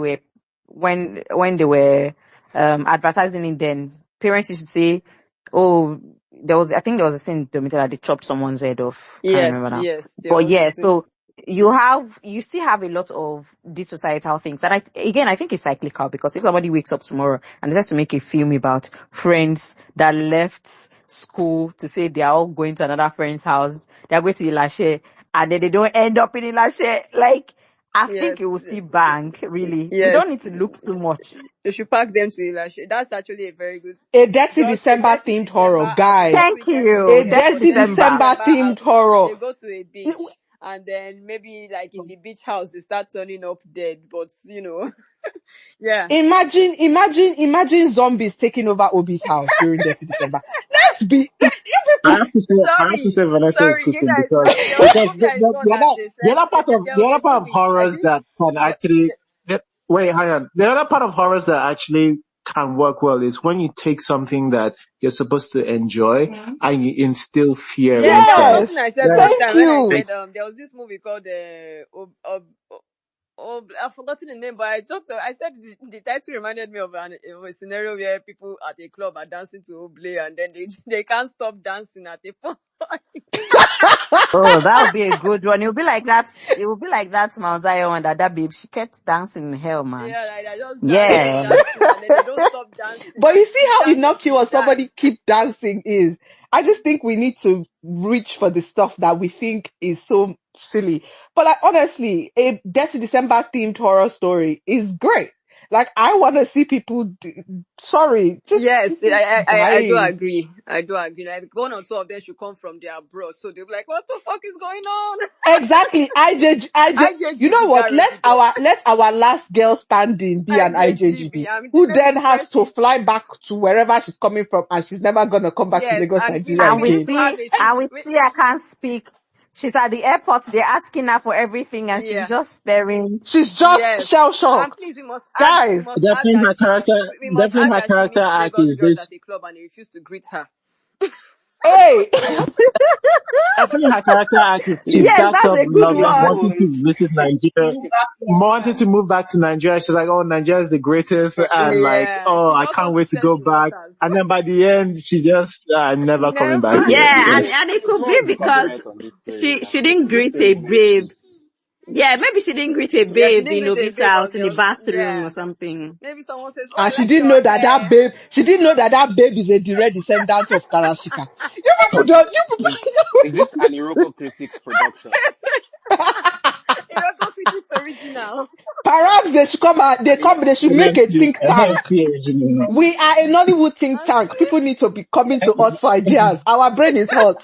they were advertising it, then parents used to say, oh, I think there was a scene in Domitila, they chopped someone's head off. Can't Yes, remember now. yes, there But was yeah, this thing. so you still have a lot of these societal things. And I think it's cyclical, because if somebody wakes up tomorrow and decides to make a film about friends that left school to say they are all going to another friend's house, they're going to Ilashe, and then they don't end up in Ilashe, like, I think it Yes, will still bang, really. We don't need yes. to look too much. You should pack them to Elisha. That's actually a very good. A Dirty Just a December dirty themed horror, December, as guy. one Thank weekend to you. A weekend Dirty for Dirty Dirty December. December December themed outing. horror. They go to a beach, and then maybe like in the beach house they start turning up dead. But yeah. Imagine zombies taking over Obi's house during Dirty December. Let's be, you people. I have to say Vanessa is Sorry, you cooking guys. because There was a movie the, I the, saw the that other they the said other part of there the was other a part of movie. I horrors think that can actually wait, hang on. The other part of horrors that actually can work well is when you take something that you're supposed to enjoy and you instill fear yes, there was inside. something Yes. I said Yeah, one Thank time when I you. said there was this movie called I've forgotten the name, but I said the title reminded me of a scenario where people at a club are dancing to Oblé, and then they can't stop dancing at a point. Oh, that would be a good one. It would be like that. It would be like that Mount Zion one, that babe. She kept dancing in hell, man. Yeah, like they're just dancing, Yeah. dancing, and then they don't stop dancing. But Like you see you how dance until you innocuous die. somebody keep dancing is. I just think we need to reach for the stuff that we think is so silly. But like honestly, a Dirty December themed horror story is great. Like I want to see people. Sorry, just Yes, people I do dying. agree. I do agree. Like one or two of them should come from their abroad, so they'll be like, "What the fuck is going on?" Exactly. You IJGB know what? Garage, though. Let our last girl standing be an IJGB. IJGB, I'm who then has to ready. fly back to wherever she's coming from, and she's never gonna come back to Yes, Lagos, and Nigeria And we we need again. to have see, a scene. I can't speak. She's at the airport. They're asking her for everything, and she's Yeah. just staring. She's just Yes. shell And shocked, please, we guys. must add that she character meets arc Lagos is girls at this. a club and they refuse to greet her. Hey, I feel her character arc is she Yes, starts that's off a good one. wanting to visit Nigeria, wanting to move back to Nigeria. She's like, "Oh, Nigeria is the greatest," and like, Yeah. "Oh, She I just can't wants to wait to test go the back." waters. And then by the end, she just never coming back Never here. Yeah, and, again. and it could What be was the because copyright on this story? she This didn't this greet story a is babe. risky. Yeah, maybe she didn't greet a Yeah, she babe didn't in greet a Obi's babe house until in there the was, bathroom or yeah. something. Maybe someone says, "Oh, and I like your hair." she didn't know that that babe is a direct descendant of Karashika. You people don't. You Is people. is this an Iroko critic production? Iroko It's original. Perhaps they should come out. They should make a think tank. NFC original. We are a Nollywood think tank. Honestly. People need to be coming to us for ideas. Our brain is hot.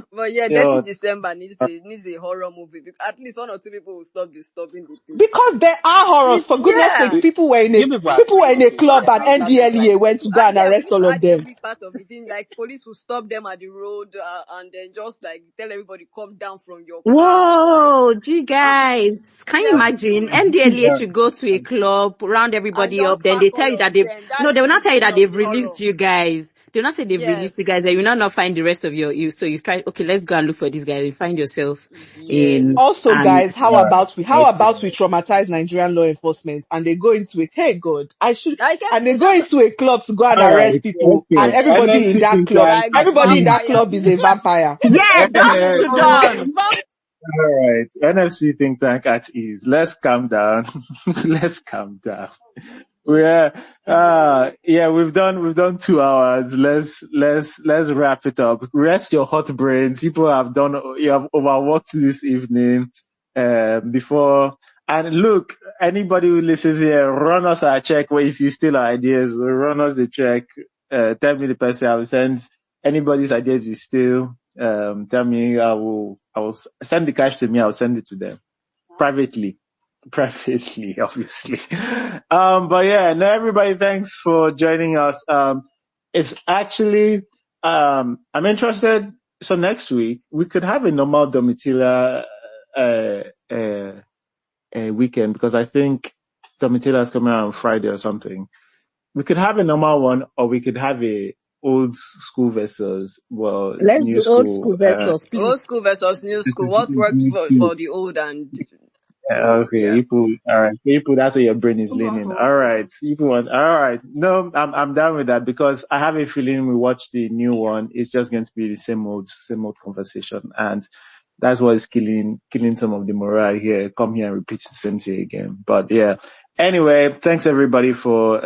But yeah, Dirty Yo, December needs a horror movie. At least one or two people will stop disturbing the peace. Because there are horrors. For goodness sakes, Yeah. people were in a You people are club and Every part, NDLEA went to go and we arrest need to all of add them. every part of it in. Like police will stop them at the road and then just like tell everybody come down from your car. Like Whoa, do you guys, can you yeah, imagine? NDLEA should go to a club, round and everybody up, just then pack they all tell you of that they've, them. no, That's they will the not tell you beginning that of they've the released horror. you guys. They will not say they've Yes, released you guys. They will not find the rest of you. So you try, okay, let's go and look for these guys. You find yourself yes. in, Also, and guys, how about we traumatize Nigerian law enforcement and they go into it? Hey God, Like and they go that's into a club to go and all right. arrest people, and Okay. everybody in NFC that think club, tank like at everybody in that ease. vampires. club is a vampire. yeah, that's all to done. right. NFC think tank at ease. Let's calm down. Let's calm down. We've done 2 hours. Let's wrap it up. Rest your hot brains. You have overworked this evening, before. And look, anybody who listens here, run us a check where if you steal our ideas, run us the check. Tell me the person. I will send anybody's ideas you steal. Tell me, I will send the cash to me. I'll send it to them privately, obviously. But yeah, no, everybody, thanks for joining us. It's actually, I'm interested. So next week we could have a normal Domitila, weekend, because I think Domitila is coming out on Friday or something. We could have a normal one, or we could have a old school versus, Let's new do old school. school versus, Old please. school versus new school. What worked for the old and new? Okay, Yeah. all right. So that's where your brain is leaning. All right. All right. No, I'm down with that, because I have a feeling we watch the new one, it's just going to be the same old conversation. And that's what is killing some of the morale here. Come here and repeat the same thing again. But yeah. Anyway, thanks everybody for,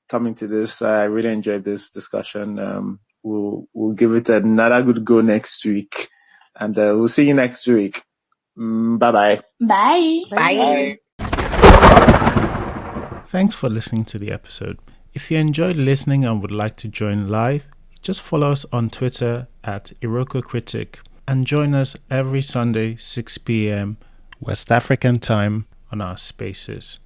coming to this. I really enjoyed this discussion. We'll give it another good go next week, and, we'll see you next week. Bye-bye. Bye. Bye. Thanks for listening to the episode. If you enjoyed listening and would like to join live, just follow us on Twitter at Iroko Critic and join us every Sunday 6 p.m. West African time on our spaces.